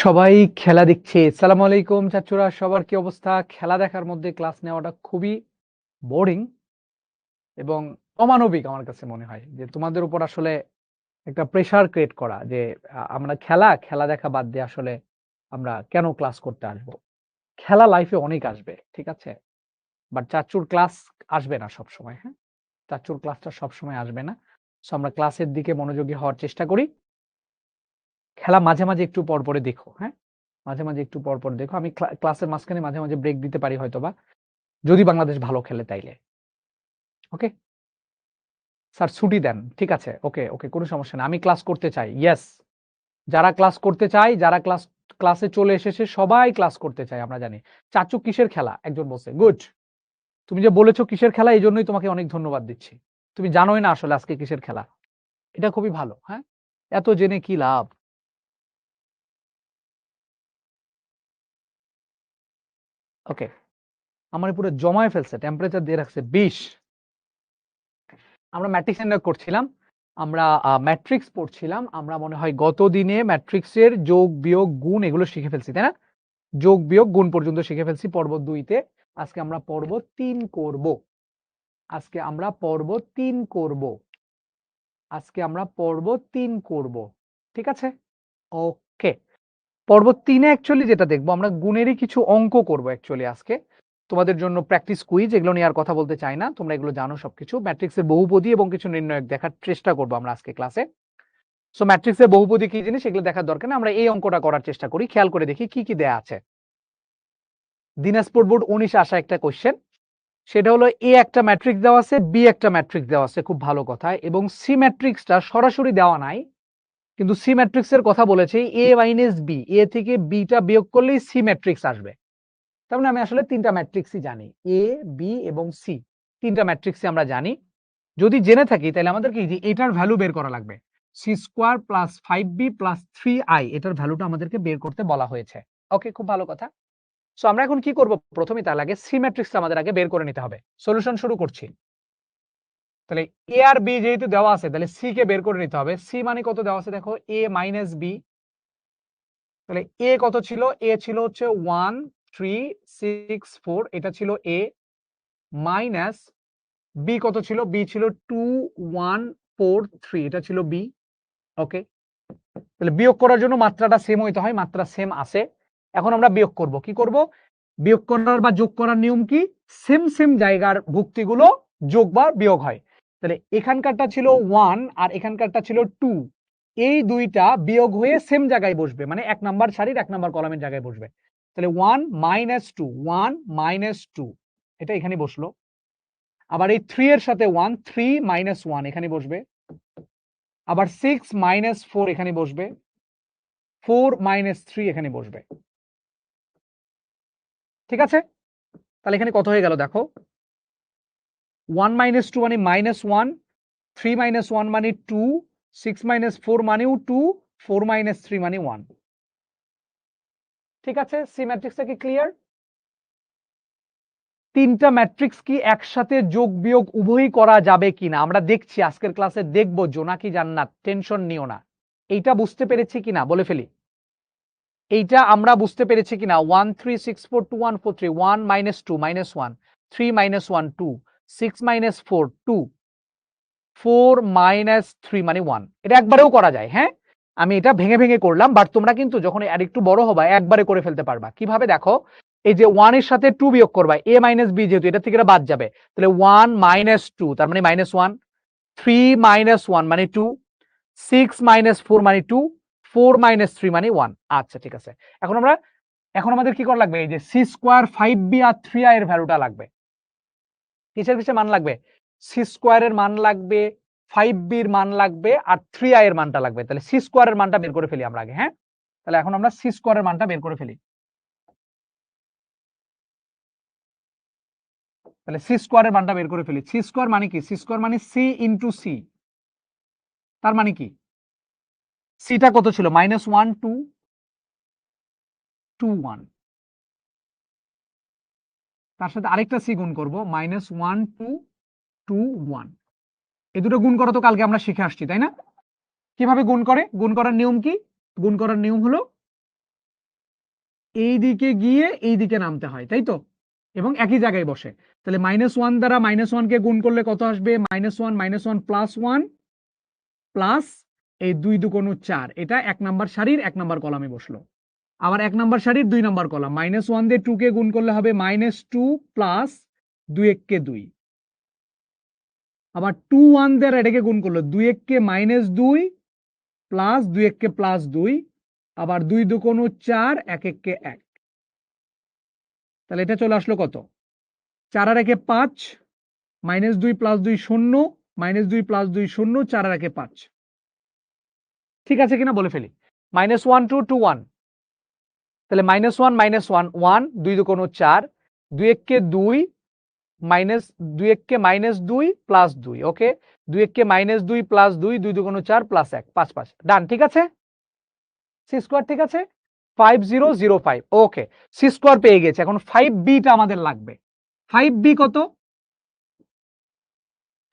সবাই খেলা দেখছে। সালাম আলাইকুম চাচুরা, সবার কি অবস্থা? খেলা দেখার মধ্যে ক্লাস নেওয়াটা খুবই বোরিং এবং অমানবিক আমার কাছে মনে হয়। যে তোমাদের উপর আসলে একটা প্রেশার ক্রিয়েট করা যে আমরা খেলা দেখা বাদ দিয়ে আসলে আমরা কেন ক্লাস করতে আসবো? খেলা লাইফে অনেক আসবে, ঠিক আছে? বাট চাচ্চুর ক্লাস আসবে না সবসময়, হ্যাঁ? চাচ্চুর ক্লাসটা সবসময় আসবে না। সো আমরা ক্লাসের দিকে মনোযোগী হওয়ার চেষ্টা করি। খেলা মাঝে, মাঝে একটু পরপরে দেখো, হ্যাঁ? মাঝে, মাঝে একটু পরপর দেখো। আমি ক্লাসের মাঝখানে মাঝে, মাঝে ব্রেক দিতে পারি হয়তোবা। যদি বাংলাদেশ ভালো খেলে তাইলে। ওকে? স্যার ছুটি দেন। ঠিক আছে। ওকে, ওকে, কোন সমস্যা নাই। আমি ক্লাস করতে চাই। ইয়েস। যারা ক্লাস করতে চায়, যারা ক্লাসে চলে এসেছে সবাই ক্লাস করতে চায় আমরা জানি। চাচু কিসের খেলা? একজন বলছে। গুড। তুমি যে বলেছো কিসের খেলা এজন্যই তোমাকে অনেক ধন্যবাদ দিচ্ছি। তুমি জানোই না আসলে আজকে কিসের খেলা। এটা খুবই ভালো, হ্যাঁ? এত জেনে কি লাভ? ওকে। আমারে পুরো জমায় ফেলছে। টেম্পারেচার দিয়ে রাখছে 20। আমরা ম্যাট্রিক্স নির্ণয় করছিলাম। আমরা ম্যাট্রিক্স পড়ছিলাম। আমরা মনে হয় গত দিনে ম্যাট্রিক্সের যোগ, বিয়োগ, গুণ এগুলো শিখে ফেলছি, তাই না? যোগ, বিয়োগ, গুণ পর্যন্ত শিখে ফেলছি পর্ব ২ তে। আজকে আমরা পর্ব ৩ করব। আজকে আমরা পর্ব ৩ করব। আজকে আমরা পর্ব ৩ করব। ঠিক আছে? ওকে। পর্ব ৩ এ অ্যাকচুয়ালি যেটা দেখব আমরা গুণেরই কিছু অঙ্ক করব অ্যাকচুয়ালি আজকে। তোমাদের জন্য প্র্যাকটিস কুইজ এগুলো নিয়ে আর কথা বলতে চাই না। তোমরা এগুলো জানো সবকিছু। ম্যাট্রিক্সের বহুপদী এবং কিছু নির্ণায়ক দেখার চেষ্টা করব আমরা আজকে ক্লাসে। সো ম্যাট্রিক্সের বহুপদী কি জিনিস এগুলো দেখার দরকার নেই। আমরা এই অঙ্কটা করার চেষ্টা করি। খেয়াল করে দেখি কি, কি দেয়া আছে। দিনাজপুর বোর্ড ১৯ আসা একটা কোয়েশ্চেন। সেটা হলো A একটা ম্যাট্রিক্স দেওয়া আছে, B একটা ম্যাট্রিক্স দেওয়া আছে। খুব ভালো কথা। এবং C ম্যাট্রিক্সটা সরাসরি দেওয়া নাই। কিন্তু C ম্যাট্রিক্সের কথা বলেছে A মাইনাস B। A থেকে B টা বিয়োগ করলেই C ম্যাট্রিক্স আসবে। তার মানে আমি আসলে ৩ টা ম্যাট্রিক্সই জানি। A, B এবং C। ৩ টা ম্যাট্রিক্সই আমরা জানি। যদি জেনে থাকি তাহলে আমাদের কি যে এটার ভ্যালু বের করা লাগবে। C² + 5B + 3I এটার ভ্যালুটা আমাদেরকে বের করতে বলা হয়েছে। ওকে, খুব ভালো কথা। সো আমরা এখন কি করব? প্রথমেই তার আগে সি ম্যাট্রিক্সটা আমাদের আগে বের করে নিতে হবে। সলিউশন শুরু করছি। তাহলে এ আর বি যেহেতু দেওয়া আছে তাহলে সি কে বের করে নিতে হবে। সি মানে কত দেওয়া আছে দেখো, এ মাইনাস বি। তাহলে এ কত ছিল? এ ছিল হচ্ছে 1 3 6 4 এটা ছিল এ, মাইনাস বি কত ছিল? বি ছিল 2 1 4 3 এটা ছিল বি। ওকে, তাহলে বিয়োগ করার জন্য মাত্রাটা সেম হইতে হয়, মাত্রা সেম আছে। এখন আমরা বিয়োগ করব। কি করব? বিয়োগ করার বা যোগ করার নিয়ম কি? সেম সেম জায়গার ভুক্তিগুলো যোগ বা বিয়োগ হয়। তাহলে এখানকারটা ছিল 1 আর এখানকারটা ছিল 2। এই দুইটা বিয়োগ হয়ে সেম জায়গায় বসবে, মানে ১ নাম্বার সারির ১ নাম্বার কলামের জায়গায় বসবে। তাহলে 1 মাইনাস 2 1 মাইনাস 2 এটা এখানে বসলো। আবার এই 3 এর সাথে 1 3 মাইনাস 1 এখানে বসবে। আবার 6 মাইনাস 4 এখানে বসবে। 4 মাইনাস 3 এখানে বসবে। ঠিক আছে? তাহলে এখানে কত হয়ে গেল দেখো। 1 মাইনাস 2 মানে মাইনাস 1, 3 মাইনাস 1 মানে 2, 6 মাইনাস 4 মানেও 2, 4 মাইনাস 3 মানে 1। ঠিক আছে? সি ম্যাট্রিক্সটা কি ক্লিয়ার? তিনটা ম্যাট্রিক্স কি একসাথে যোগ বিয়োগ উভয়ই করা যাবে কিনা আমরা দেখছি, আজকের ক্লাসে দেখব। জোনাকি জান্নাত, টেনশন নিও না। এইটা বুঝতে পেরেছি কিনা বলে ফেলি। এইটা আমরা বুঝতে পেরেছি কিনা? 1 3 6 4 2 1 4 3 1 minus 2 minus 1 3 minus 1 2 6 minus 4 2 4 minus 3 মানে 1। এটা একবারেও করা যায়, হ্যাঁ? আমি এটা ভেঙে ভেঙে করলাম, বাট তোমরা কিন্তু যখন আরেকটু বড় হবা একবারে করে ফেলতে পারবা। কিভাবে দেখো, এই যে 1 এর সাথে 2 বিয়োগ করবা, a মাইনাস b যেহেতু এটা থেকে এটা বাদ যাবে। তাহলে 1 মাইনাস 2 তার মানে মাইনাস 1, 3 মাইনাস 1 মানে 2, 6 মাইনাস 4 মানে 2, 4 মাইনাস 3 মানে 1। আচ্ছা ঠিক আছে। এখন আমাদের কি করা লাগবে? এই যে c² 5b আর 3i এর ভ্যালুটা লাগবে। কিসের কিসের মান লাগবে? c² এর মান লাগবে, 5b এর মান লাগবে আর 3i এর মানটা লাগবে। তাহলে c² এর মানটা বের করে ফেলি আমরা আগে, হ্যাঁ? তাহলে এখন আমরা c² এর মানটা বের করে ফেলি। তাহলে c² এর মানটা বের করে ফেলি। c² মানে কি? c² মানে c ইনটু c। তার মানে কি? c টা কত ছিল? -1 2 2 1। তার সাথে আরেকটা c গুণ করব, -1 2 2 1। এই দুটো গুণ করা তো কালকে আমরা শিখে আসছি, তাই না? কিভাবে গুণ করে? গুণ করার নিয়ম কি? গুণ করার নিয়ম হলো এই দিকে গিয়ে এই দিকে নামতে হয়, তাই তো, এবং একই জায়গায় বসে। তাহলে -1 দ্বারা -1 কে গুণ করলে কত আসবে? -1 +1 প্লাস এই 2 × 2 = 4। এটা 1 নাম্বার শাড়ির 1 নাম্বার কলামে বসলো। আবার 1 নাম্বার শাড়ির 2 নাম্বার কলাম, -1 দিয়ে 2 কে গুণ করলে হবে -2 প্লাস 2 × 1 = 2। আবার 2 1 দিয়ে এটাকে গুণ করলো, 2 × 1 = -2 প্লাস 2 × 1 + 2, আবার 2 × 2 = 4, 1 × 1 = 1। তাহলে এটা চলে আসলো কত? 4 আর 1 = 5, -2 + 2 0, -2 + 2 0, 4 আর 1 = 5। ঠিক আছে কিনা বলে ফেলি। -1 2 2 1, তাহলে -1 -1 1, 2 × 2 = 4, 2 × 1 = 2, -2 × 1 = -2 প্লাস 2, ওকে, 2 × 1 = -2 প্লাস 2, 2 × 2 = 4 প্লাস 1, 5 5, ডান। ঠিক আছে, সি স্কোয়ার ঠিক আছে, 5005, ওকে, সি স্কোয়ার পেয়ে গেছে। এখন 5b টা আমাদের লাগবে। 5b কত?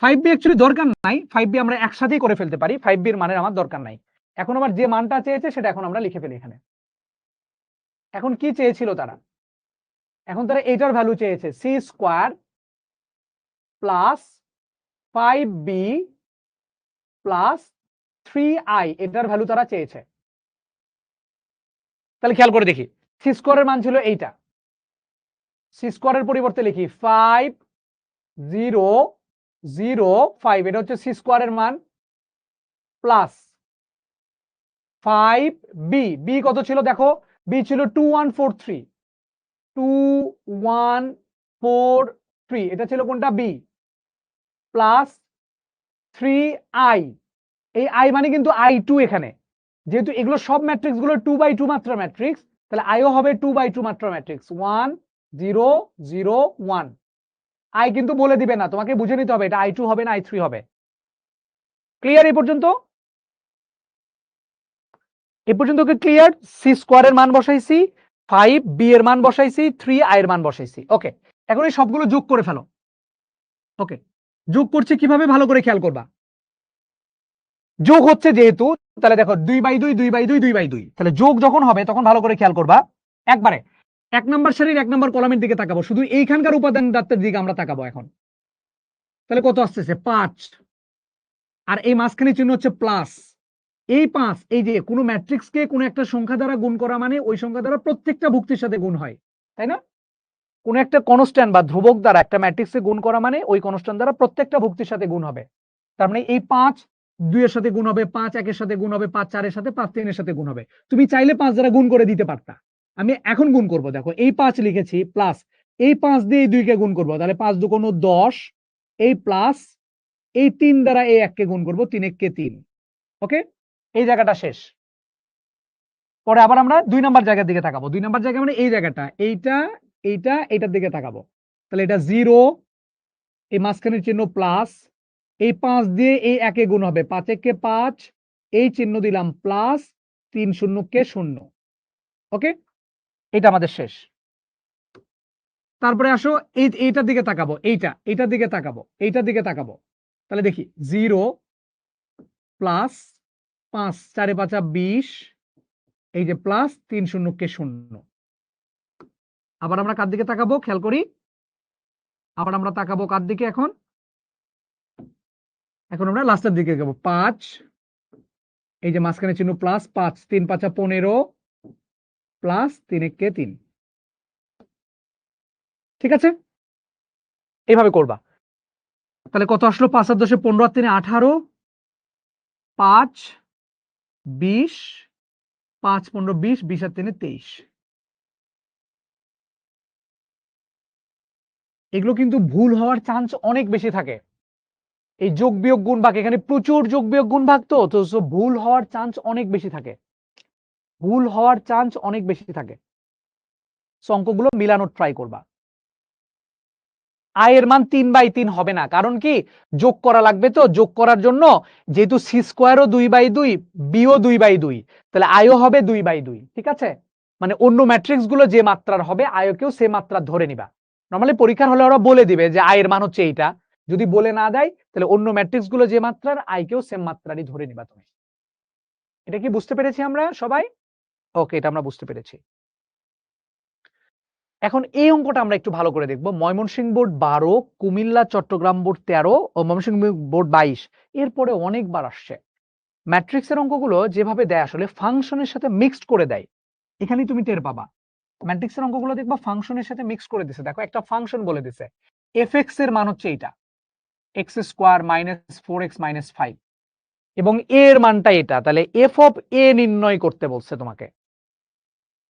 5b অ্যাকচুয়ালি দরকার নাই, 5b আমরা একসাথেই করে ফেলতে পারি, 5b এর মানের আমার দরকার নাই। এখন আবার যে মানটা চেয়েছে সেটা এখন আমরা লিখে ফেলি এখানে। এখন কি চেয়েছিল তারা? এখন তারা এটার ভ্যালু চেয়েছে, C square plus 5b plus 3i, এটার ভ্যালু তারা চেয়েছে। তাহলে খেয়াল করে দেখি, সি স্কোয়ারের মান ছিল এইটা, সি স্কোয়ারের পরিবর্তে লিখি 5 0 0 5, এটা হচ্ছে সি স্কোয়ারের মান, প্লাস 5b, বি কত ছিল দেখো, বি ছিল 2143, 2143, এটা ছিল কোনটা? বি, প্লাস 3i, এই i মানে কিন্তু i2 এখানে, যেহেতু এগুলো সব ম্যাট্রিক্স গুলো 2/2 মাত্রা ম্যাট্রিক্স, তাহলে আইও হবে 2/2 মাত্রা ম্যাট্রিক্স, 1 0 0 1। আই কিন্তু বলে দিবে না, তোমাকে বুঝে নিতে হবে এটা i2 হবে না i3 হবে। ক্লিয়ার এই পর্যন্ত? এই পর্যন্ত কি ক্লিয়ার? সি স্কোয়ারের মান বসাইছি, 5b এর মান বসাইছি, 3i এর মান বসাইছি, ওকে। এখন এই সবগুলো যোগ করে ফেলো। ওকে, যোগ করছে কিভাবে ভালো করে খেয়াল করবা। যোগ হচ্ছে যেহেতু, তাহলে দেখো 2/2 2/2 2/2, তাহলে যোগ যখন হবে তখন ভালো করে খেয়াল করবা, একবারে 1 নাম্বার শাড়ির 1 নাম্বার কলামের দিকে তাকাবো, শুধু এইখানকার উপাদানটার দিকে আমরা তাকাবো এখন। তাহলে কত আসতেছে? 5, আর এই মাঝখানে চিহ্ন হচ্ছে প্লাস। এই 5, এই যে কোনো ম্যাট্রিক্সকে কোনো একটা সংখ্যা দ্বারা গুণ করা মানে ওই সংখ্যা দ্বারা প্রত্যেকটা ভুক্তির সাথে গুণ হয়, তাই না? কোন একটা কনস্ট্যান্ট বা ধ্রুবক দ্বারা একটা ম্যাট্রিক্সে গুণ করা মানে ওই কনস্ট্যান্ট দ্বারা প্রত্যেকটা ভুক্তির সাথে গুণ হবে। তার মানে এই 5 2 এর সাথে গুণ হবে, 5 1 এর সাথে গুণ হবে, 5 4 এর সাথে, 5 3 এর সাথে গুণ হবে। তুমি চাইলে 5 দ্বারা গুণ করে দিতে পারতা। আমি এখন গুণ করব, দেখো এই 5 লিখেছি, প্লাস এই 5 দিয়ে এই 2 কে গুণ করব, তাহলে 5 2 = 10, এই প্লাস এই 3 দ্বারা এই 1 কে গুণ করব, 3 1 = 3, ওকে, এই জায়গাটা শেষ। পরে আবার আমরা 2 নাম্বার জায়গার দিকে তাকাবো। 2 নাম্বার জায়গা মানে এই জায়গাটা, এইটা এইটা এটার দিকে তাকাবো। তাহলে এটা 0, এই মাঝখানের চিহ্ন প্লাস, এই 5 দিয়ে এই 1 এ গুণ হবে, 5 1 = 5, এই চিহ্ন দিলাম প্লাস, 3 0 কে 0, ওকে, এটা আমাদের শেষ। তারপরে আসো এইটার দিকে তাকাবো, এইটার দিকে তাকাবো, এইটার দিকে তাকাবো। তাহলে দেখি 0 প্লাস 5 4 5 20, এই যে প্লাস 3 0 কে 0। আবার আমরা কার দিকে তাকাবো খেয়াল করি, আবার আমরা তাকাবো কার দিকে এখন, এখন আমরা লাস্টের দিকে যাবো, 5, এই যে মাঝখানে চিহ্ন প্লাস, 5 3 5 15, প্লাস 3 1 কে 3, ঠিক আছে, এইভাবে করবা। তাহলে কত আসলো? 5 আর 10 15 আর 3 18, 5 20, 5 15 20, 20 আর 3 23। এগুলো কিন্তু ভুল হওয়ার চান্স অনেক বেশি থাকে। এই যোগ বিয়োগ গুণ ভাগ, এখানে প্রচুর যোগ বিয়োগ গুণ ভাগ, তো ভুল হওয়ার চান্স অনেক বেশি থাকে, ভুল হওয়ার চান্স অনেক বেশি থাকে। অঙ্কগুলো মিলানোর ট্রাই করবা। আই এর মান 3/3 হবে না, কারণ কি যোগ করা লাগবে, তো যোগ করার জন্য যেহেতু সি স্কোয়ারও 2/2, বিও 2/2, তাহলে আইও হবে 2/2, ঠিক আছে। মানে অন্য ম্যাট্রিক্স গুলো যে মাত্রার হবে আইওকেও সে মাত্রা ধরে নিবা। নরমালি পরীক্ষার হলে ওরা বলে দিবে যে আই এর মান হচ্ছে এইটা, যদি বলে না দেয় তাহলে অন্য ম্যাট্রিক্স গুলো যে মাত্রার আইকেও সেম মাত্রারই ধরে নিবা তুমি। এটা কি বুঝতে পেরেছি আমরা সবাই? ওকে, এটা আমরা বুঝতে পেরেছি। এখন এই অঙ্কটা আমরা একটু ভালো করে দেখবো। ময়মনসিংহ বোর্ড 12, কুমিল্লা চট্টগ্রাম বোর্ড 13 ও ময়মনসিংহ বোর্ড 22, এরপরে অনেকবার আসছে। ম্যাট্রিক্সের অঙ্কগুলো যেভাবে দেয় আসলে ফাংশনের সাথে মিক্সড করে দেয়, এখানেই তুমি টের পাবা। ম্যাট্রিক্সের অঙ্কগুলো দেখবা ফাংশনের সাথে মিক্স করে দিছে। দেখো একটা ফাংশন বলে দিছে fx এর মান হচ্ছে এইটা, x square minus 4x minus 5, এবং a এর মানটা এটা। তাহলে f অফ a নির্ণয় করতে বলছে তোমাকে।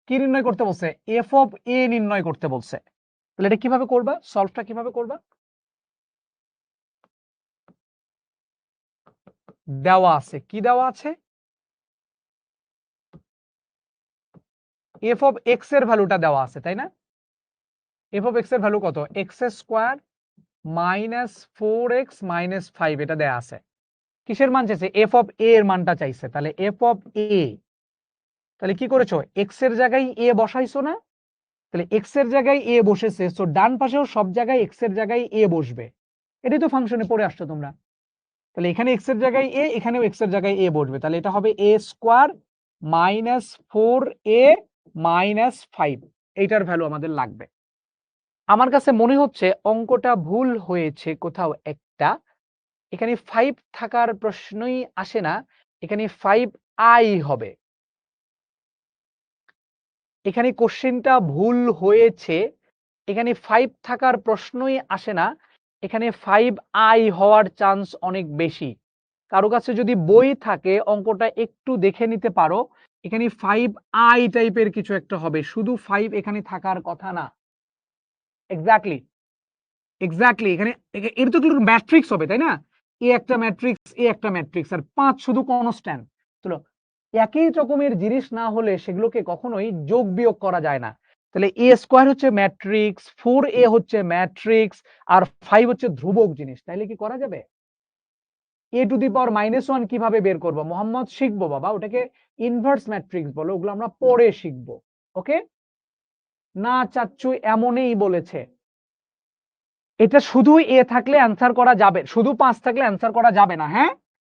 কি নির্ণয় করতে বলছে? f অফ a নির্ণয় করতে বলছে। তাহলে এটা কিভাবে করবা? সলভটা কিভাবে করবা? দেওয়া আছে, কি দেওয়া আছে? f অফ x এর ভ্যালুটা দেওয়া আছে, তাই না? f অফ x এর ভ্যালু কত? x square minus 4x minus 5, এটা দেয়া আছে। কিসের মান চাইছে? f অফ a এর মানটা চাইছে। তাহলে f অফ a, তাহলে কি করেছো? x এর জায়গায় a বসাইছো না? তাহলে x এর জায়গায় a বসেছে, সো ডান পাশেও সব জায়গায় x এর জায়গায় a বসবে। এটাই তো ফাংশনে পড়ে আসছো তোমরা। তাহলে এখানে x এর জায়গায় a, এখানেও x এর জায়গায় a বসবে। তাহলে এটা হবে a square minus 4a minus 5, এইটার ভ্যালু আমাদের লাগবে। আমার কাছে মনে হচ্ছে অঙ্কটা ভুল হয়েছে কোথাও একটা। এখানে 5 থাকার প্রশ্নই আসে না, এখানে 5i হবে। এখানে কোশ্চেনটা ভুল হয়েছে, এখানে 5 থাকার প্রশ্নই আসে না, এখানে 5i হওয়ার চান্স অনেক বেশি। কারো কাছে যদি বই থাকে অঙ্কটা একটু দেখে নিতে পারো, এখানে 5i টাইপের কিছু একটা হবে, শুধু 5 এখানে থাকার কথা না। এক্স্যাক্টলি এক্স্যাক্টলি এখানে এর তো ম্যাট্রিক্স হবে, তাই না? এ একটা ম্যাট্রিক্স, এ একটা ম্যাট্রিক্স, আর 5 শুধু কনস্ট্যান্ট। চলো, একই রকমের জিনিস না হলে সেগুলোকে কখনোই যোগ বিয়োগ করা যায় না। তাহলে a স্কয়ার হচ্ছে ম্যাট্রিক্স, 4a হচ্ছে ম্যাট্রিক্স, আর 5 হচ্ছে ধ্রুবক জিনিস। তাইলে কি করা যাবে? a টু দি পাওয়ার -1 কিভাবে বের করব? মোহাম্মদ শিখবো বাবা, ওটাকে ইনভার্স ম্যাট্রিক্স বলে, ওগুলো আমরা পরে শিখবো। ওকে? না চাচ্ছু এমনই বলেছে। এটা শুধু এ থাকলে অ্যান্সার করা যাবে, শুধু 5 থাকলে অ্যান্সার করা যাবে না, হ্যাঁ?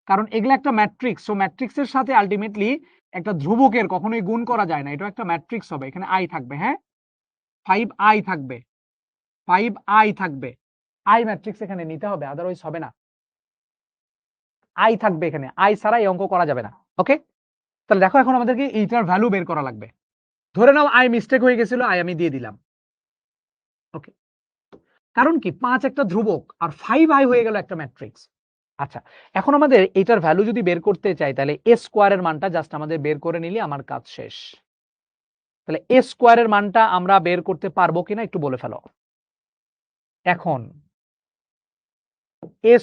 কারণ এগুলো একটা ম্যাট্রিক্স, সো ম্যাট্রিক্সের সাথে আলটিমেটলি একটা ধ্রুবকের কখনোই গুণ করা যায় না, এটা একটা ম্যাট্রিক্স হবে। এখানে আই থাকবে, হ্যাঁ, 5i থাকবে, 5i থাকবে। আই ম্যাট্রিক্স এখানে নিতে হবে, আদারওয়াইজ হবে না। আই থাকবে এখানে, আই ছাড়া এই অঙ্ক করা যাবে না। ওকে? তাহলে দেখো এখন আমাদেরকে এইটার ভ্যালু বের করা লাগবে। ধরে নাও আই মিস্টেক হয়ে গেছিল, আই আমি দিয়ে দিলাম। ওকে, কারণ কি 5 একটা ধ্রুবক আর 5i হয়ে গেল একটা ম্যাট্রিক্স। আচ্ছা, এখন আমাদের এটার ভ্যালু যদি বের করতে চাই, তাহলে a স্কয়ারের মানটা জাস্ট আমাদের বের করে নিলে আমার কাজ শেষ। তাহলে a স্কয়ারের মানটা আমরা বের করতে পারবো কিনা একটু বলে ফেলো। এখন a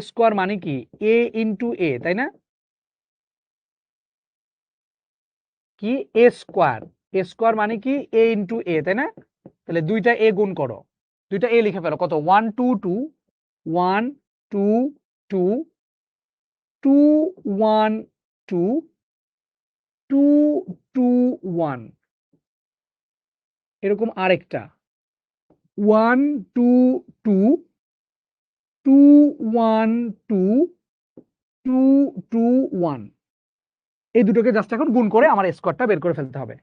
স্কয়ার মানে কি? a ইনটু a, তাই না? কি a স্কয়ার মানে কি? a ইনটু a, তাই না? তাহলে দুইটা a গুণ করো, দুইটা a লিখে ফেলো। কত? 1 2 2, 1 2 2, 2 1 2, 2 2 1, এরকম আরেকটা 1 2 2, 2 1 2, 2 2 1। এই দুটোকে জাস্ট এখন গুণ করে আমার স্কোয়ারটা বের করে ফেলতে হবে।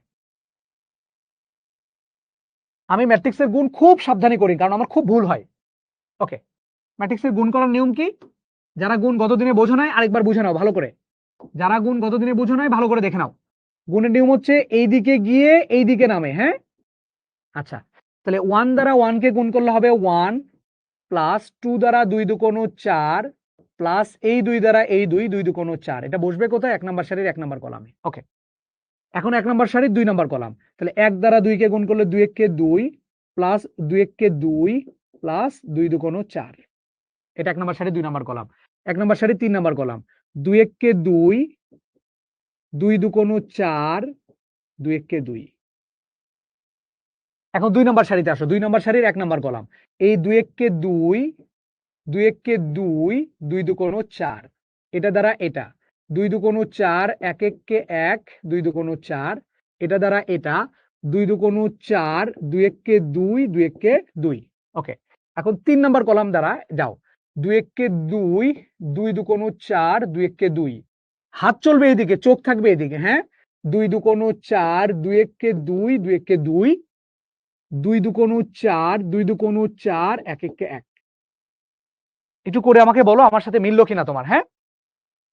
আমি ম্যাট্রিক্সের গুণ খুব সাবধানে করি, কারণ আমার খুব ভুল হয়। ওকে, ম্যাট্রিক্সের গুণ করার নিয়ম কি? যারা গুণ গতদিনে বোঝো নাই আরেকবার বুঝে নাও ভালো করে। যারা গুণ গতদিনে বুঝো নাই ভালো করে দেখে নাও। গুণের নিয়ম হচ্ছে এই দিকে গিয়ে এই দিকে নামে, হ্যাঁ? আচ্ছা, তাহলে 1 দ্বারা 1 কে গুণ করলে হবে 1, প্লাস 2 দ্বারা 2 দুকোণ 4, প্লাস এই 2 দ্বারা এই 2, 2 দুকোণ 4। এটা বসবে কোথায়? 1 নম্বর সারির 1 নম্বর কলামে। ওকে, এখন 1 নম্বর সারির 2 নম্বর কলাম। তাহলে 1 দ্বারা 2 কে গুণ করলে 2 1 2, প্লাস 2 1 2, প্লাস 2 দুকোণ 4। এটা 1 নম্বর সারির 2 নম্বর কলাম। 1 নম্বর সারির 3 নম্বর কলাম। 2 1 2, 2 দুকোণ 4, 2 1 2। এখন 2 নম্বর সারিতে আসো, 2 নম্বর সারির 1 নম্বর কলাম। এই 2 1 2, 2 1 2, 2 দুকোণ 4, এটা দ্বারা এটা 2 দুকোণ 4, 1 1 1, 2 দুকোণ 4, এটা দ্বারা এটা 2 দুকোণ 4, 2 1 2, 2 1 2। ওকে, এখন 3 নম্বর কলাম দ্বারা যাও, 2 1 2, 2 দুকোণ 4, 2 1 2। হাত চলবে এইদিকে, চোখ থাকবে এদিকে, হ্যাঁ? 2 দুকোণ 4, 2 1 2, 2 1 2, 2 দুগুণ 4, 2 দুগুণ 4, 1 1 1। একটু করে আমাকে বলো আমার সাথে মিললো কিনা তোমার, হ্যাঁ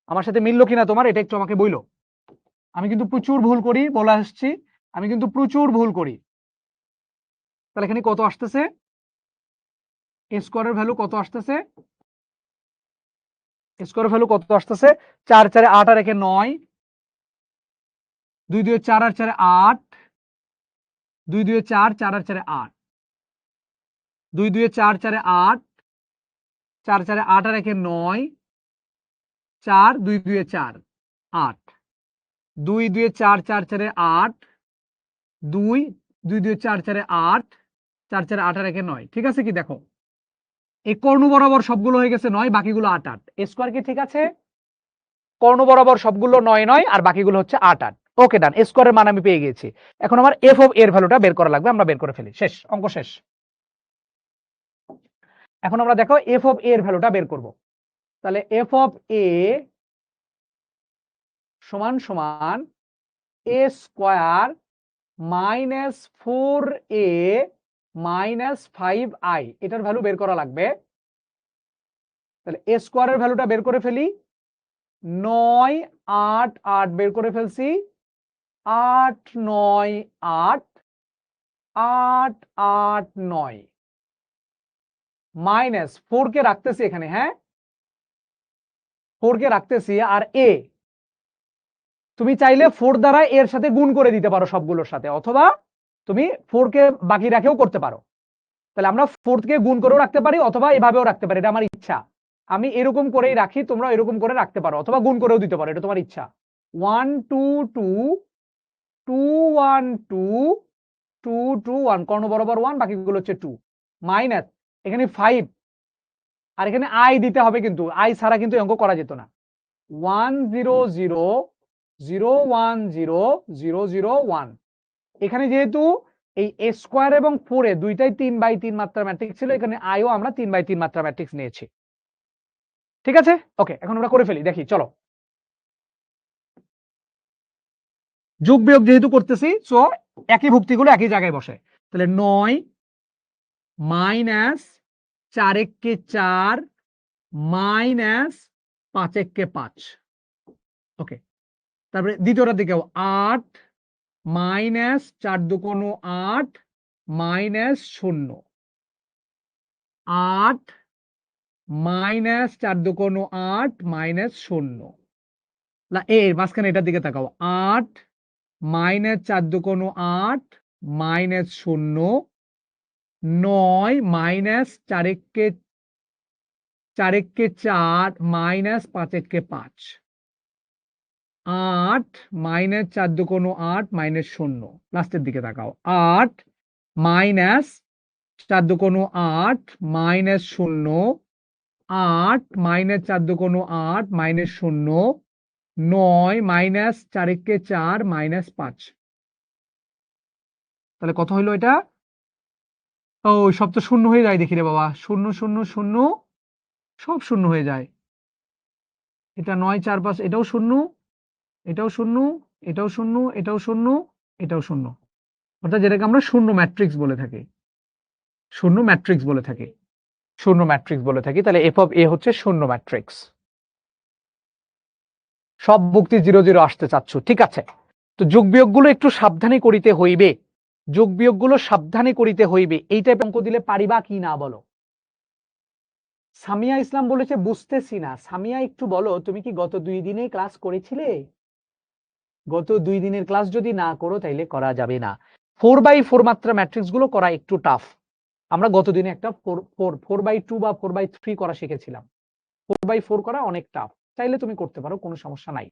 আমার সাথে মিললো কিনা তোমার, এটা একটু আমাকে বইলো। আমি কিন্তু প্রচুর ভুল করি, বলে আসছি আমি কিন্তু প্রচুর ভুল করি। তাহলে এখানে কত আসতেছে, এ স্কোয়ারের ভ্যালু কত আসতেছে, স্কোয়ার ভ্যালু কত আসতেছে, 4 4 8 আর 1 9, 2 2 4 আর 4 8, 2 2 4 4 আর 4 8, 2 2 4 4 8, 4 4 8 আর 1 9, 4 2 2 4 8, 2 2 4 4 4 8, 2 2 2 4 4 8, 4 4 8 আর 1 9। ঠিক আছে কি, দেখো এই কর্ণ বরাবর সবগুলো হয়ে গেছে 9, বাকিগুলো 8 8। স্কোয়ার কি ঠিক আছে, কর্ণ বরাবর সবগুলো 9 9 আর বাকিগুলো হচ্ছে 8 8। ওকে ডান, স্কোয়ারের মান আমি পেয়ে গেছি। এখন আমার এফ অফ এর ভ্যালুটা বের করা লাগবে, আমরা বের করে ফেলি, শেষ, অঙ্ক শেষ। এখন আমরা দেখো এফ অফ এর ভ্যালুটা বের করব। তাহলে এফ অফ এ সমান সমান এ square minus 4a minus 5i, এটার ভ্যালু বের করা লাগবে। তাহলে এ স্কোয়ারের ভ্যালুটা বের করে ফেলি, 9 8 8 বের করে ফেলছি, 8 9 8 8 8 9 মাইনাস 4 কে রাখতেছি এখানে, হ্যাঁ 4 কে রাখতেছি, আর এ তুমি চাইলে 4 দ্বারা এর সাথে গুণ করে দিতে পারো সবগুলোর সাথে, অথবা তুমি 4 কে বাকি রাখেও করতে পারো। তাহলে আমরা 4 কে গুণ করেও রাখতে পারি অথবা এভাবেও রাখতে পারি, এটা আমার ইচ্ছা। আমি এরকম করেই রাখি, তোমরা এরকম করে রাখতে পারো অথবা গুণ করেও দিতে পারো, এটা তোমার ইচ্ছা। 1 2 2 2 1 2 2 2 1, কর্ণ বরাবর 1, বাকিগুলো হচ্ছে 2, মাইনাস এখানে 5, আর এখানে আই দিতে হবে, কিন্তু আই ছাড়া কিন্তু অঙ্ক করা যেত না। 1 0 0 0 1 0 0 0 1। এখানে যেহেতু এই এ স্কোয়ার এবং 4 এ দুইটাই 3/3 মাত্রা ম্যাট্রিক্স ছিল, এখানে আইও আমরা 3/3 মাত্রা ম্যাট্রিক্স নিয়েছি। ঠিক আছে, ওকে, এখন আমরা করে ফেলি, দেখি চলো। যোগ বিয়োগ যেহেতু করতেছি, সো একই ভুক্তিগুলো একই জায়গায় বসে। তাহলে 9 মাইনাস 4 1 কে 4 মাইনাস 5 1 কে 5। ওকে, তারপরে দ্বিতীয়টার দিকেও 8 মাইনাস 4 দুগুণ 8 মাইনাস 0, 8 মাইনাস 4 দুগুণ 8 মাইনাস 0। না এর মাঝখানে এটার দিকে তাকাও, 8 মাইনাস 4 দুগুণ 8 মাইনাস 0, 9 মাইনাস 4 1 কে 4 মাইনাস 5 1 কে 5, 8 মাইনাস 4 দুগুণ 8 মাইনাস 0, লাস্টের দিকে তাকাও, 8 মাইনাস 4 দুগুণ 8 মাইনাস 0, 8 মাইনাস 4 দুগুণ 8 মাইনাস 0, 9 মাইনাস 4 1 কে 4 মাইনাস 5। তাহলে কত হইলো এটা, ও সব তো শূন্য হয়ে যায় দেখি রে বাবা, 0 0 0 সব শূন্য হয়ে যায়। এটা 9 4 5, এটাও শূন্য, এটাও শূন্য, এটাও শূন্য, এটাও শূন্য, এটাও শূন্য, অর্থাৎ যেটাকে আমরা শূন্য ম্যাট্রিক্স বলে থাকি, শূন্য ম্যাট্রিক্স বলে থাকি, শূন্য ম্যাট্রিক্স বলে থাকি। তাহলে এফ অফ এ হচ্ছে শূন্য ম্যাট্রিক্স। সব ভুক্তি 0 0 আসতে চাচ্ছ, ঠিক আছে। তো যোগ বিয়োগ গুলো একটু সাবধানে করিতে হইবে, যোগ বিয়োগ গুলো সাবধানে করিতে হইবে। এই টাইপ অঙ্ক দিলে পারিবা কি না বলো। সামিয়া ইসলাম বলেছে বুঝতেছি না। সামিয়া একটু বলো, তুমি কি গত 2 দিনে ক্লাস করেছিলে? গত 2 দিনের ক্লাস যদি না করো তাইলে করা যাবে না। 4/4 মাত্রা ম্যাট্রিক্স গুলো করা একটু টাফ। আমরা গত দিনে একটা 4/2 বা 4/3 করা শিখেছিলাম। 4/4 করা অনেক টাফ, চাইলে তুমি করতে পারো, কোনো সমস্যা নাই।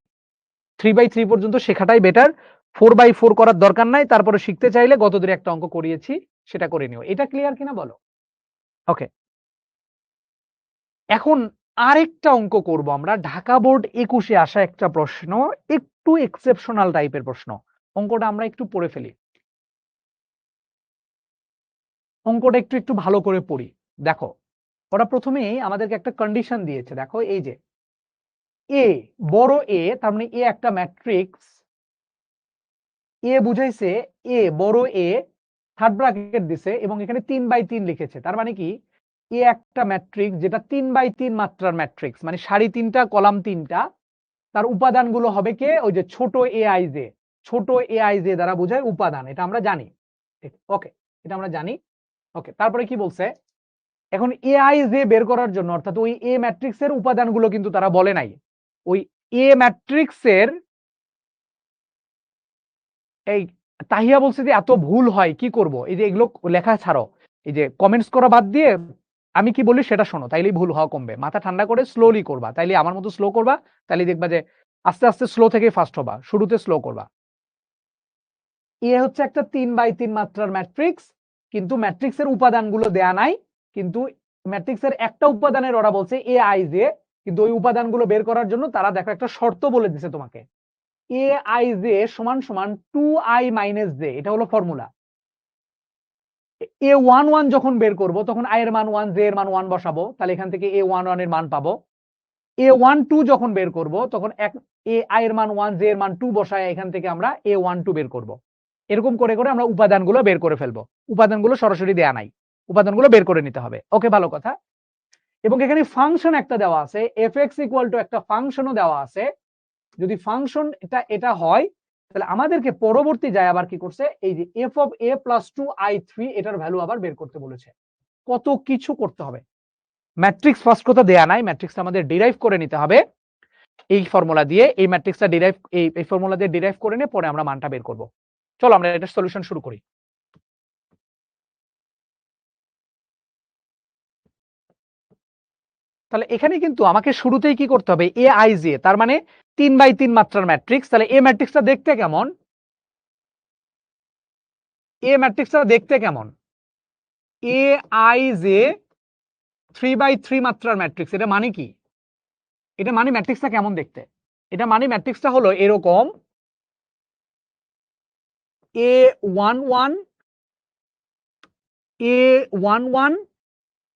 3/3 পর্যন্ত শেখাটাই বেটার, 4/4 করার দরকার নাই। তারপরে শিখতে চাইলে গত দিনে একটা অঙ্ক করিয়েছি, সেটা করে নিও। এটা ক্লিয়ার কিনা বলো। ওকে, এখন আরেকটা অঙ্ক করব আমরা, ঢাকা বোর্ড 21-এ আসা একটা প্রশ্ন, একটু এক্সেপশনাল টাইপের প্রশ্ন। অঙ্কটা আমরা একটু পড়ে ফেলি, অঙ্কটা একটু একটু ভালো করে পড়ি। দেখো, ওরা প্রথমেই আমাদেরকে একটা কন্ডিশন দিয়েছে, দেখো এই যে এ বড় এ, তার মানে এ একটা ম্যাট্রিক্স, এ বুঝাইছে এ বড় এ থার্ড ব্র্যাকেট দিছে এবং এখানে 3/3 লিখেছে। তার মানে কি এ একটা ম্যাট্রিক্স যেটা 3/3 মাত্রার ম্যাট্রিক্স, মানে সারি 3টা কলাম 3টা, তার উপাদানগুলো হবে কে, ওই যে ছোট aij, ছোট aij দ্বারা বোঝায় উপাদান, এটা আমরা জানি। ওকে, এটা আমরা জানি। ওকে, তারপরে কি বলছে, এখন aij বের করার জন্য, অর্থাৎ ওই এ ম্যাট্রিক্সের উপাদানগুলো কিন্তু তারা বলে নাই। ওই এ ম্যাট্রিক্সের এই তাহিয়া বলছে যে এত ভুল হয় কি করব, এই যে এগুলো লেখা ছাড়ো, এই যে কমেন্টস করা বাদ দিয়ে আমি কি বলি সেটা শোনো, তাইলেই ভুল হওয়া কমবে। মাথা ঠান্ডা করে স্লোলি করবা, তাইলে আমার মতো স্লো করবা, তাইলে দেখবা যে আস্তে আস্তে স্লো থেকে ফাস্ট হবা, শুরুতে স্লো করবা। এ হচ্ছে একটা 3/3 মাত্রার ম্যাট্রিক্স, কিন্তু ম্যাট্রিক্সের উপাদানগুলো দেয়া নাই, কিন্তু ম্যাট্রিক্সের একটা উপাদানের ওরা বলছে এ আই জে, কিন্তু ওই উপাদানগুলো বের করার জন্য তারা দেখো একটা শর্ত বলে দিছে তোমাকে, এ আই জে সমান সমান 2i মাইনাস জে, এটা হলো ফর্মুলা। a11 যখন বের করব তখন i এর মান 1, জে এর মান 1 বসাবো, তাহলে এখান থেকে a11 এর মান পাবো। a12 যখন বের করব তখন i এর মান 1, জে এর মান 2 বসায় এখান থেকে আমরা a12 বের করব। এরকম করে করে আমরা উপাদানগুলো বের করে ফেলবো। উপাদানগুলো সরাসরি দেয়া নাই, উপাদানগুলো বের করে নিতে হবে। ওকে, ভালো কথা। এবং এখানে ফাংশন একটা দেওয়া আছে, fx ইকুয়াল টু একটা ফাংশনও দেওয়া আছে। যদি ফাংশন এটা হয় তাহলে আমাদেরকে পরবর্তী যায় আবার কি করছে, এই যে f of a plus 2i3 এটার ভ্যালু আবার বের করতে বলেছে। কত কিছু করতে হবে। ম্যাট্রিক্স ফার্স্ট কথা দেয়া নাই, ম্যাট্রিক্সটা আমাদের ডিরাইভ করে নিতে হবে এই ফর্মুলা দিয়ে। এই ম্যাট্রিক্সটা ডিরাইভ এই ফর্মুলা দিয়ে ডিরাইভ করে নিয়ে পরে আমরা মানটা বের করব। চলো আমরা এটা সলিউশন শুরু করি। তাহলে এখানে কিন্তু আমাকে শুরুতেই কি করতে হবে, এ আই জে, তার মানে 3/3 মাত্রার ম্যাট্রিক্স। তাহলে এ ম্যাট্রিক্সটা দেখতে কেমন, এ ম্যাট্রিক্সটা দেখতে কেমন, এ আই জে 3/3 মাত্রার ম্যাট্রিক্স, এটা মানে কি, এটা মানে ম্যাট্রিক্সটা কেমন দেখতে, এটা মানে ম্যাট্রিক্সটা হলো এরকম a11 a11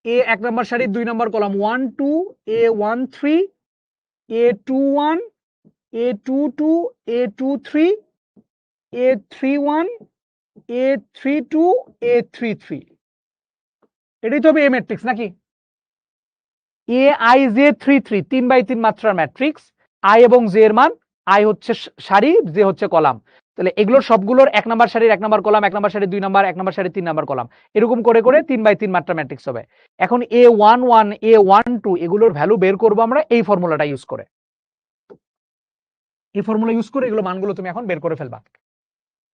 এ 1 নম্বর সারি 2 নম্বর column 1 2, a13 a21 a22 a23 a31 a32 a33, এটাই তো হবে এ ম্যাট্রিক্স নাকি। এ আই জে 33 3/3 মাত্রার ম্যাট্রিক্স, আই এবং জে এর মান, আই হচ্ছে সারি, জে হচ্ছে কলাম। তাহলে এগুলোর সবগুলোর 1 নম্বর সারির 1 নম্বর কলাম, 1 নম্বর সারির 2 নম্বর, 1 নম্বর সারির 3 নম্বর কলাম, এরকম করে করে 3/3 মাত্রা ম্যাট্রিক্স হবে। এখন a11 a12 এগুলোর ভ্যালু বের করব আমরা এই ফর্মুলাটা ইউজ করে। এই ফর্মুলা ইউজ করে এগুলো মানগুলো তুমি এখন বের করে ফেলবা।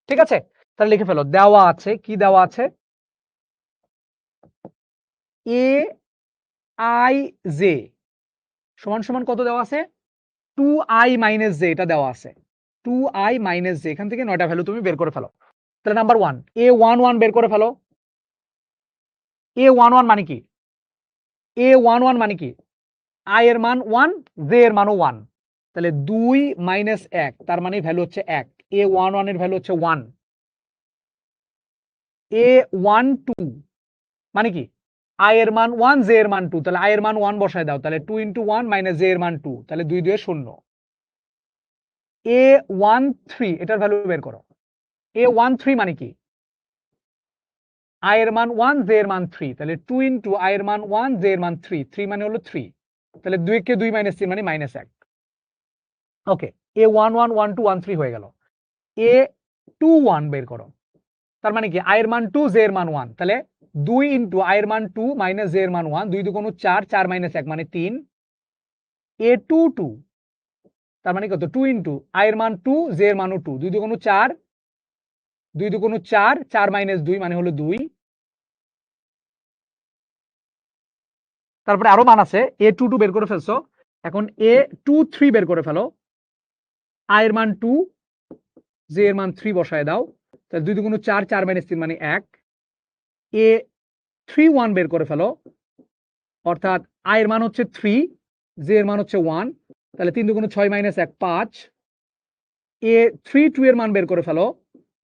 ঠিক আছে, তাহলে লিখে ফেলো। দেওয়া আছে, কি দেওয়া আছে, এ আই জে সমান সমান কত দেওয়া আছে, 2i মাইনাস জে, এটা দেওয়া আছে 2i মাইনাস জে। এখান থেকে 9টা ভ্যালু তুমি বের করে ফেলো। তাহলে নাম্বার 1 a11 বের করে ফেলো। a11 মানে কি, a11 মানে কি, i এর মান 1, জে এর মানও 1, তাহলে 2 মাইনাস 1 তার মানে ভ্যালু হচ্ছে 1, a11 এর ভ্যালু হচ্ছে 1। a12 মানে কি, i এর মান 1, জে এর মান 2, তাহলে i এর মান 1 বসায় দাও, তাহলে 2 × 1 মাইনাস জে এর মান 2, তাহলে 2 2 0। a13 এটার ভ্যালু বের করো। a13 মানে কি, i এর মান 1, জে এর মান 3, তাহলে 2 × i এর মান 1, জে এর মান 3, 3 মানে হলো 3, তাহলে 2 কে 2 মাইনাস 3 মানে -1। ওকে, a11 12 13 হয়ে গেল। a21 বের করো, তার মানে কি i এর মান 2, জে এর মান 1, তাহলে 2 × i এর মান 2 মাইনাস জে এর মান 1, 2 2 4, 4 মাইনাস 1 মানে 3। a22 তার মানে কত, 2 × i এর মান 2, জে এর মানও 2, 2 2 4, 2 2 4, 4 মাইনাস 2 মানে হলো 2। তারপরে আরো মান আছে, a22 বের করে ফেলছো, এখন a23 বের করে ফেলো। i এর মান 2, জে এর মান 3 বসায় দাও, তাহলে 2 2 4, 4 মাইনাস 3 মানে 1। a31 বের করে ফেলো, অর্থাৎ i এর মান হচ্ছে 3, জে এর মান হচ্ছে 1, তাহলে 3 2 6 মাইনাস 1 5। a32 এর মান বের করে ফেলো,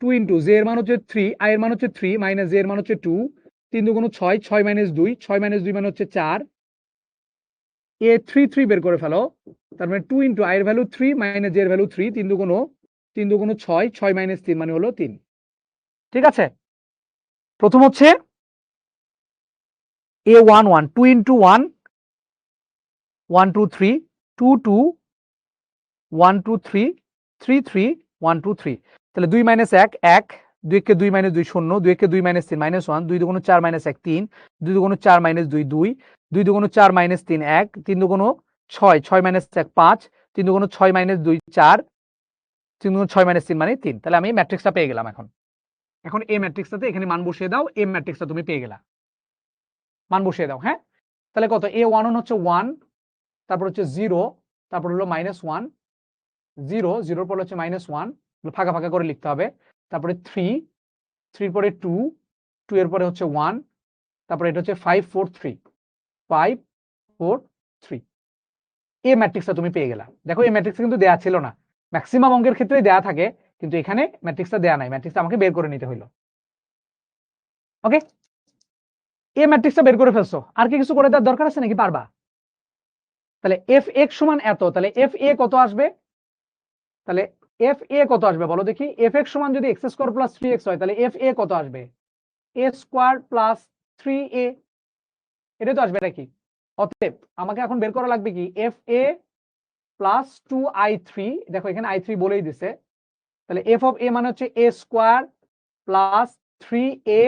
2 × জে এর মান হচ্ছে 3, i এর মান হচ্ছে 3 মাইনাস জে এর মান হচ্ছে 2, 3 2 6, 6 মাইনাস 2, 6 মাইনাস 2 মানে হচ্ছে 4। a33 বের করে ফেলো, তার মানে 2 × i এর ভ্যালু 3 মাইনাস জে এর ভ্যালু 3, 3 2 6, 6 মাইনাস 3 মানে হলো 3। ঠিক আছে, প্রথম হচ্ছে A11 2 into 1 1 2 3 2 2 1 2 3 3 3 1 2 3 তাহলে 2 - 1 1 2 কে 2 - 2 0 2 কে 2 - 3 -1 2 দুগুণ 4 - 1 3 2 দুগুণ 4 - 2 2 2 দুগুণ 4 - 3 1 3 দুগুণ 6 6 - 1 5 3 দুগুণ 6 - 2 4 3 দুগুণ 6 - 3 মানে 3 তাহলে আমি ম্যাট্রিক্সটা পেয়ে গেলাম এখন এই ম্যাট্রিক্সটাতে এখানে মান বসিয়ে দাও এম ম্যাট্রিক্সটা তুমি পেয়ে গেলা মান বসিয়ে দাও হ্যাঁ তাহলে কত A11 হচ্ছে 1 তারপর হচ্ছে 0 তারপর হলো -1 0 0 পরে হচ্ছে -1 ফাঁকা ফাঁকা করে লিখতে হবে তারপরে 3 3 পরে 2 2 এর পরে হচ্ছে 1 তারপরে এটা হচ্ছে 5 4 3 5 4 3 এই ম্যাট্রিক্সটা তুমি পেয়ে গেলা দেখো এই ম্যাট্রিক্স কিন্তু দেয়া ছিল না ম্যাক্সিমাম অঙ্কের ক্ষেত্রে দেয়া থাকে কিন্তু এখানে ম্যাট্রিক্সটা দেয়া নাই ম্যাট্রিক্সটা আমাকে বের করে নিতে হলো ওকে এই ম্যাট্রিক্সটা বের করে ফেলছো আর কি কিছু করে দেওয়ার দরকার আছে নাকি পারবা তাহলে f(x) সমান এত তাহলে fa কত আসবে তাহলে fa কত আসবে বলো দেখি f(x) সমান যদি x² + 3x হয় তাহলে fa কত আসবে a² + 3a এটা তো আসবে নাকি অতএব আমাকে এখন বের করা লাগবে কি fa + 2i3 দেখো এখানে i3 বলেই দিছে তাহলে f of a মানে হচ্ছে a² + 3a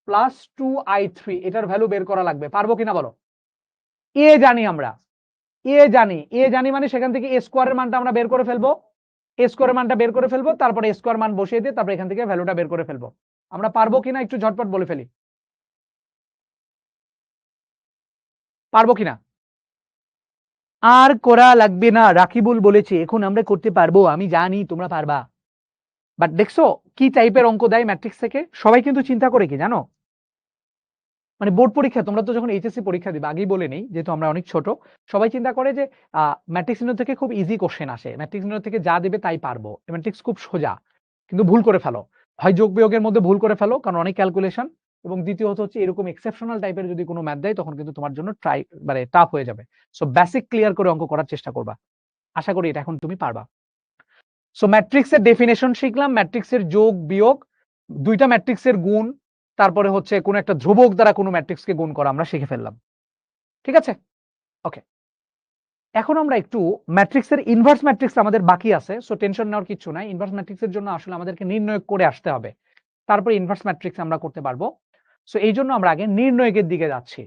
+ 2i3 এটার ভ্যালু বের করা লাগবে পারবো কিনা বলো a জানি আমরা a জানি মানে সেখান থেকে a² এর মানটা আমরা বের করে ফেলবো a² এর মানটা বের করে ফেলবো তারপরে a² মান বসিয়ে দিয়ে তারপর এখান থেকে ভ্যালুটা বের করে ফেলবো আমরা পারবো কিনা একটু ঝটপট বলে ফেলি পারবো কিনা আর করা লাগবে না রাকিবুল বলেছে এখন আমরা করতে পারবো আমি জানি তোমরা পারবা বাট দেখছো কি টাইপের অঙ্ক দেয় ম্যাট্রিক্স থেকে সবাই কিন্তু চিন্তা করে কি জানো মানে বোর্ড পরীক্ষা তোমরা তো যখন এইচএসসি পরীক্ষা দিবে আগেই বলে নেই যেহেতু আমরা অনেক ছোট সবাই চিন্তা করে যে ম্যাট্রিক্স নির্ণয় থেকে খুব ইজি কোশ্চেন আসে ম্যাট্রিক্স নির্ণয় থেকে যা দেবে তাই পারবো ম্যাট্রিক্স খুব সোজা কিন্তু ভুল করে ফেলো হয় যোগ বিয়োগের মধ্যে ভুল করে ফেলো কারণ অনেক ক্যালকুলেশন এবং দ্বিতীয়ত হচ্ছে এরকম এক্সেপশনাল টাইপের যদি কোনো ম্যাথ দেয় তখন কিন্তু তোমার জন্য মানে টাফ হয়ে যাবে সো বেসিক ক্লিয়ার করে অঙ্ক করার চেষ্টা করবা আশা করি এটা এখন তুমি পারবা সো ম্যাট্রিক্সের ডেফিনেশন শিখলাম ম্যাট্রিক্সের যোগ বিয়োগ দুইটা ম্যাট্রিক্সের গুণ তারপরে হচ্ছে কোন একটা ধ্রুবক দ্বারা কোনো ম্যাট্রিক্সকে গুণ করা আমরা শিখে ফেললাম ঠিক আছে ওকে এখন আমরা একটু ম্যাট্রিক্সের ইনভার্স ম্যাট্রিক্স আমাদের বাকি আছে সো টেনশন নেওয়ার কিছু নাই ইনভার্স ম্যাট্রিক্সের জন্য আসলে আমাদেরকে নির্ণয় করে আসতে হবে তারপর ইনভার্স ম্যাট্রিক্স আমরা করতে পারবো সো এই জন্য আমরা আগে নির্ণয়ের দিকে যাচ্ছি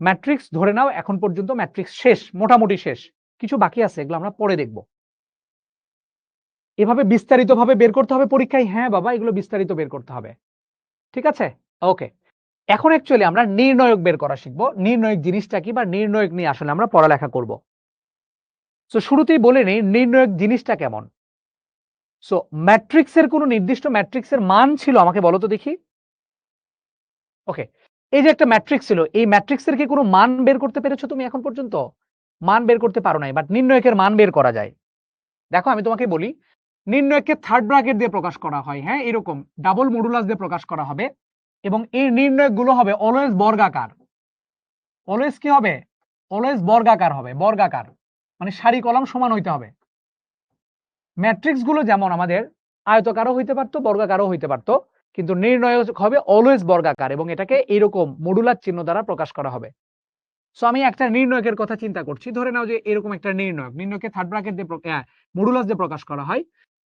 ম্যাট্রিক্স ধরে নাও এখন পর্যন্ত ম্যাট্রিক্স শেষ মোটামুটি শেষ কিছু বাকি আছে এগুলো আমরা পরে দেখব এভাবে বিস্তারিত ভাবে বের করতে হবে পরীক্ষায় হ্যাঁ বাবা এগুলো বিস্তারিত বের করতে হবে ঠিক আছে ওকে এখন অ্যাকচুয়ালি আমরা নির্ণয়ক বের করা শিখবো নির্ণয়ক জিনিসটা কি বা নির্ণয়ক নিয়ে আসলে আমরা পড়ালেখা করব সো শুরুতেই বলে নেই নির্ণয়ক জিনিসটা কেমন সো ম্যাট্রিক্সের কোনো নির্দিষ্ট ম্যাট্রিক্সের মান ছিল আমাকে বলো তো দেখি ওকে এই যে একটা ম্যাট্রিক্স ছিল এই ম্যাট্রিক্সের কি কোনো মান বের করতে পেরেছো তুমি এখন পর্যন্ত মান বের করতে পারো নাই বাট নির্ণয়কের মান বের করা যায় দেখো আমি তোমাকে বলি নির্ণয়কে থার্ড ব্র্যাকেট দিয়ে প্রকাশ করা হয় হ্যাঁ এরকম ডাবল মডুলাস দিয়ে প্রকাশ করা হবে এবং এই নির্ণয়কগুলো হবে অলওয়েজ বর্গাকার অলওয়েজ কি হবে অলওয়েজ বর্গাকার হবে বর্গাকার মানে সারি কলাম সমান হইতে হবে ম্যাট্রিক্স গুলো যেমন আমাদের আয়তকারও হইতে পারতো বর্গাকারও হইতে পারতো কিন্তু নির্ণয়ক হবে অলওয়েজ বর্গাকার এবং এটাকে এরকম মডুলার চিহ্ন দ্বারা প্রকাশ করা হবে সো আমি একটা নির্ণয়কের কথা চিন্তা করছি ধরে নাও যে এরকম একটা নির্ণয়কে থার্ড ব্র্যাকেট দিয়ে মডুলাস দিয়ে প্রকাশ করা হয়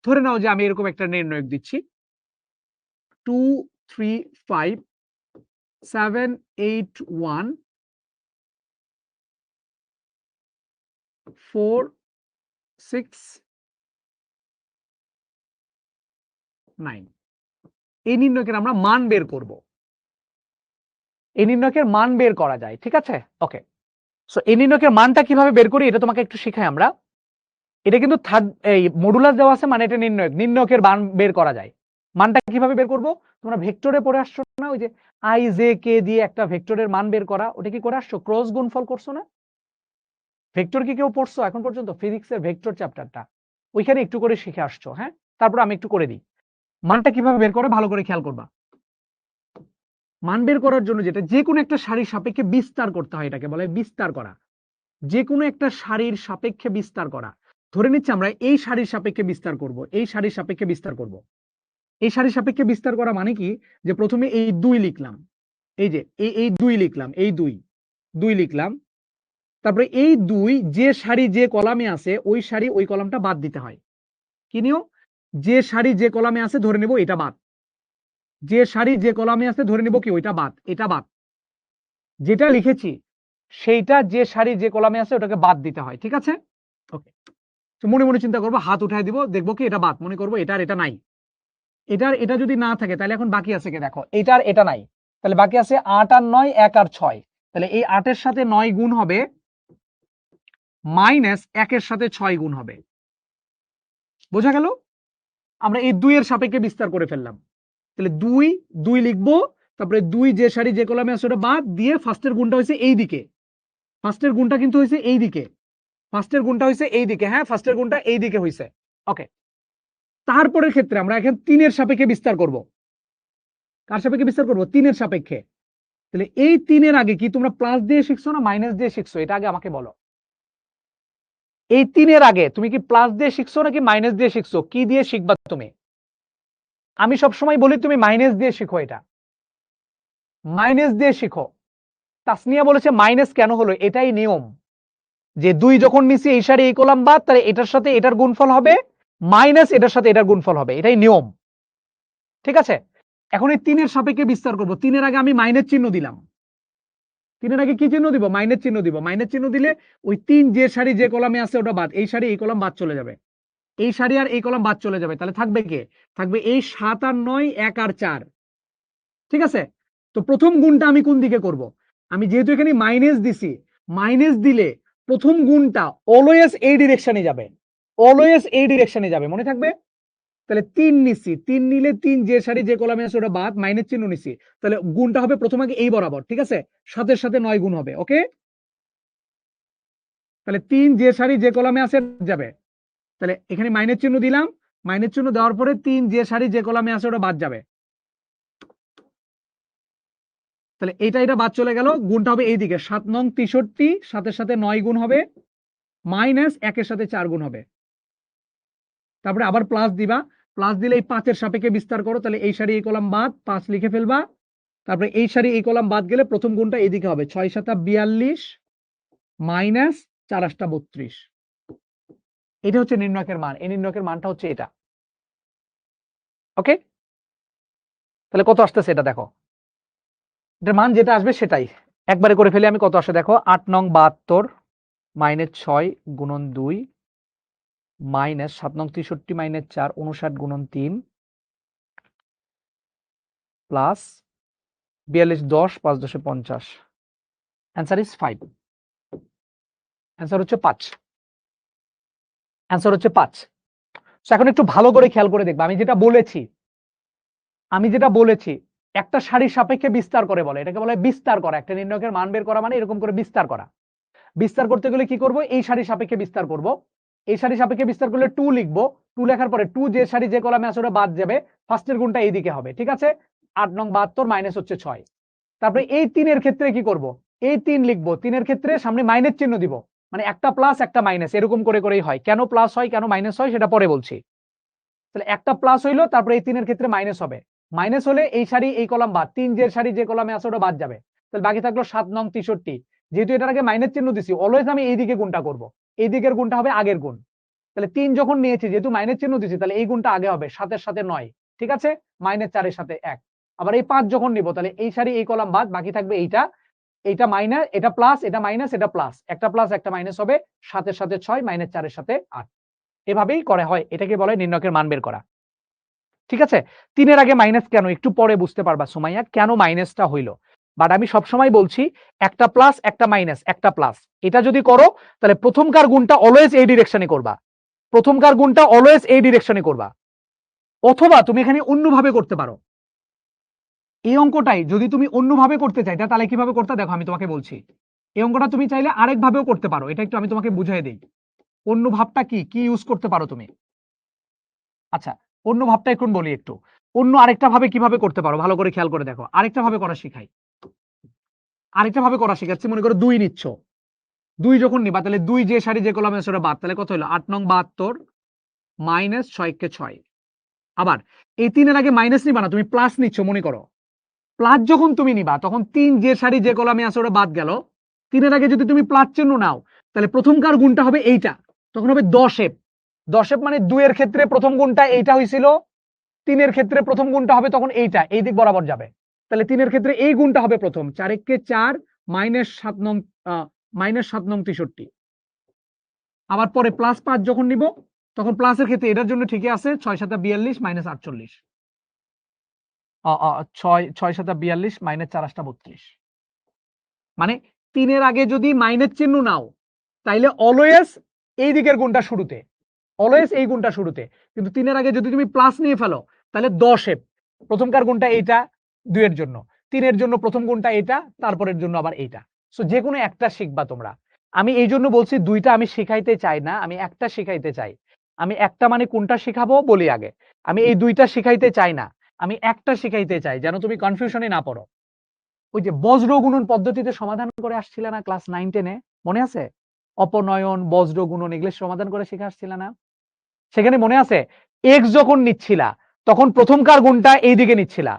ধরে নাও যে আমি এরকম একটা নির্ণয়ক দিচ্ছি 2 3 5 7 8 1 4 6 9 এই নির্ণয়কের আমরা মান বের করব এই নির্ণয়কের মান বের করা যায় ঠিক আছে ওকে সো এই নির্ণয়কের মানটা কিভাবে বের করি এটা তোমাকে একটু শেখাই আমরা এটা কিন্তু থার্ড এই মডুলাস দেওয়া আছে মানে এটা নির্ণয়কের মান বের করা যায় মানটা কিভাবে বের করব তোমরা ভেক্টরে পড়ে আসছো না ওই যে i j k দিয়ে একটা ভেক্টরের মান বের করা ওটা কি করে আসছো ক্রস গুণফল করছো না ভেক্টর কি কেউ পড়ছো এখন পর্যন্ত ফিজিক্সের ভেক্টর চ্যাপ্টারটা ওইখানে একটু করে শিখে আসছো হ্যাঁ তারপর আমি একটু করে দিই মানটা কিভাবে বের করে ভালো করে খেয়াল করবা মান বের করার জন্য যেটা যে কোনো একটা সারির সাপেক্ষে বিস্তার করতে হয় এটাকে বলে বিস্তার করা যে কোনো একটা সারির সাপেক্ষে বিস্তার করা ধরে নিচ্ছি আমরা এই সারির সাপেক্ষে বিস্তার করব এই সারির সাপেক্ষে বিস্তার করব এই সারির সাপেক্ষে বিস্তার করা মানে কি, যে প্রথমে এই 2 লিখলাম, এই যে এই 2 লিখলাম, এই 2 লিখলাম, তারপরে এই 2 যে সারি যে কলামে আছে ওই সারি ওই কলামটা বাদ দিতে হয়। কি নিয়ম? যে সারি যে কলামে আছে ধরে নেব এটা বাদ, যে সারি যে কলামে আছে ধরে নেব কি ওইটা বাদ, এটা বাদ, যেটা লিখেছি সেইটা যে সারি যে কলামে আছে ওটাকে বাদ দিতে হয়। ঠিক আছে, ওকে। তো মনে মনে চিন্তা করবো, হাত উঠাই দিব, দেখবো কি এটা বাদ, মনে করবো এটা আর এটা নাই। এটা যদি না থাকে তাহলে এখন বাকি আছে কি, দেখো এটা আর এটা নাই, তাহলে বাকি আছে 8 আর 9, 1 আর 6। তাহলে এই 8 এর সাথে 9 গুণ হবে, মাইনাস 1 এর সাথে 6 গুণ হবে। বোঝা গেল? আমরা এই 2 এর সাপেক্ষে বিস্তার করে ফেললাম। তাহলে 2 লিখবো, তারপরে 2 যে সারি যে কলামে আছে ওটা বাদ দিয়ে ফার্স্টের গুণটা হয়েছে এই দিকে, ফার্স্টের গুণটা কিন্তু হয়েছে এই দিকে, ফার্স্টের গুণটা হয়েছে এই দিকে, হ্যাঁ ফার্স্টের গুণটা এই দিকে হয়েছে। ওকে, তারপরের ক্ষেত্রে আমরা এখন 3 এর সাপেক্ষে বিস্তার করব। কার সাপেক্ষে বিস্তার করব? 3 এর সাপেক্ষে। তাহলে এই 3 এর আগে কি তোমরা প্লাস দিয়ে শিখছো না মাইনাস দিয়ে শিখছো, এটা আগে আমাকে বলো। এই 3 এর আগে তুমি কি প্লাস দিয়ে শিখছো নাকি মাইনাস দিয়ে শিখছো? কি দিয়ে শিখবা তুমি? আমি সবসময় বলি তুমি মাইনাস দিয়ে শিখো, এটা মাইনাস দিয়ে শিখো। তাসনিয়া বলেছে মাইনাস কেন হলো? এটাই নিয়ম, যে 2 যখন নিছি এই সারি এই কলাম বাদ, তাহলে এটার সাথে এটার গুণফল হবে মাইনাস এটার সাথে এটার গুণফল হবে, এটাই নিয়ম। ঠিক আছে, এখন এই 3 এর সাপেক্ষে বিস্তার করব। 3 এর আগে আমি মাইনাস চিহ্ন দিলাম, 3 এর আগে কি চিহ্ন দিব? মাইনাস চিহ্ন দিব। মাইনাস চিহ্ন দিলে ওই 3 যে সারি যে কলামে আছে ওটা বাদ, এই সারি এই কলাম বাদ চলে যাবে, এই সারি আর এই কলাম বাদ চলে যাবে। তাহলে থাকবে কে? থাকবে এই 7 আর 9, 1 আর 4। ঠিক আছে, তো প্রথম গুণটা আমি কোন দিকে করব? আমি যেহেতু এখানে মাইনাস দিছি, মাইনাস দিলে প্রথম গুণটা অলওয়েজ এই ডিরেকশনে যাবে, অলওয়েজ এই ডিরেকশনে যাবে, মনে থাকবে। তাহলে 3 নিছি, 3 নিলে 3 যে সারি যে কলামে আছে ওটা বাদ, মাইনাস চিহ্ন নিছি, তাহলে গুণটা হবে প্রথম আগে এই বরাবর। ঠিক আছে, 7 এর সাথে 9 গুণ হবে। ওকে, তাহলে 3 যে সারি যে কলামে আছে যাবে, তাহলে এখানে মাইনাস চিহ্ন দিলাম, মাইনাস চিহ্ন দেওয়ার পরে 3 যে সারি যে কলামে আছে ওটা বাদ যাবে, তাহলে এটা বাদ চলে গেল, গুণটা হবে এইদিকে 7 নং 63, 7 এর সাথে 9 গুণ হবে, মাইনাস 1 এর সাথে 4 গুণ হবে, তারপরে আবার প্লাস দিবা, প্লাস দিলে এই 5 এর সাপেক্ষে বিস্তার করো, তাহলে এই সারি এই কলাম বাদ, 5 লিখে ফেলবা, তারপরে এই সারি এই কলাম বাদ গেলে প্রথম গুণটা এইদিকে হবে, 6 7 42 মাইনাস 4 8 32। এটা হচ্ছে নির্ণায়কের মান, এই নির্ণায়কের মানটা হচ্ছে এটা। ওকে, তাহলে কত আসতেছে এটা দেখো, এটার মান যেটা আসবে সেটাই একবারে করে ফেলে। আমি কত আসে দেখো, 8 নং 72 মাইনাস 6 গুণন 2 মাইনাস 7 নং 63 মাইনাস 4 59 গুণন 3 প্লাস 42 10 5 10 50। অ্যান্সার ইজ 5, অ্যান্সার হচ্ছে 5, অ্যান্সার হচ্ছে 5। এখন একটু ভালো করে খেয়াল করে দেখবা, আমি যেটা বলেছি একটা সারির সাপেক্ষে বিস্তার করে বলে, এটাকে বলে বিস্তার করা। একটা নির্ণায়কের মান বের করা মানে এরকম করে বিস্তার করা। বিস্তার করতে গেলে কি করব? এই সারির সাপেক্ষে বিস্তার করব। এই সারির সাপেক্ষে বিস্তার করলে 2 লিখবো, 2 লেখার পরে 2 যে সারি যে কলামে আছে ওটা বাদ যাবে, ফার্স্টের গুণটা এইদিকে হবে। ঠিক আছে, 8 নং 72 মাইনাস হচ্ছে 6। তারপরে এই 3 এর ক্ষেত্রে কি করব? এই 3 লিখবো, 3 এর ক্ষেত্রে সামনে মাইনাস চিহ্ন দিব, মানে একটা প্লাস একটা মাইনাস, এরকম করে করেই হয়। কেন প্লাস হয় কেন মাইনাস হয় সেটা পরে বলছি। তাহলে একটা প্লাস হইলো, তারপরে এই 3 এর ক্ষেত্রে মাইনাস হবে, মাইনাস হলে এই সারি এই কলাম বাদ, 3 যে সারি যে কলামে আছে ওটা বাদ যাবে, তাহলে বাকি থাকলো 7 নং 63। যেহেতু এটার আগে মাইনাস চিহ্ন দিছি, অলওয়েজ আমি এই দিকে গুণটা করব, এই দিকের গুণটা হবে আগের গুণ। তাহলে 3 যখন নিয়েছি, যেহেতু মাইনাস চিহ্ন দিছি, তাহলে এই গুণটা আগে হবে, 7 এর সাথে 9। ঠিক আছে, মাইনাস 4 এর সাথে 1। আবার এই 5 যখন নিব, তাহলে এই সারি এই কলাম বাদ, বাকি থাকবে এইটা, এইটা মাইনাস, এটা প্লাস, এটা মাইনাস, এটা প্লাস, একটা প্লাস একটা মাইনাস হবে, 7 এর সাথে 6 মাইনাস 4 এর সাথে 8। এভাবেই করা হয়, এটাকে বলে নির্ণায়কের মান বের করা। ঠিক আছে, 3 এর আগে মাইনাস কেন একটু পরে বুঝতে পারবা সুমাইয়া, কেন মাইনাসটা হইলো। বাট আমি সবসময় বলছি একটা প্লাস একটা মাইনাস একটা প্লাস, এটা যদি করো তাহলে প্রথমকার গুণটা অলওয়েজ এই ডিরেকশনে করবা, প্রথমকার গুণটা অলওয়েজ এই ডিরেকশনে করবা। অথবা তুমি এখানে অন্যভাবে করতে পারো, এই অঙ্কটাই যদি তুমি অন্যভাবে করতে চাইতা তাহলে কিভাবে করতে, দেখো আমি তোমাকে বলছি। এই অঙ্কটা তুমি চাইলে আরেক ভাবেও করতে পারো, এটা একটু আমি তোমাকে বুঝিয়ে দেই। অন্য ভাবটা কি কি ইউজ করতে পারো তুমি? আচ্ছা, অন্য ভাবটা এখন বলি একটু। অন্য আরেকটা ভাবে কিভাবে করতে পারো, ভালো করে খেয়াল করে দেখো, আরেকটা ভাবে করা শিখাই। আরেকটা ভাবে করা শিখাচ্ছি, মনে করো 2 নিচ্ছ, 2 যখন নিবা, তাহলে 2 যে সারি যে কলামে আছে ওটা বাদ, তাহলে কত হলো 8 নং 72 মাইনাস 6 কে 6। আবার এই 3 এর আগে মাইনাস নিবা না, তুমি প্লাস নিচ্ছ মনে করো। প্লাস যখন তুমি নিবা তখন 3 যে সারি যে কলামে আছে ওটা বাদ গেল। 3 এর আগে যদি তুমি প্লাস চিহ্ন নাও তাহলে প্রথমকার গুণটা হবে এইটা, তখন হবে 10f। 10f মানে 2 এর ক্ষেত্রে প্রথম গুণটা এইটা হয়েছিল, 3 এর ক্ষেত্রে প্রথম গুণটা হবে তখন এইটা, এই দিক বরাবর যাবে। তাহলে 3 এর ক্ষেত্রে এই গুণটা হবে প্রথম, 4 কে 4 -7 নং -7 নং 63। আবার পরে প্লাস 5 যখন নিব তখন প্লাসের ক্ষেত্রে এটার জন্য ঠিকই আছে, 6 7 42 -48। 6 6 7 42 -4 8 32। মানে 3 এর আগে যদি মাইনাস চিহ্ন নাও তাইলে অলওয়েজ এই দিকের গুণটা শুরুতে, অলওয়েজ এই গুণটা শুরুতে। কিন্তু 3 এর আগে যদি তুমি প্লাস নিয়ে ফেলো তাহলে 10f, প্রথমকার গুণটা এইটা 2 এর জন্য, 3 এর জন্য প্রথম গুণটা এইটা, তারপরের জন্য আবার এইটা। সো যে কোনো একটা শিখবা তোমরা। আমি এই জন্য বলছি দুইটা আমি শিখাইতে চাই না, আমি একটা শিখাইতে চাই। আমি একটা মানে কোনটা শিখাবো বলি আগে। আমি এই দুইটা শিখাইতে চাই না, আমি একটা শিখাইতে চাই যেন তুমি কনফিউশনে না পড়ো। ওই যে বজ্র গুণন পদ্ধতিতে সমাধান করে আসছিল না ক্লাস 9-10-এ, মনে আছে? অপনয়ন, বজ্র গুণন এগুলো সমাধান করে শিখে আসছিল না? সেখানে মনে আছে এক্স যখন নিচ্ছিলা তখন প্রথমকার গুণটা এই দিকে নিচ্ছিলা,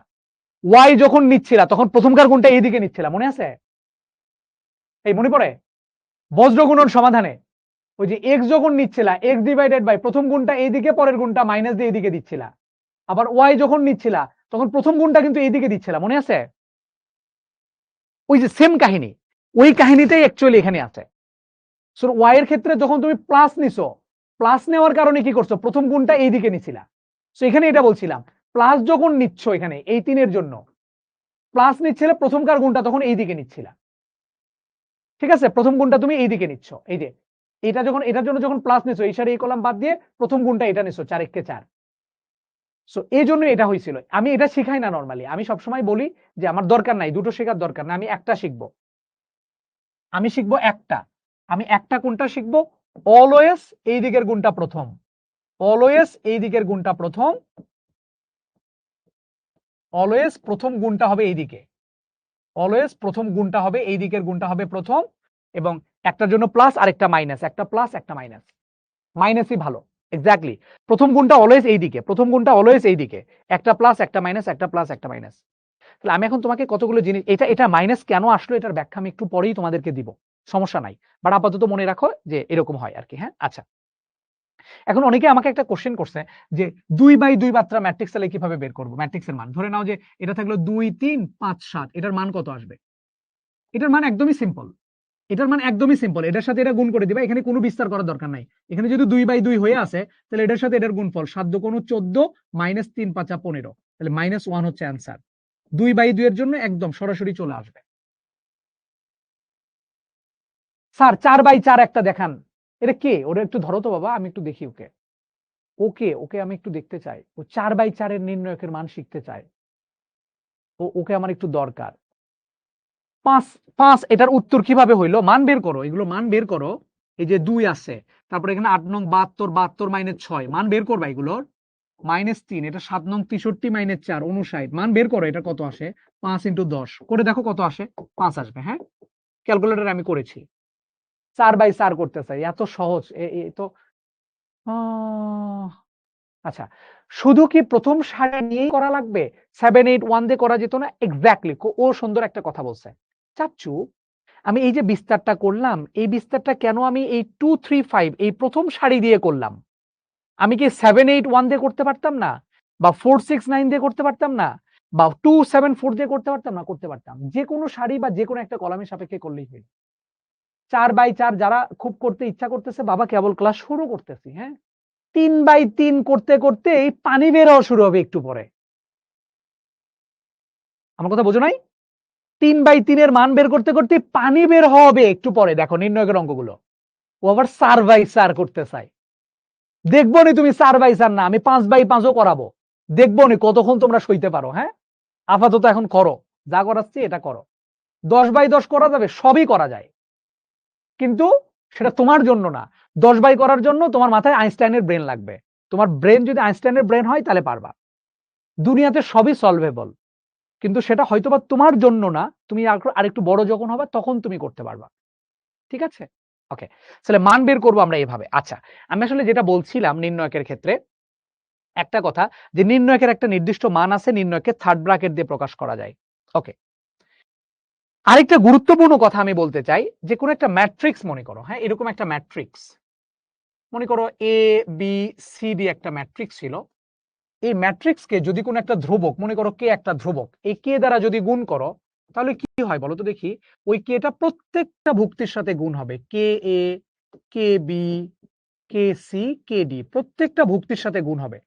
ওয়াই যখন নিচ্ছিলা তখন প্রথমকার গুণটা এই দিকে নিচ্ছিলা, মনে আছে? এই মনে পড়ে বজ্র গুণন সমাধানে ওই যে এক্স যখন নিচ্ছিলা এক্স ডিভাইডেড বাই প্রথম গুণটা এইদিকে, পরের গুণটা মাইনাস দিয়ে এইদিকে দিচ্ছিলা। আবার ওয়াই যখন নিচ্ছিলা তখন প্রথম গুণটা কিন্তু এইদিকে দিচ্ছিলা, মনে আছে? ওই যে সেম কাহিনী, ওই কাহিনীটাই অ্যাকচুয়ালি এখানে আছে। সো ওয়াই এর ক্ষেত্রে যখন তুমি প্লাস নিছো, প্লাস নেওয়ার কারণে কি করছো, প্রথম গুণটা এই দিকে নিছিলা। সো এখানে এটা বলছিলাম প্লাস যখন নিচ্ছ এখানে এই 3 এর জন্য প্লাস নিচ্ছিলে, প্রথমকার গুণটা তখন এই দিকে নিচ্ছিলা, ঠিক আছে? প্রথম গুণটা তুমি এই দিকে নিচ্ছ, এই যে এটা যখন এটার জন্য যখন প্লাস নিছো এই সারি এই কলাম বাদ দিয়ে প্রথম গুণটা এটা নিছো 4 কে 4। সো এই জন্য এটা হয়েছিল। আমি এটা শিখাই না নরমালি, আমি সবসময় বলি যে আমার দরকার নাই, দুটো শেখার দরকার না, আমি একটা শিখবো। আমি শিখবো একটা, আমি একটা কোনটা শিখবো, অলওয়েজ এই দিকের গুণটা প্রথম, অলওয়েজ এই দিকের গুণটা প্রথম, অলওয়েজ প্রথম গুণটা হবে এইদিকে, অলওয়েজ প্রথম গুণটা হবে এই দিকের গুণটা হবে প্রথম, এবং একটার জন্য প্লাস আরেকটা মাইনাস, একটা প্লাস একটা মাইনাস, মাইনাসই ভালো। এক্স্যাক্টলি প্রথম গুণটা অলওয়েজ এই দিকে, প্রথম গুণটা অলওয়েজ এই দিকে, একটা প্লাস একটা মাইনাস, একটা প্লাস একটা মাইনাস। তাহলে আমি এখন তোমাকে কতগুলো জিনিস, এটা এটা মাইনাস কেন আসলো এটার ব্যাখ্যা আমি একটু পরেই তোমাদেরকে দিব, সমস্যা নাই। বাট আপাতত মনে রাখো যে এরকম হয় আর কি। হ্যাঁ, আচ্ছা। এখন অনেকে আমাকে একটা কোশ্চেন করছে যে 2/2 মাত্রা ম্যাট্রিক্স তাহলে কিভাবে বের করব, ম্যাট্রিক্সের মান। ধরে নাও যে এটা থাকলো 2 3 5 7, এটার মান কত আসবে? এটার মান একদমই সিম্পল, এটার মান একদমই সিম্পল, এটার সাথে এটা গুণ করে দিবা, এখানে কোনো বিস্তার করার দরকার নাই। এখানে যদি 2/2 হয়ে আছে তাহলে এটার সাথে এটার গুণফল 7 × 2 = 14 -3 × 5 = 15, তাহলে -1 হচ্ছে অ্যান্সার। 2/2 এর জন্য একদম সরাসরি চলে আসবে। স্যার 4/4 একটা দেখান, এটা কে? ওটা একটু ধরো তো বাবা, আমি একটু দেখি ওকে। ওকে ওকে আমি একটু দেখতে চাই, ও 4/4 এর নির্ণয়কের মান শিখতে চায়, ওকে আমার একটু দরকার। 5 5 এটার উত্তর কিভাবে হইলো? মান বের করো, এগুলো মান বের করো। এই যে 2 আছে, তারপরে এখানে 8 নং 72, 72 - 6 মান বের করবা এগুলোর। -3, এটা 7 নং 63 - 4 59, মান বের করো, এটা কত আসে? 5 × 10 করে দেখো কত আসে, 5 আসবে। হ্যাঁ, ক্যালকুলেটরে আমি করেছি। 4/4 করতে চাই, এত সহজ এ তো। আচ্ছা, শুধু কি প্রথম সারি নিয়েই করা লাগবে? 7 8 1 দিয়ে করা যেত না? এক্স্যাক্টলি, ও সুন্দর একটা কথা বলছে। চাচ্চু, আমি এই যে বিস্তারটা করলাম, এই বিস্তারটা কেন আমি এই 2 3 5 এই প্রথম সারি দিয়ে করলাম? আমি কি 7 8 1 দিয়ে করতে পারতাম না? বা 4 6 9 দিয়ে করতে পারতাম না? বা 2 7 4 দিয়ে করতে পারতাম না? করতে পারতাম। যে কোনো সারি বা যে কোনো একটা কলামের সাপেক্ষে করলেই হইল। 4/4 যারা খুব করতে ইচ্ছা করতেছে, বাবা কেবল ক্লাস শুরু করতেছি, হ্যাঁ? 3/3 করতে করতে এই পানি বের হওয়া শুরু হবে একটু পরে। আমার কথা বোঝো নাই? 3/3 এর মান বের করতে করতে পানি বের হবে একটু পরে। দেখো নির্ণয়কের অঙ্কগুলো। ও আবার 4/4 করতে চায়। দেখবো নি তুমি 4/4 না, আমি 5/5 ও করাবো। দেখবো নি কতক্ষণ তোমরা সইতে পারো। হ্যাঁ, আপাতত এখন করো, যা করাচ্ছি এটা করো। 10/10 করা যাবে, সবই করা যায়, কিন্তু সেটা তোমার জন্য না। 10/10 করার জন্য তোমার মাথায় আইনস্টাইনের ব্রেন লাগবে। তোমার ব্রেন যদি আইনস্টাইনের ব্রেন হয় তাহলে পারবা। দুনিয়াতে সবই সলভেবল, কিন্তু সেটা হয়তোবা তোমার জন্য না, তুমি আরেকটু বড় যখন হবে তখন তুমি করতে পারবা। ঠিক আছে? ওকে, তাহলে মান বের করবো আমরা এভাবে। আচ্ছা, আমি আসলে যেটা বলছিলাম নির্ণয়কের ক্ষেত্রে, একটা কথা যে নির্ণয়কের একটা নির্দিষ্ট মান আছে, নির্ণয়কে থার্ড ব্র্যাকেট দিয়ে প্রকাশ করা যায়। ওকে, আরেকটা গুরুত্বপূর্ণ কথা আমি বলতে চাই যে কোন একটা ম্যাট্রিক্স মনে করো, হ্যাঁ, এরকম একটা ম্যাট্রিক্স মনে করো এ বি সি ডি একটা ম্যাট্রিক্স ছিল। এই ম্যাট্রিক্সকে যদি কোনো একটা ধ্রুবক মনে করো কে একটা ধ্রুবক, এই কে দ্বারা যদি গুণ করো তাহলে কি হয় বলো তো দেখি? ওই কেটা প্রত্যেকটা ভুক্তির সাথে গুণ হবে, কে এ, K B, K C, K D, প্রত্যেকটা ভুক্তির সাথে গুণ হবে।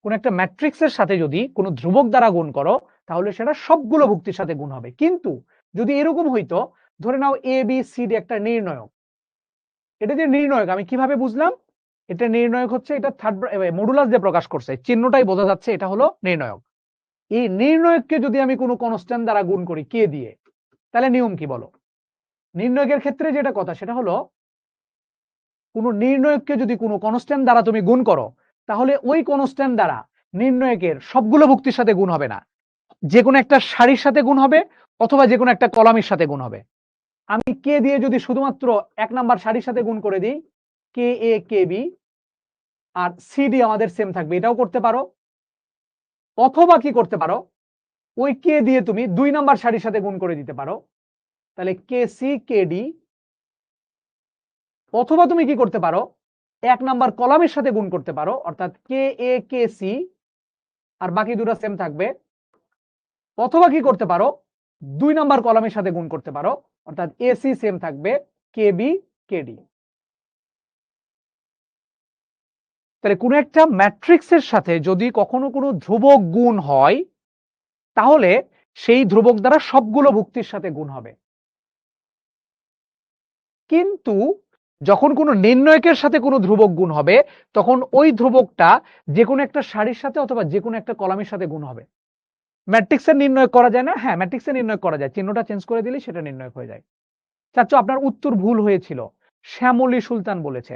কোন একটা ম্যাট্রিক্সের সাথে যদি কোনো ধ্রুবক দ্বারা গুণ করো তাহলে সেটা সবগুলো ভুক্তির সাথে গুণ হবে। কিন্তু যদি এরকম হইতো, ধরে নাও এ বি সি ডি একটা নির্ণয়ক, এটা যে নির্ণয়ক আমি কিভাবে বুঝলাম? এটা নির্ণয়ক হচ্ছে এটা থার্ড মডুলাস দিয়ে প্রকাশ করছে, চিহ্নটাই বোঝা যাচ্ছে এটা হলো নির্ণয়ক। এই নির্ণয়ককে যদি আমি কোনো কনস্ট্যান্ট দ্বারা গুণ করি কে দিয়ে, তাহলে নিয়ম কি বলো? নির্ণয়কের ক্ষেত্রে যেটা কথা সেটা হলো কোনো নির্ণয়ককে যদি কোনো কনস্ট্যান্ট দ্বারা তুমি গুণ করো তাহলে ওই কনস্ট্যান্ট দ্বারা নির্ণয়কের সবগুলো ভুক্তির সাথে গুণ হবে না, যে কোনো একটা সারির সাথে গুণ হবে অথবা যে কোনো একটা কলামের সাথে গুণ হবে। আমি কে দিয়ে যদি শুধুমাত্র 1 নাম্বার সারির সাথে গুণ করে দিই, কে এ কে বি, আর সি ডি আমাদের সেম থাকবে, এটাও করতে পারো। অথবা কি করতে পারো, ওই কে দিয়ে তুমি 2 নাম্বার সারির সাথে গুণ করে দিতে পারো, তাহলে কে সি কে ডি। অথবা তুমি কি করতে পারো, 1 নাম্বার কলামের সাথে গুণ করতে পারো, অর্থাৎ কে এ কে সি, আর বাকি দুটো সেম থাকবে। অথবা কি করতে পারো, 2 নাম্বার কলামের সাথে গুণ করতে পারো, অর্থাৎ এসি সেম থাকবে, কে বি কে ডি। তাহলে কোন একটা ম্যাট্রিক্সের সাথে যদি কখনো কোনো ধ্রুবক গুণ হয় তাহলে সেই ধ্রুবক দ্বারা সবগুলো ভুক্তির সাথে গুণ হবে। কিন্তু যখন কোনো নির্ণয়কের সাথে কোনো ধ্রুবক গুণ হবে তখন ওই ধ্রুবকটা যে কোনো একটা সারির সাথে অথবা যে কোনো একটা কলামের সাথে গুণ হবে। ম্যাট্রিক্সের নির্ণয় করা যায় না? হ্যাঁ, ম্যাট্রিক্সের নির্ণয় করা যায়, চিহ্নটা চেঞ্জ করে দিলে সেটা নির্ণয় হয়ে যায়। চাচ্চু আপনার উত্তর ভুল হয়েছিল, শ্যামলী সুলতান বলেছে।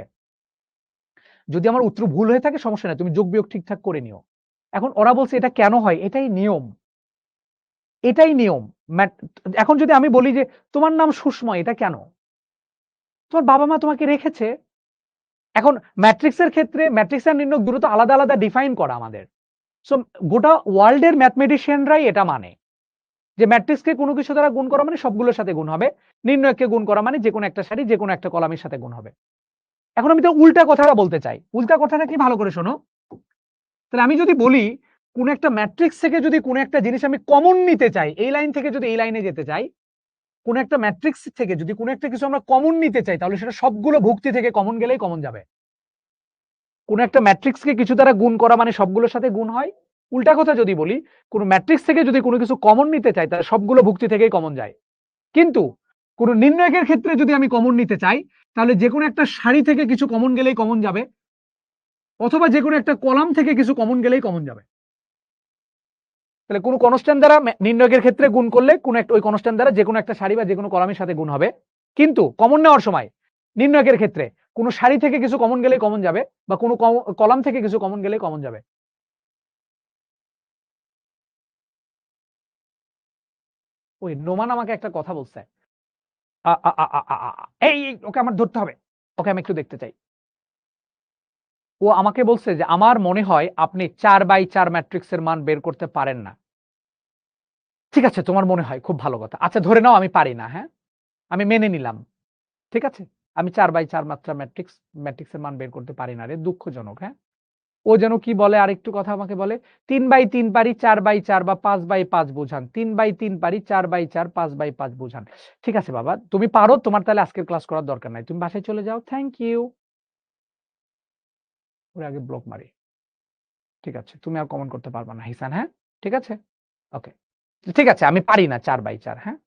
যদি আমার উত্তর ভুল হয়ে থাকে সমস্যা নাই, তুমি যোগ বিয়োগ ঠিকঠাক করে নিও। এখন ওরা বলছে এটা কেন হয়, এটাই নিয়ম, এটাই নিয়ম। এখন যদি আমি বলি যে তোমার নাম সুষময়, এটা কেন? তোমার বাবা মা তোমাকে রেখেছে। এখন ম্যাট্রিক্সের ক্ষেত্রে ম্যাট্রিক্স আর নির্ণয়ক দুটো তো আলাদা আলাদা ডিফাইন করা আমাদের। সো গোটা ওয়ার্ল্ডের ম্যাথমেটিশিয়ানরাই এটা মানে যে ম্যাট্রিক্সকে কোনো কিছু দ্বারা গুণ করা মানে সবগুলোর সাথে গুণ হবে, নির্ণয়ককে গুণ করা মানে যে কোনো একটা সারি যে কোনো একটা কলামের সাথে গুণ হবে। এখন আমি তো উল্টা কথাটা বলতে চাই, উল্টা কথাটা কি ভালো করে শোনো। তাহলে আমি যদি বলি কোন একটা ম্যাট্রিক্স থেকে যদি কোনো একটা জিনিস আমি কমন নিতে চাই, এই লাইন থেকে যদি এই লাইনে যেতে চাই, কোন একটা ম্যাট্রিক্স থেকে যদি কোনো একটা কিছু আমরা কমন নিতে চাই তাহলে সেটা সবগুলো ভুক্তি থেকে কমন গেলেই কমন যাবে। কোন একটা ম্যাট্রিক্সকে কিছু দ্বারা গুণ করা মানে সবগুলোর সাথে গুণ হয়। উল্টা কথা যদি বলি, কোন ম্যাট্রিক্স থেকে যদি কোনো কিছু কমন নিতে চাই তাহলে সবগুলো ভুক্তি থেকেই কমন যায়। কিন্তু কোন নির্ণয়কের ক্ষেত্রে যদি আমি কমন নিতে চাই তাহলে যে কোনো একটা সারি থেকে কিছু কমন গেলেই কমন যাবে, অথবা যে কোনো একটা কলাম থেকে কিছু কমন গেলেই কমন যাবে। তাহলে কোনো কনস্ট্যান্ট দ্বারা নির্ণয়কের ক্ষেত্রে গুণ করলে কোন একটা ওই কনস্ট্যান্ট দ্বারা যে কোনো একটা সারি বা যে কোনো কলামের সাথে গুণ হবে। কিন্তু কমন নেওয়ার সময় নির্ণয়কের ক্ষেত্রে কোনো সারি থেকে কিছু কমন গেলেই কমন যাবে বা কোনো কলাম থেকে কিছু কমন গেলেই কমন যাবে। ওই নোমান আমাকে একটা কথা বলছে, এই ওকে আমার ধরতে হবে, ওকে আমি একটু দেখতে চাই। ও আমাকে বলছে যে আমার মনে হয় আপনি 4/4 ম্যাট্রিক্সের মান বের করতে পারেন না। ঠিক আছে, তোমার মনে হয়, খুব ভালো কথা। আচ্ছা ধরে নাও আমি পারি না, হ্যাঁ, আমি মেনে নিলাম। ঠিক আছে, আমি 4/4 মাত্রা ম্যাট্রিক্সের মান বের করতে পারি না রে, দুঃখজনক। হ্যাঁ, ও যেন কি বলে আরেকটু কথা আমাকে বলে, 3/3 পারি, 4/4 বা 5/5 বোঝান, 3/3 পারি, 4/4, 5/5 বোঝান। ঠিক আছে বাবা, তুমি পারো, তোমার তাহলে আজকের ক্লাস করার দরকার নাই, তুমি বাসায় চলে যাও, থ্যাংক ইউ। ওরে আগে ব্লক মারি। ঠিক আছে, তুমি আর কমেন্ট করতে পারবা না হিসান, হ্যাঁ, ঠিক আছে, ওকে, ঠিক আছে, আমি পারি না 4/4, হ্যাঁ,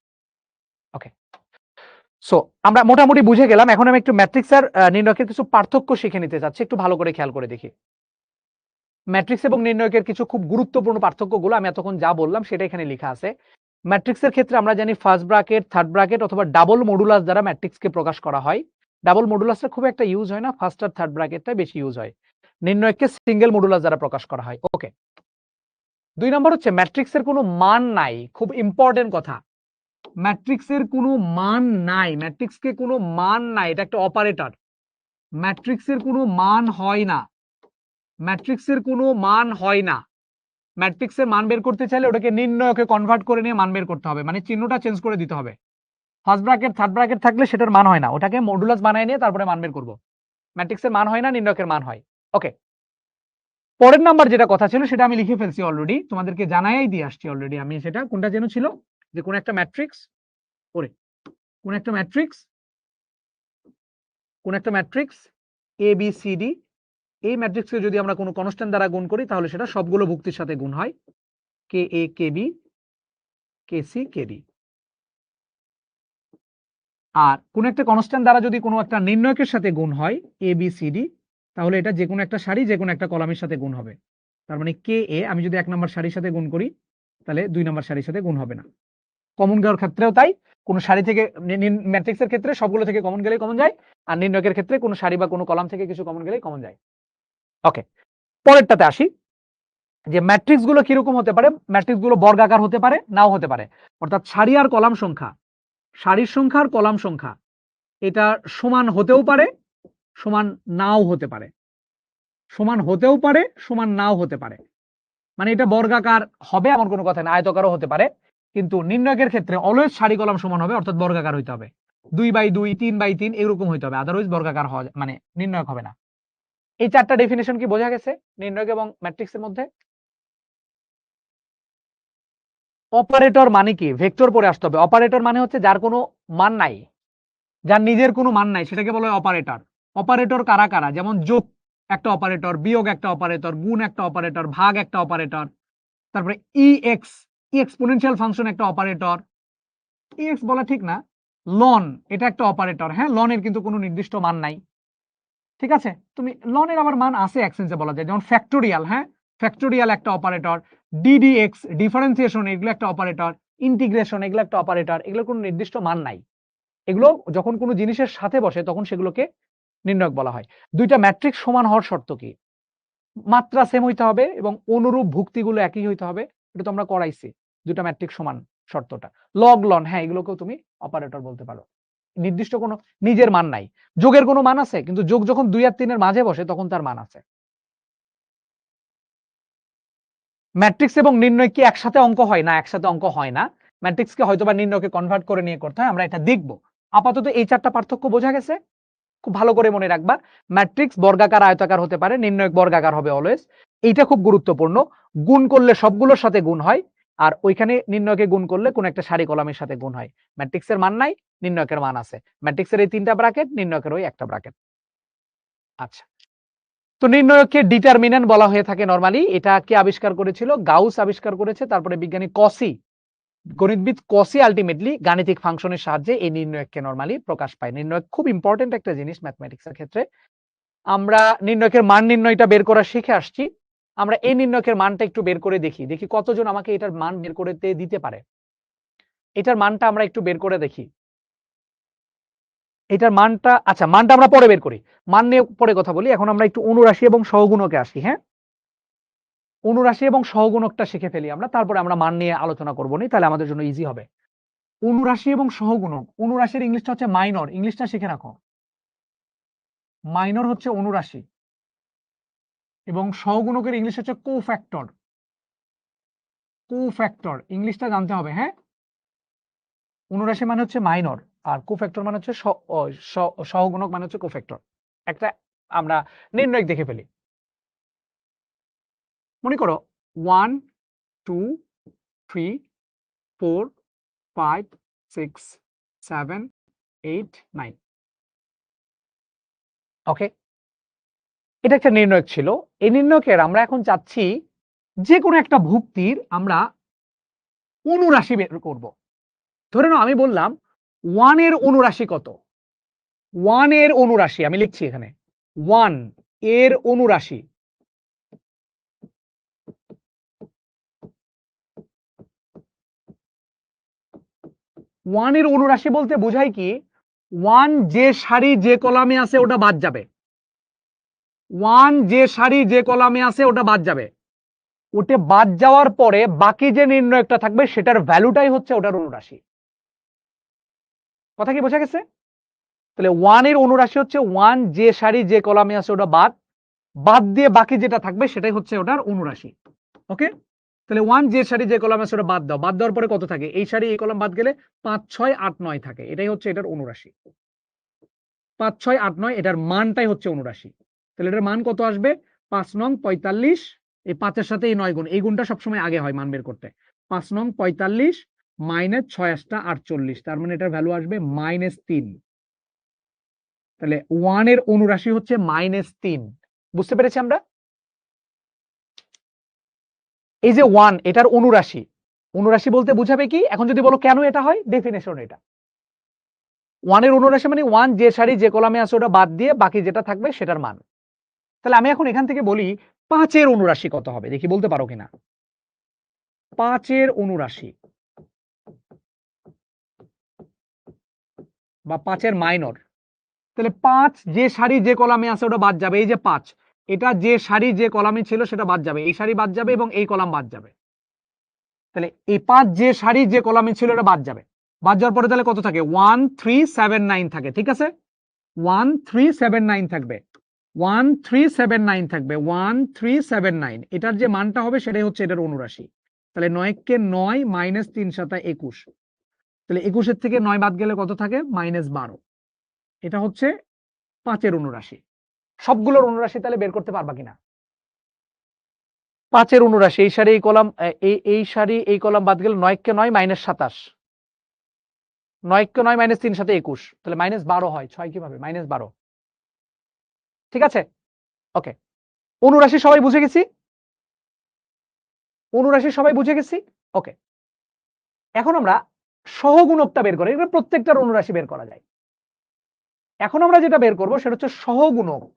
ওকে। সো আমরা মোটামুটি বুঝে গেলাম। এখন আমি একটু ম্যাট্রিক্স আর নির্ণয়কের কিছু পার্থক্য শিখে নিতে চাচ্ছি, একটু ভালো করে খেয়াল করে দেখি। ম্যাট্রিক্স এবং নির্ণয়কের কিছু খুব গুরুত্বপূর্ণ পার্থক্যগুলো আমি এতক্ষণ যা বললাম সেটা এখানে লেখা আছে। ম্যাট্রিক্সের ক্ষেত্রে আমরা জানি ফার্স্ট ব্র্যাকেট, থার্ড ব্র্যাকেট অথবা ডাবল মডুলাস দ্বারা ম্যাট্রিক্সকে প্রকাশ করা হয়। ডাবল মডুলাসটা খুব একটা ইউজ হয় না, ফার্স্ট আর থার্ড ব্র্যাকেটটাই বেশি ইউজ হয়। নির্ণয়কে সিঙ্গেল মডুলাস দ্বারা প্রকাশ করা হয়। ওকে, 2 নম্বর হচ্ছে ম্যাট্রিক্সের কোনো মান নাই, খুব ইম্পর্টেন্ট কথা। ম্যাট্রিক্সের কোনো মান নাই, ম্যাট্রিক্সকে কোনো মান নাই, এটা একটা অপারেটর। ম্যাট্রিক্সের কোনো মান হয় না। ম্যাট্রিক্সের কোনো মান হয় না। ম্যাট্রিক্সের মান বের করতে চাইলে ওটাকে নির্ণয়কে কনভার্ট করে নিয়ে মান বের করতে হবে, মানে চিহ্নটা চেঞ্জ করে দিতে হবে। ফার্স্ট ব্র্যাকেট থার্ড ব্র্যাকেট থাকলে সেটার মান হয় না, ওটাকে মডুলাস বানায় নিয়ে তারপরে মান বের করব। ম্যাট্রিক্সের মান হয় না, নির্ণয়কের মান হয়। ওকে, পরের নাম্বার যেটা কথা ছিল সেটা আমি লিখে ফেলছি অলরেডি, তোমাদেরকে জানাই দিয়ে আসছি অলরেডি আমি। সেটা কোনটা যেন ছিল, যে কোন একটা ম্যাট্রিক্স কোন একটা matrix A B C D, এই ম্যাট্রিক্সকে যদি আমরা কোনো কনস্ট্যান্ট দ্বারা গুণ করি তাহলে সেটা সবগুলো ভুক্তির সাথে গুণ হয়, কে এ K B K C K D. আর কোন একটা কনস্ট্যান্ট দ্বারা যদি কোনো একটা নির্ণয়কের সাথে গুণ হয় এ বি সি ডি, তাহলে এটা যে কোনো একটা সারি যে কোনো একটা কলামের সাথে গুণ হবে। তার মানে কে এ আমি যদি 1 নম্বর সারির সাথে গুণ করি তাহলে 2 নম্বর সারির সাথে গুণ হবে না। কমন যাওয়ার ক্ষেত্রেও তাই, কোন সারি থেকে ম্যাট্রিক্সের ক্ষেত্রে সবগুলো থেকে কমন গেলেই কমন যায়, আর নির্ণয়কের ক্ষেত্রে কোনো সারি বা কোনো কলাম থেকে কিছু কমন গেলেই কমন যায়। ওকে, পরেরটাতে আসি, যে ম্যাট্রিক্স গুলো কিরকম হতে পারে। ম্যাট্রিক্স গুলো বর্গাকার হতে পারে, নাও হতে পারে। অর্থাৎ সারি আর কলাম সংখ্যা, সারির সংখ্যা আর কলাম সংখ্যা এটা সমান হতেও পারে, সমান নাও হতে পারে, সমান হতেও পারে, সমান নাও হতে পারে। মানে এটা বর্গাকার হবে এমন কোনো কথা না, আয়তকারও হতে পারে। কিন্তু নির্ণয়কের ক্ষেত্রে অলওয়েজ সারি কলাম সমান হবে, অর্থাৎ বর্গাকার হইতে হবে, 2/2 3/3 এরকম হইতে হবে, আদারওয়াইজ বর্গাকার হওয়া মানে নির্ণয়ক হবে না। এই চারটা ডেফিনেশন কি বোঝা গেছে নির্ণয়ক এবং ম্যাট্রিক্সের মধ্যে? অপারেটর মানে কি, ভেক্টর পরে আসতে হবে। অপারেটর মানে হচ্ছে যার কোনো মান নাই, যার নিজের কোনো মান নাই, সেটাকে বলা হয় অপারেটর। অপারেটর কারা কারা, যেমন যোগ একটা অপারেটর, বিয়োগ একটা অপারেটর, গুণ একটা অপারেটর, ভাগ একটা অপারেটর, তারপরে ইএক্স এক্সপোনেনশিয়াল ফাংশন একটা অপারেটর, ইএক্স বলা ঠিক না, লন এটা একটা অপারেটর। হ্যাঁ, লনের কিন্তু কোনো নির্দিষ্ট মান নাই, ঠিক আছে। তুমি লনের আবার মান আছে এক সেন্সে বলা যায়, যেমন ফ্যাক্টোরিয়াল। হ্যাঁ, ফ্যাক্টোরিয়াল একটা অপারেটর, ডিডিএক্স ডিফারেন্সিয়েশন এগুলো একটা অপারেটর, ইন্টিগ্রেশন এগুলো একটা অপারেটর, এগুলোর কোনো নির্দিষ্ট মান নাই। এগুলো যখন কোনো জিনিসের সাথে বসে তখন সেগুলোকে নির্ণয়ক বলা হয়। দুইটা ম্যাট্রিক্স সমান হওয়ার শর্ত কি, মাত্রা সেম হইতে হবে এবং অনুরূপ ভুক্তিগুলো একই হইতে হবে। এটা তো আমরা করাইছি, দুইটা ম্যাট্রিক্স সমান শর্তটা। লগ লন, হ্যাঁ, এগুলোকেও তুমি অপারেটর বলতে পারো। নির্দিষ্ট কোনো নিজের মান নাই। যোগের কোনো মান আছে, কিন্তু যোগ যখন 2 আর 3 এর মাঝে বসে তখন তার মান আছে। ম্যাট্রিক্স এবং নির্ণয় কি একসাথে অঙ্ক হয় না? একসাথে অঙ্ক হয় না। ম্যাট্রিক্সকে হয়তোবা নির্ণয়কে কনভার্ট করে নিয়ে করতে হয়, আমরা এটা দেখব। আপাতত এই চারটা পার্থক্য বোঝা গেছে, খুব ভালো করে মনে রাখবা। ম্যাট্রিক্স বর্গাকার আয়তাকার হতে পারে, নির্ণয়ক বর্গাকার হবে অলওয়েজ, এইটা খুব গুরুত্বপূর্ণ। গুণ করলে সবগুলোর সাথে গুণ হয়, আর ওইখানে নির্ণয়কে গুণ করলে কোন একটা সারি কলামের সাথে গুণ হয়। ম্যাট্রিক্সের মান নাই, নির্ণয়কের মান আছে। ম্যাট্রিক্সের এই 3টা ব্র্যাকেট, নির্ণয়কের ওই একটা ব্র্যাকেট। আচ্ছা, তো নির্ণয়ককে ডিটারমিন্যান্ট বলা হয়ে থাকে নরমালি। এটা কে আবিষ্কার করেছিল? গাউস আবিষ্কার করেছে। তারপরে বিজ্ঞানী কসি, গণিতবিদ কসি আলটিমেটলি গাণিতিক ফাংশনের সাহায্যে এই নির্ণয়ককে নরমালি প্রকাশ পায়। নির্ণয়ক খুব ইম্পর্টেন্ট একটা জিনিস ম্যাথমেটিক্সের ক্ষেত্রে। আমরা নির্ণয়কের মান নির্ণয়টা বের করা শিখে আসছি। আমরা এই নির্ণয়কের মানটা একটু বের করে দেখি, কতজন আমাকে এটার মান বের করে দিতে পারে। এটার মানটা আমরা একটু বের করে দেখি। এটার মানটা, আচ্ছা মানটা আমরা পরে বের করি, মান নিয়ে পরে কথা বলি। এখন আমরা একটু অনুরাশি এবং সহগুণকে আসি। হ্যাঁ, অনুরাশি এবং সহগুণকটা শিখে ফেলি আমরা, তারপরে আমরা মান নিয়ে আলোচনা করবো নি, তাহলে আমাদের জন্য ইজি হবে। অনুরাশি এবং সহগুণক, অনুরাশির ইংলিশটা হচ্ছে মাইনর, ইংলিশটা শিখে রাখো। মাইনর হচ্ছে অনুরাশি, এবং সহগুণকের ইংলিশ হচ্ছে কোফ্যাক্টর। কোফ্যাক্টর ইংলিশটা জানতে হবে। হ্যাঁ, অনুরাশি মানে হচ্ছে মাইনর, আর কোফ্যাক্টর মানে হচ্ছে সহগুণক মানে হচ্ছে কোফ্যাক্টর। একটা আমরা নির্ণয়ক দেখে ফেলি। মনে করো 1 2 3 4 5 6 7 8 9। ওকে, এটা একটা নির্ণয়ক ছিল। এই নির্ণয়কের আমরা এখন চাচ্ছি যে কোনো একটা ভুক্তির আমরা অনুরাশি বের করব। ধরে নাও আমি বললাম 1 এর অনুরাশি কত। 1 এর অনুরাশি আমি লিখছি এখানে, 1 এর অনুরাশি। 1 এর অনুরাশি বলতে বোঝায় কি, 1 যে সারি যে কলামে আছে ওটা বাদ যাবে। 1 যে সারি যে কলামে আছে ওটা বাদ যাবে। ওটা বাদ যাওয়ার পরে বাকি যে নির্ণয়কটা থাকবে সেটার ভ্যালুটাই হচ্ছে ওটার অনুরাশি। কথা কি বোঝা গেছে? তাহলে 1 এর অনুরাশি হচ্ছে 1 যে সারি যে কলামে আছে ওটা বাদ, বাদ দিয়ে বাকি যেটা থাকবে সেটাই হচ্ছে ওটার অনুরাশি। ওকে, তাহলে 1 যে সারি যে কলাম আছে ওটা বাদ দাও, বাদ দেওয়ার পরে কত থাকে? এই সারি এই কলাম বাদ গেলে 5 6 8 9 থাকে, এটাই হচ্ছে এটার অনুরাশি। 5 6 8 9 এটার মানটাই হচ্ছে অনুরাশি। তাহলে এটার মান কত আসবে? 5 নং 45, এই 5 এর সাথে এই 9 গুণ, এই গুণটা সবসময় আগে হয় মান বের করতে। 5 নং 45 মাইনাস 6 8 48, তার মানে এটার ভ্যালু আসবে -3। তাহলে 1 এর অনুরাশি হচ্ছে -3। বুঝতে পেরেছি আমরা? এই যে 1 এটার অনুরাশি, অনুরাশি বলতে বুঝাবে কি? এখন যদি বলো কেন এটা হয়, ডেফিনেশন এটা। 1 এর অনুরাশি মানে 1 যে সারি যে কলামে আছে ওটা বাদ দিয়ে বাকি যেটা থাকবে সেটার মান। তাহলে আমি এখন এখান থেকে বলি 5 এর অনুরাশি কত হবে, দেখি বলতে পারো কিনা। 5 এর অনুরাশি বা 5 এর মাইনর। তাহলে 5 যে সারি যে কলামে আছে ওটা বাদ যাবে, এই যে 5 এটা যে সারি যে কলামে ছিল সেটা বাদ যাবে, এই সারি বাদ যাবে এবং এই কলাম বাদ যাবে। তাহলে এই 5 যে সারি যে কলামে ছিল এটা বাদ যাবে, বাদ যাওয়ার পরে তাহলে কত থাকে? 1 3 7 9 থাকে, ঠিক আছে? 1 3 7 9 থাকবে, 1 3 7 9 থাকবে, 1 3 7 9, এটার যে মানটা হবে সেটাই হচ্ছে এটার অনুরাশি। তাহলে 9 কে 9 মাইনাস 3 7 21, তাহলে 21 এর থেকে 9 বাদ গেলে কত থাকে? -12। এটা হচ্ছে 5 এর অনুরাশি। সবগুলোর অনুরাশি তাহলে বের করতে পারবা কিনা? 5 এর অনুরাশি, এই সারি এই কলাম, এই সারি এই কলাম বাদ গেলে 9 কে 9 মাইনাস 27, 9 কে 9 মাইনাস 3 7 21, তাহলে -12 হয়। 6 কিভাবে? -12। ঠিক আছে, ওকে। অনুরাশি সবাই বুঝে গেছি? অনুরাশি সবাই বুঝে গেছি? ওকে। এখন আমরা সহগুণকটা বের করি, এগুলো প্রত্যেকটার অনুরাশি বের করা যায়। এখন আমরা যেটা বের করব সেটা হচ্ছে সহগুণক।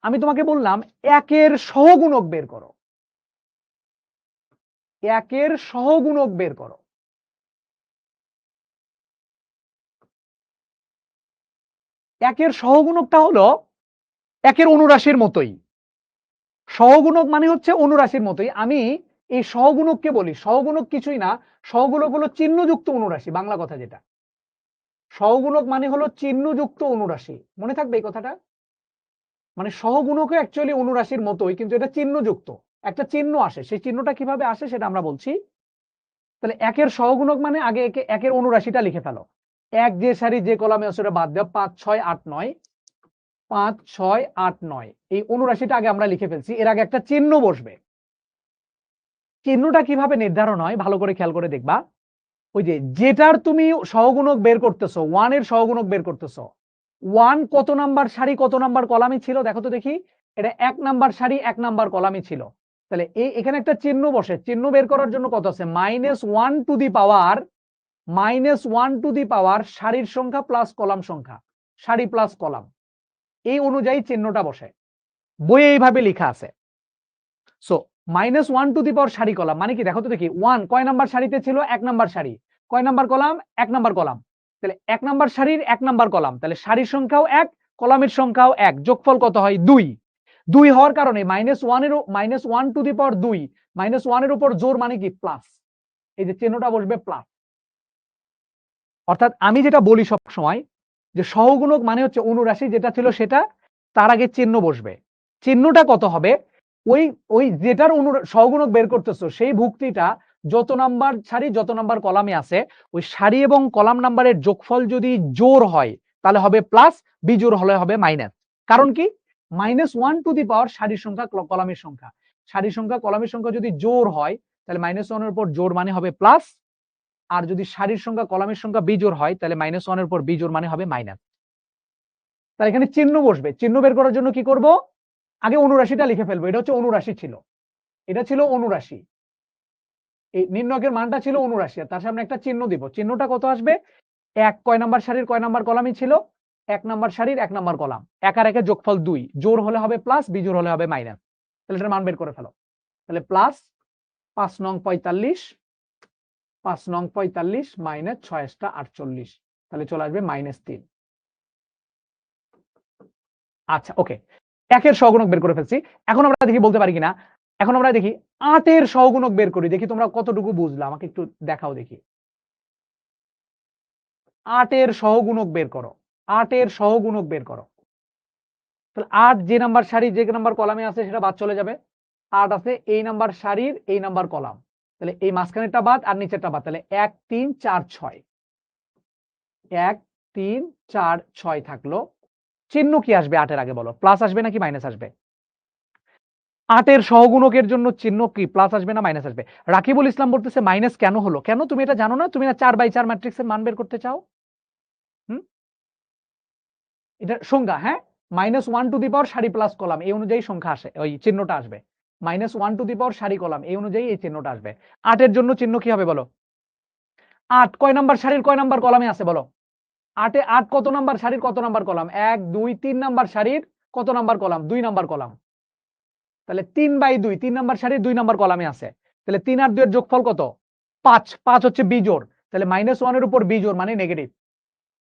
আমি তোমাকে বললাম 1 এর সহগুণক বের করো, 1 এর সহগুণক বের করো। 1 এর সহগুণকটা হলো 1 এর অনুরাশির মতোই। সহগুণক মানে হচ্ছে অনুরাশির মতোই। আমি এই সহগুণককে বলি, সহগুণক কিছুই না, সহগুণক হলো চিহ্নযুক্ত অনুরাশি, বাংলা কথা যেটা। সহগুণক মানে হলো চিহ্নযুক্ত অনুরাশি, মনে থাকবে এই কথাটা। মানে সহগুণকও অ্যাকচুয়ালি অনুরাশির মতোই, কিন্তু এটা চিহ্নযুক্ত, একটা চিহ্ন আসে, সেই চিহ্নটা কিভাবে আসে সেটা আমরা বলছি। তাহলে 1 এর সহগুণক মানে আগে 1 এর অনুরাশিটা লিখে ফেলো। 1 যে সারি যে কলামে আছে ওটা বাদ দাও, 5 6 8 9, 5 6 8 9, এই অনুরাশিটা আগে আমরা লিখে ফেলছি। এর আগে একটা চিহ্ন বসবে। চিহ্নটা কিভাবে নির্ধারণ হয় ভালো করে খেয়াল করে দেখবা। ওই যে যেটার তুমি সহগুণক বের করতেছো, 1 এর সহগুণক বের করতেছো, 1 কত নাম্বার সারি কত নাম্বার কলামে ছিল দেখো তো দেখি। এটা 1 নাম্বার সারি 1 নাম্বার কলামে ছিল। তাহলে এখানে একটা চিহ্ন বসে, চিহ্ন বের করার জন্য কত আছে? -1 to the power, -1 to the পাওয়ার সারির সংখ্যা প্লাস কলাম সংখ্যা, সারি প্লাস কলাম, এই অনুযায়ী চিহ্নটা বসে। বইয়ে এইভাবে লেখা আছে। সো -1 টু দি পাওয়ার সারি কলাম মানে কি দেখো তো দেখি। 1 কয় নাম্বার সারিতে ছিল? 1 নাম্বার সারি। কয় নাম্বার কলাম? 1 number column. তাহলে 1 নাম্বার সারির 1 নাম্বার কলাম, তাহলে সারির সংখ্যাও 1 কলামের সংখ্যাও 1, যোগফল কত হয়? 2। 2 হওয়ার কারণে -1 টু দি পাওয়ার 2, -1 এর উপর জোর মানে কি? প্লাস। এই যে চিহ্নটা বসবে প্লাস। অর্থাৎ আমি যেটা বলি সব সময় যে সহগুণক মানে হচ্ছে অনুরাশি যেটা ছিল সেটা, তার আগে চিহ্ন বসবে। চিহ্নটা কত হবে? ওই ওই যেটার সহগুণক বের করতেছো সেই ভুক্তিটা যত নাম্বার সারি যত নাম্বার কলামে আছে, ওই সারি এবং কলাম নাম্বারের যোগফল যদি জোর হয় তাহলে হবে প্লাস, বিজোড় হলে হবে মাইনাস। কারণ কি? -1 টু দি পাওয়ার সারির সংখ্যা কলামের সংখ্যা, সারির সংখ্যা কলামের সংখ্যা যদি জোর হয় তাহলে -1 এর উপর জোর মানে হবে প্লাস, আর যদি সারির সংখ্যা কলামের সংখ্যা বিজোড় হয় তাহলে -1 এর উপর বিজোড় মানে হবে মাইনাস। তাহলে এখানে চিহ্ন বসবে। চিহ্ন বের করার জন্য কি করব? আগে অনুরাশিটা লিখে ফেলবো। এটা হচ্ছে অনুরাশি ছিল, এটা ছিল অনুরাশি, এই নির্ণয়কের মানটা ছিল অনুরাশি, আর তার সামনে একটা চিহ্ন দিব। চিহ্নটা কত আসবে? 1 কয় নাম্বার সারির কয় নাম্বার কলামে ছিল? 1 নাম্বার সারির 1 নাম্বার কলাম, 1 আর 1 এর যোগফল 2, জোর হলে হবে প্লাস, বিজোড় হলে হবে মাইনাস। তাহলে এটার মান বের করে ফেলো। তাহলে প্লাস 5 নং 45, 5 নং 45 মাইনাস 6 টা 48, তাহলে চলে আসবে -3। আচ্ছা, ওকে। 1 এর সহগুণক বের করে ফেলছি। এখন আমরা দেখি বলতে পারি কিনা। এখন আমরা দেখি 8 এর সহগুণক বের করি। দেখি তোমরা কতটুকু বুঝলা, আমাকে একটু দেখাও দেখি। 8 এর সহগুণক বের করো। 8 এর সহগুণক বের করো। তাহলে 8 যে নাম্বার সারি যে নাম্বার কলামে আছে সেটা বাদ চলে যাবে। 8 আছে এই নাম্বার সারির এই নাম্বার কলাম, তাহলে এই মাঝখানেরটা বাদ আর নিচেরটা বাদ, তাহলে 1 3 4 6 1 3 4 6 থাকলো। চিহ্ন কি আসবে 8 এর আগে বলো? প্লাস আসবে নাকি মাইনাস আসবে? 8 এর সহগুণকের জন্য চিহ্ন কি প্লাস আসবে না মাইনাস আসবে? রাকিবুল ইসলাম বলতেছে মাইনাস কেন হলো? কেন তুমি এটা জানো না? তুমি না 4/4 ম্যাট্রিক্সের মান বের করতে চাও? হুম, এটা সংজ্ঞা, হ্যাঁ, -1 টু দি পাওয়ার সারি প্লাস কলাম এই অনুযায়ী সংখ্যা আসে, ওই চিহ্নটা আসবে। -1 টু দি পাওয়ার সারি কলাম এই অনুযায়ী এই চিহ্নটা আসবে। 8 এর জন্য চিহ্ন কি হবে বলো? 8 কয় নাম্বার সারির কয় নাম্বার কলামে আছে বলো? 8 এ 8 কত নাম্বার সারির কত নাম্বার কলাম? 1 2 3 নাম্বার সারির কত নাম্বার কলাম? 2 number column. তাহলে 3/2 3 নাম্বার সারির 2 নাম্বার কলামে আছে। তাহলে 3 আর 2 এর যোগফল কত? 5 5 হচ্ছে বিজোড়। তাহলে -1 এর উপর বিজোড় মানে নেগেটিভ।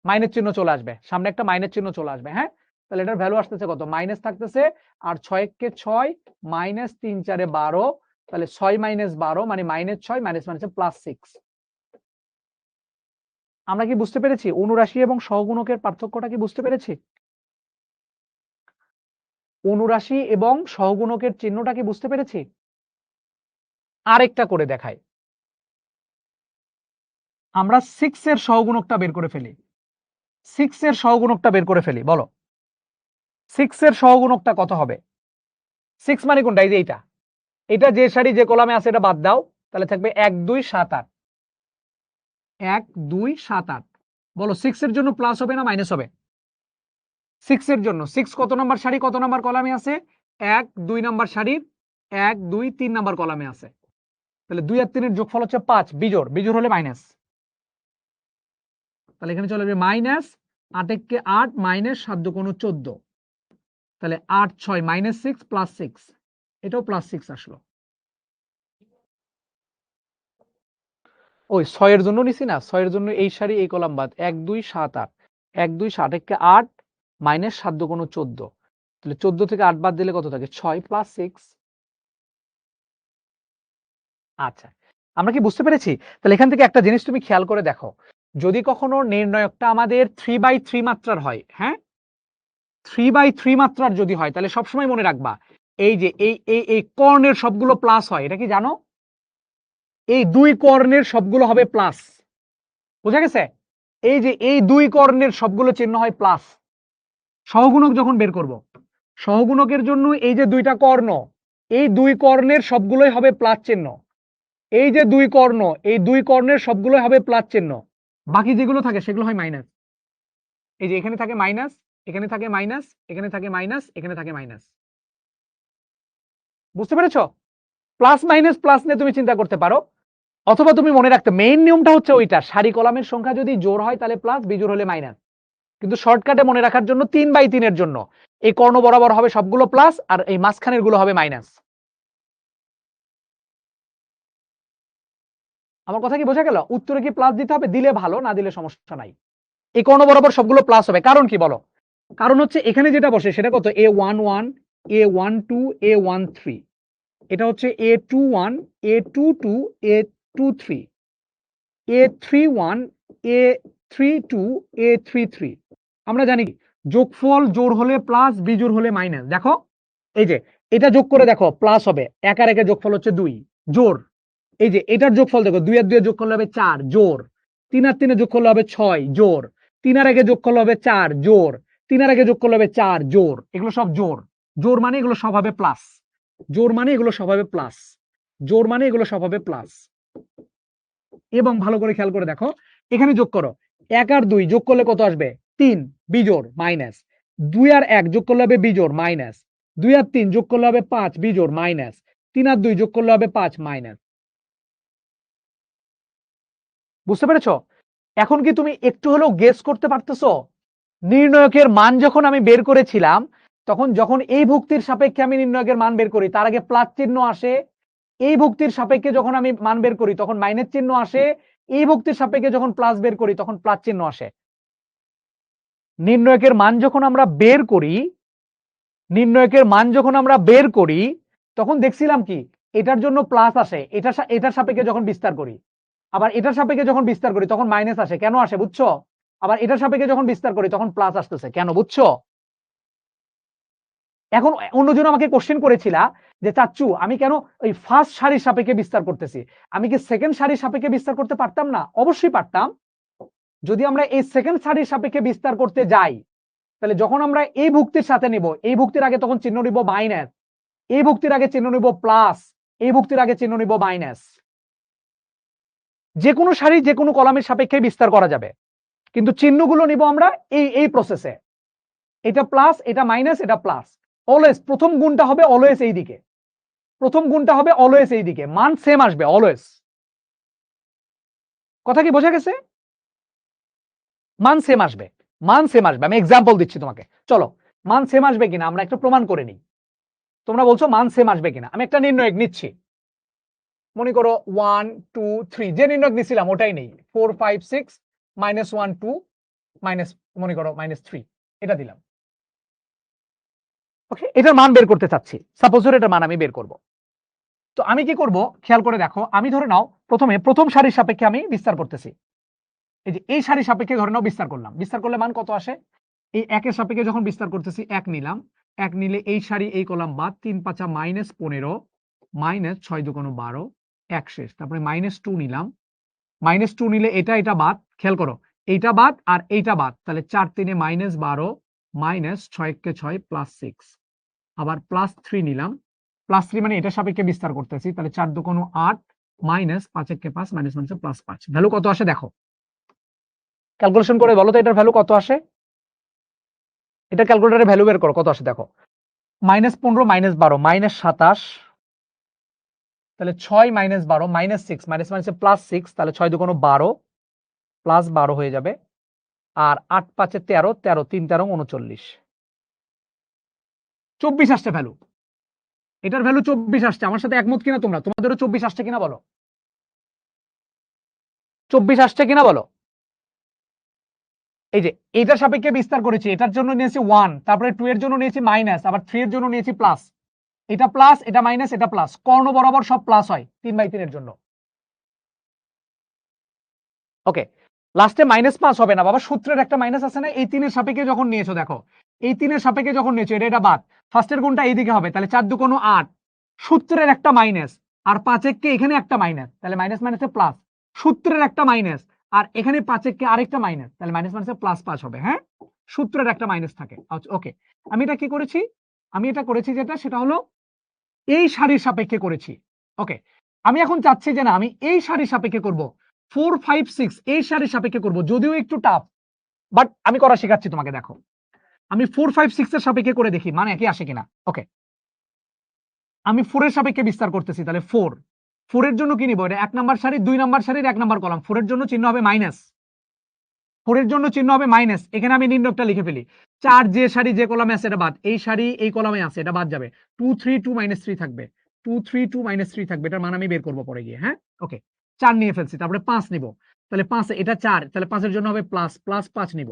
মাইনাস চিহ্ন চলে আসবে, সামনে একটা মাইনাস চিহ্ন চলে আসবে। হ্যাঁ, তাহলে এটার ভ্যালু আসতেছে কত? মাইনাস থাকতেছে, আর 6 কে 6 মাইনাস 3 4 12, তাহলে 6 মাইনাস 12 মানে -6 মাইনাস মানে +6। আমরা কি বুঝতে পেরেছি অনুরাশি এবং সহগুণকের পার্থক্যটা কি বুঝতে পেরেছি? অনুরাশি এবং সহগুণকের চিহ্নটা কি বুঝতে পেরেছি? আরেকটা করে দেখাই, আমরা 6 এর সহগুণকটা বের করে ফেলি। 6 এর সহগুণকটা বের করে ফেলি, বলো 6 এর সহগুণকটা কত হবে? 6 মানে কোনটা? এই যে এইটা, এটা যে সারি যে কলামে আছে এটা বাদ দাও, তাহলে থাকবে 1 2 7 8। 1 2 7 8, বলো 6 এর জন্য প্লাস হবে না মাইনাস হবে? 6 এর জন্য 6 কত নাম্বার সারি কত নাম্বার কলামে আছে? 1 2 নাম্বার সারির 1 2 3 নাম্বার কলামে আছে। তাহলে 2 আর 3 এর যোগফল হচ্ছে 5, বিজোড়, বিজোড় হলে মাইনাস। তাহলে এখানে চলে যাবে মাইনাস 8 কে 8 মাইনাস 7 2 14, তাহলে 8 6 -6 +6, এটাও +6 আসলো। ওই 6 এর জন্য নিছি না, 6 এর জন্য এই সারি এই কলাম বাদ, 1 2 7 8, 1 2 7 কে 8 মাইনাস 7 2 14, তাহলে 14 থেকে 8 বাদ দিলে কত থাকে? 6 +6। আচ্ছা, আমরা কি বুঝতে পেরেছি? তাহলে এখান থেকে একটা জিনিস তুমি খেয়াল করে দেখো, যদি কখনো নির্ণায়কটা আমাদের 3/3 মাত্রার হয়, হ্যাঁ, 3/3 মাত্রার যদি হয়, তাহলে সবসময় মনে রাখবা এই যে এই কর্ণের সবগুলো প্লাস হয়, এটা কি জানো? এই 2 কর্ণের সবগুলো হবে প্লাস, বোঝা গেছে? এই যে এই 2 কর্ণের সবগুলো চিহ্ন হয় প্লাস। সহগুণক যখন বের করব, সহগুণকের জন্য এই যে 2টা কর্ণ, এই 2 কর্ণের সবগুলোই হবে প্লাস চিহ্ন। এই যে 2 কর্ণ, এই 2 কর্ণের সবগুলোই হবে প্লাস চিহ্ন, বাকি যেগুলো থাকে সেগুলো হয় মাইনাস। এই যে এখানে থাকে মাইনাস, এখানে থাকে মাইনাস, এখানে থাকে মাইনাস, এখানে থাকে মাইনাস। বুঝতে পেরেছো? প্লাস মাইনাস প্লাস নিয়ে তুমি চিন্তা করতে পারো, অথবা তুমি মনে রাখতে মেইন নিয়মটা হচ্ছে ওইটা, সারি কলামের সংখ্যা যদি জোড় হয় তাহলে প্লাস, বিজোড় হলে মাইনাস। কিন্তু শর্টকাটে মনে রাখার জন্য 3/3 এর জন্য এই কর্ণ বরাবর হবে সবগুলো প্লাস আর এই মাঝখানের গুলো হবে মাইনাস। আমার কথা কি বোঝা গেল? উত্তরে কি প্লাস দিতে হবে? দিলে ভালো, না দিলে সমস্যা নাই। এই কর্ণ বরাবর সবগুলো প্লাস হবে, কারণ কি বলো? কারণ হচ্ছে এখানে যেটা বসে সেটা কত? a11 a12 a13, এটা হচ্ছে a21 a22 a23 a31 a32 a33। আমরা জানি যোগফল জোড় হলে প্লাস, বিজোড় হলে মাইনাস। দেখো এই যে এটা যোগ করে দেখো, প্লাস হবে, 1 আর 1 এর যোগফল হচ্ছে 2 জোড়। এই যে এটার যোগফল দেখো, 2 আর 2 এর যোগফল হবে 4 জোড়, 3 আর 3 এর যোগফল হবে 6 জোড়, 3 আর 1 এর যোগফল হবে 4 জোড়, 3 আর 1 এর যোগফল হবে 4 জোড়। এগুলো সব জোড়, জোড় মানে এগুলো সব হবে প্লাস, জোড় মানে এগুলো সব হবে প্লাস, জোড় মানে এগুলো সব হবে প্লাস। এবং ভালো করে খেয়াল করে দেখো, এখানে যোগ করো, 1 আর 2 যোগ করলে কত আসবে? 3 বিজোড় মাইনাস, 2 আর 1 যোগ করলে হবে বিজোড় মাইনাস, 2 আর 3 যোগ করলে হবে 5 বিজোড় মাইনাস, 3 আর 2 যোগ করলে হবে 5 মাইনাস। বুঝতে পেরেছো? এখন কি তুমি একটু হলেও গেস করতে পারতেছো? নির্ণায়কের মান যখন আমি বের করেছিলাম, তখন যখন এই ভুক্তির সাপেক্ষে আমি নির্ণায়কের মান বের করি তার আগে প্লাস চিহ্ন আসে, এই ভুক্তির সাপেক্ষে যখন আমি মান বের করি তখন মাইনাস চিহ্ন আসে, এই ভুক্তির সাপেক্ষে যখন প্লাস বের করি তখন প্লাস চিহ্ন আসে। নির্ণায়কের মান যখন আমরা বের করি, নির্ণায়কের মান যখন আমরা বের করি তখন দেখছিলাম কি এটার জন্য প্লাস আসে, এটার সাপেক্ষে যখন বিস্তার করি, আবার এটার সাপেক্ষে যখন বিস্তার করি তখন মাইনাস আসে। কেন আসে বুঝছো? আবার এটার সাপেক্ষে যখন বিস্তার করি তখন প্লাস আসতেছে, কেন বুঝছো? এখন অন্যজন আমাকে কোশ্চেন করেছিল যে চাচ্চু আমি কেন ওই ফার্স্ট সারির সাপেক্ষে বিস্তার করতেছি, আমি কি সেকেন্ড সারির সাপেক্ষে বিস্তার করতে পারতাম না? অবশ্যই পারতাম। যদি আমরা এই সেকেন্ড সারির সাপেক্ষে বিস্তার করতে যাই, তাহলে যখন আমরা এই ভুক্তির সাথে নিব, এই ভুক্তির আগে তখন চিহ্ন নিব মাইনাস, এই ভুক্তির আগে চিহ্ন নিব প্লাস, এই ভুক্তির আগে চিহ্ন নিব মাইনাস। যে কোনো সারি যে কোনো কলামের সাপেক্ষে বিস্তার করা যাবে, কিন্তু চিহ্নগুলো নিব আমরা এই প্রসেসে, এটা প্লাস, এটা মাইনাস, এটা প্লাস। অলওয়েজ প্রথম গুণটা হবে অলওয়েজ এই দিকে, প্রথম গুণটা হবে অলওয়েজ এই দিকে, মান সেম আসবে অলওয়েজ। কথা কি বোঝা গেছে? মান সেম আসবে, মান সেম আসবে। আমি এক্সাম্পল দিচ্ছি তোমাকে, চলো মান সেম আসবে কিনা আমরা একটু প্রমাণ করে নিই। তোমরা বলছো মান সেম আসবে কিনা, আমি একটা নির্ণয়ক নিচ্ছি। মনে করো 1 2 3, যে নির্ণয়ক নিছিলাম ওটাই নেই, 4 5 6 -1 2 মাইনাস, মনে করো -3, এটা দিলাম। ওকে, এটার মান বের করতে চাচ্ছি, সাপোজ এটার মান আমি বের করব। তো আমি কি করব, খেয়াল করে দেখো, আমি ধরে নাও প্রথমে প্রথম সারির সাপেক্ষে আমি বিস্তার করতেছি। এই যে এই সারির সাপেক্ষে ধরে নাও বিস্তার করলাম, বিস্তার করলে মান কত আসে? এই একের সাপেক্ষে যখন বিস্তার করতেছি 1 নিলাম, 1 নিলে এই সারি এই কলাম বাদ, 3 5 -15 -6 2 12, 1 শেষ। তারপরে -2 নিলাম, -2 নিলে এটা এটা বাদ, খেয়াল করো এইটা বাদ আর এইটা বাদ, তাহলে 4 3 -12 -6 1 6 +6। আবার +3 নিলাম, +3 মানে এটা সাপেক্ষে বিস্তার করতেছি, তাহলে 4 2 8 -5 1 5 -5 ভ্যালু কত আসে দেখো, ক্যালকুলেশন করে বলো তো এটার ভ্যালু কত আসে। এটা ক্যালকুলেটরে ভ্যালু বের করো, কত আসে দেখো। -15 -12 -27, তাহলে 6 -12 -6 +6, তাহলে 6 2 12 +12 হয়ে যাবে। আর 8 5 13 13 3 13 39, 24 আসছে ভ্যালু। এটার ভ্যালু 24 আসছে। আমার সাথে একমত কিনা তোমরা? তোমাদেরও 24 আসছে কিনা বলো, 24 আসছে কিনা বলো। এই যে এটার সাপেক্ষে বিস্তার করেছি, এটার জন্য নিয়েছি 1, তারপরে 2 এর জন্য নিয়েছি মাইনাস, আবার 3 এর জন্য নিয়েছি প্লাস। এটা প্লাস, এটা মাইনাস, এটা প্লাস, কর্ণ বরাবর সব প্লাস হয় 3/3 এর জন্য। ওকে, লাস্টে -5 হবে না বাবা, সূত্রের একটা মাইনাস আছে না, এই 3 এর সাপেক্ষে যখন নিয়েছো দেখো, এই 3 এর সাপেক্ষে যখন নিয়েছো এটা বাদ, ফার্স্টের গুণটা এইদিকে হবে, তাহলে 4 2 8, সূত্রের একটা মাইনাস, আর 5 1 এখানে একটা মাইনাস, তাহলে মাইনাস মাইনাসে প্লাস, সূত্রের একটা মাইনাস, আর এখানে 5 1 আরেকটা মাইনাস, তাহলে মাইনাস মাইনাসে +5 হবে। হ্যাঁ, সূত্রের একটা মাইনাস থাকে। ওকে, আমি এটা কি করেছি, আমি এটা করেছি যেটা, সেটা হলো এই সারির সাপেক্ষে করেছি। ওকে, আমি এখন চাচ্ছি যে না আমি এই সারির সাপেক্ষে করব, 4 5 6 এই সারির সাপেক্ষে করব, যদিও একটু টাফ, বাট আমি করা শেখাচ্ছি তোমাকে। দেখো আমি 4 5 6 এর সাপেক্ষে করে দেখি মানে একই আসে কিনা। ওকে, আমি 4 এর সাপেক্ষে বিস্তার করতেছি, তাহলে 4 এর জন্য কি নিব, এটা 1 নাম্বার সারি, 2 নাম্বার সারির 1 নাম্বার কলাম, 4 এর জন্য চিহ্ন হবে মাইনাস, 4 এর জন্য চিহ্ন হবে মাইনাস। এখানে আমি নির্ণয়কটা লিখে ফেলি, 4 যে সারি যে কলামে আছে এটা বাদ, এই সারি এই কলামে আছে এটা বাদ যাবে, 2 3 2 -3 থাকবে, 2 3 2 -3 থাকবে, এটার মান আমি বের করব পরে গিয়ে। হ্যাঁ, ওকে, 4 নিয়ে ফেলছি, তারপরে 5 নিব, তাহলে 5 এটা 4, তাহলে 5 এর জন্য হবে প্লাস, প্লাস 5 নিব,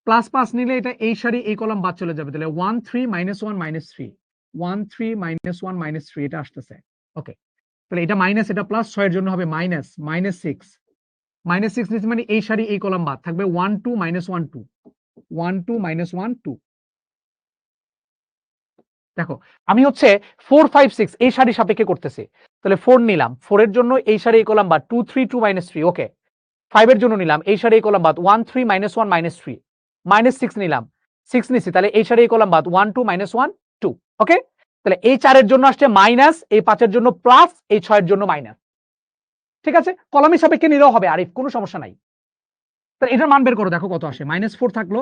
প্লাস 5 নিলে এটা এই সারি এই কলাম বাদ চলে যাবে, তাহলে 1 3 -1 -3, 1 3 -1 -3 এটা আসতেছে। ওকে, তাহলে এটা মাইনাস এটা প্লাস, 6 এর জন্য হবে মাইনাস, -6, -6 নিচে মানে এই সারি এই কলাম বাদ থাকবে, 1 2 -1 2, 1 2 -1 2। দেখো আমি হচ্ছে 4 5 6 এই সারি সাপেক্ষে করতেছি, তাহলে 4 নিলাম, 4 এর জন্য এই সারি এই কলাম বাদ, 2 3 2 -3। ওকে, 5 এর জন্য নিলাম এই সারি এই কলাম বাদ, 1 3 -1 -3, -6 নিলাম, 6 নিছি, তাহলে এই সারি এই কলাম বাদ, 1 2 -1 2। ওকে, তাহলে এই 4 এর জন্য আসছে মাইনাস, এই 5 এর জন্য প্লাস, এই 6 এর জন্য মাইনাস। ঠিক আছে, কলামের সাপেক্ষে নিলেও হবে আরিফ, কোনো সমস্যা নাই। তাহলে এটার মান বের করো, দেখো কত আসে, -4 থাকলো,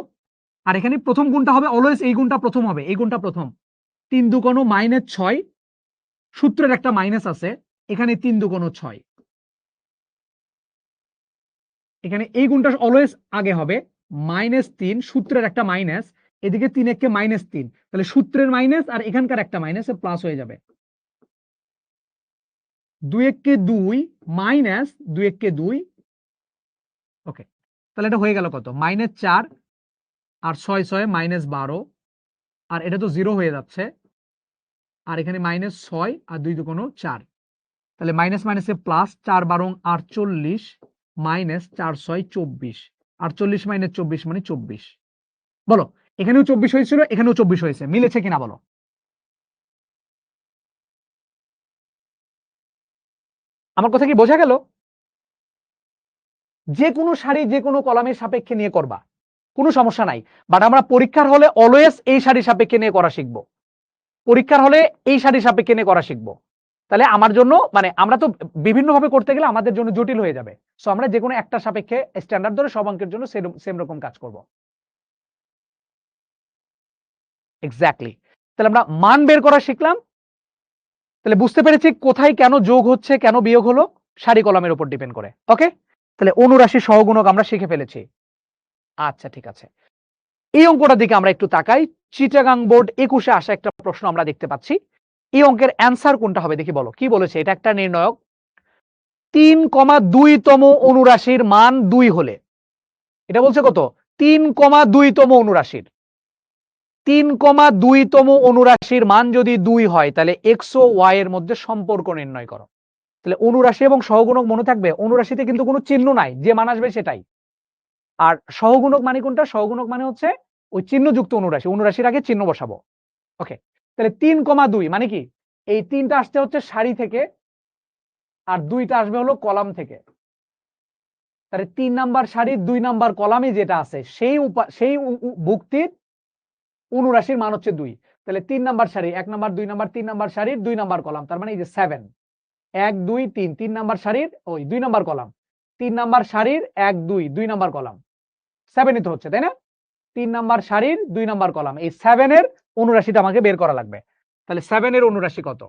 আর এখানে প্রথম গুণটা হবে অলওয়েজ এই গুণটা প্রথম হবে, এই গুণটা প্রথম, 3 2 -6, সূত্রের একটা মাইনাস আছে, এখানে 3 2 6, এখানে এই গুণটা অলওয়েজ আগে হবে, -3, সূত্রের একটা মাইনাস, এদিকে 3 1 -3, তাহলে সূত্রের মাইনাস আর এখানকার একটা মাইনাস প্লাস হয়ে যাবে, 2 1 2 মাইনাস 2 1 2। ওকে, তাহলে এটা হয়ে গেল কত, -4 আর 6 6 -12, আর এটা তো 0 হয়ে যাচ্ছে, আর এখানে -6 আর 2 2 4, তাহলে মাইনাস মাইনাসে প্লাস, 4 12 48 -4 6 24, 48 - 24 মানে 24। বলো এখানেও 24 হয়েছিল, এখানেও 24 হয়েছে, মিলেছে কিনা বলো? আমার কথা কি বোঝা গেল? যে কোনো সারি যে কোনো কলামের সাপেক্ষে নিয়ে করবা, কোনো সমস্যা নাই। বাট আমরা পরীক্ষার হলে অলওয়েজ এই সারি সাপেক্ষে নিয়ে করা শিখবো, পরীক্ষার হলে এই সারি সাপেক্ষে নিয়ে করা শিখবো। তাহলে আমার জন্য মানে আমরা তো বিভিন্ন ভাবে করতে গেলে আমাদের জন্য জটিল হয়ে যাবে। সো আমরা যে কোনো একটা সাপেক্ষে স্ট্যান্ডার্ড ধরে সব অঙ্কের জন্য সেম রকম কাজ করব। এক্স্যাক্টলি। তাহলে আমরা মান বের করা শিখলাম। তাহলে বুঝতে পেরেছি কোথায় কেন যোগ হচ্ছে, কেন বিয়োগ হলো, সারি কলামের উপর ডিপেন্ড করে। ওকে, তাহলে অনুরাশি সহগুণক আমরা শিখে ফেলেছি। আচ্ছা ঠিক আছে, এই অঙ্কটার দিকে আমরা একটু তাকাই। চিটাগাং বোর্ড 21-এ আসা একটা প্রশ্ন আমরা দেখতে পাচ্ছি। এই অঙ্কের অ্যান্সার কোনটা হবে দেখি, বলো কি বলেছে। এটা একটা নির্ণয়ক। 3,2তম অনুরাশির মান 2 হলে, এটা বলছে কত? 3,2তম অনুরাশির, 3,2তম অনুরাশির মান যদি 2 হয় তাহলে এক্স ও ওয়াই এর মধ্যে সম্পর্ক নির্ণয় করো। তাহলে অনুরাশি এবং সহগুণক মনে থাকবে, অনুরাশিতে কিন্তু কোনো চিহ্ন নাই, যে মান আসবে সেটাই। আর সহগুণক মানে কোনটা? সহগুণক মানে হচ্ছে ওই চিহ্নযুক্ত অনুরাশি, অনুরাশির আগে চিহ্ন বসাবো। ওকে, তাহলে 3,2 মানে কি? এই 3টা আসতে হচ্ছে সারি থেকে, আর 2টা আসবে হলো কলাম থেকে। তাহলে 3 নাম্বার সারির 2 নাম্বার কলামে যেটা আছে সেই ভুক্তির অনুরাশির মান হচ্ছে 2। তাহলে 3 নাম্বার সারি, 1 নাম্বার 2 নাম্বার 3 নাম্বার সারির 2 নাম্বার কলাম, তার মানে এই যে 7, 1 2 3, 3 নাম্বার সারির ওই 2 নাম্বার কলাম, 3 নাম্বার সারির 1 2 2 নাম্বার কলাম, 7ই তো হচ্ছে, তাই না? 3 নাম্বার সারির 2 নাম্বার কলাম, এই 7 এর অনুরাশিটা আমাকে বের করা লাগবে। তাহলে 7 এর অনুরাশি কত?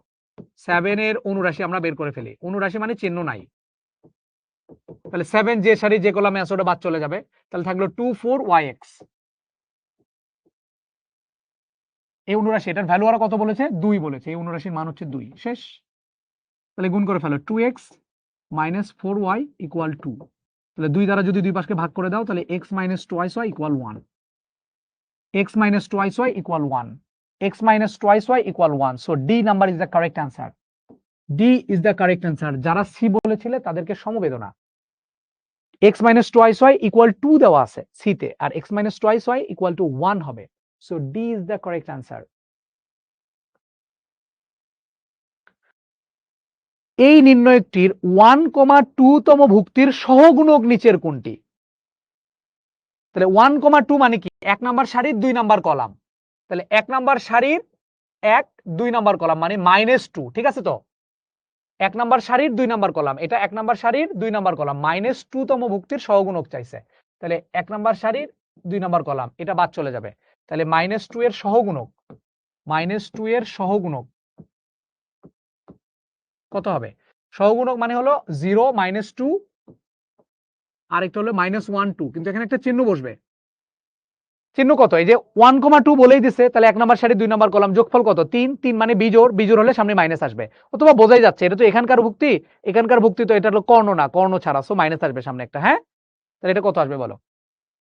7 এর অনুরাশি আমরা বের করে ফেলি। অনুরাশি মানে চিহ্ন নাই, তাহলে 7 যে সারি যে কলামে আছে ওটা বাদ চলে যাবে। তাহলে থাকলো 2 4 yx। এই অনুরাশি, এটার ভ্যালু আর কত বলেছে? 2 বলেছে। এই অনুরাশির মান হচ্ছে 2। শেষ। তাহলে গুণ করে ফেলো, 2x - 4y = 2। তাহলে 2 দ্বারা যদি দুই পাশকে ভাগ করে দাও তাহলে x - twice y = 1, x - twice y = 1, x - twice y = 1। So D number is the correct answer. D is the correct answer. যারা সি বলেছিলে তাদেরকে সমবেদনা। x - twice y = 2 দেওয়া আছে সি তে, আর x - twice y = 1 হবে। So D is the correct answer. এই নির্ণয়কটির 1,2তম ভুক্তির সহগুণক নিচের কোনটি? তাহলে 1,2 মানে কি? 1 নাম্বার সারির 2 নাম্বার কলাম। তাহলে 1 নাম্বার সারির 1 2 নাম্বার কলাম মানে -2, ঠিক আছে তো? 1 নাম্বার সারির 2 নাম্বার কলাম, এটা 1 নাম্বার সারির 2 নাম্বার কলাম, -2তম ভুক্তির সহগুণক চাইছে। তাহলে 1 নাম্বার সারির 2 নাম্বার কলাম, এটা বাদ চলে যাবে। তাহলে -2 এর সহগুণক, -2 এর সহগুণক কত হবে? সহগুণক মানে হলো 0 -2, আরেকটা হলো -1 2, কিন্তু এখানে একটা চিহ্ন বসবে। চিহ্ন কত? এই যে 1,2 বলেই দিছে, তাহলে 1 নাম্বার সারি 2 নাম্বার কলাম, যোগফল কত? 3, 3 মানে বিজোড়, বিজোড় হলে সামনে মাইনাস আসবে। অথবা বোঝাই যাচ্ছে এটা তো এখানকার ভুক্তি, এখানকার ভুক্তি তো এটা হলো কর্ণ না, কর্ণ ছাড়া, সো মাইনাস আসবে সামনে একটা। হ্যাঁ, তাহলে এটা কত আসবে বলো?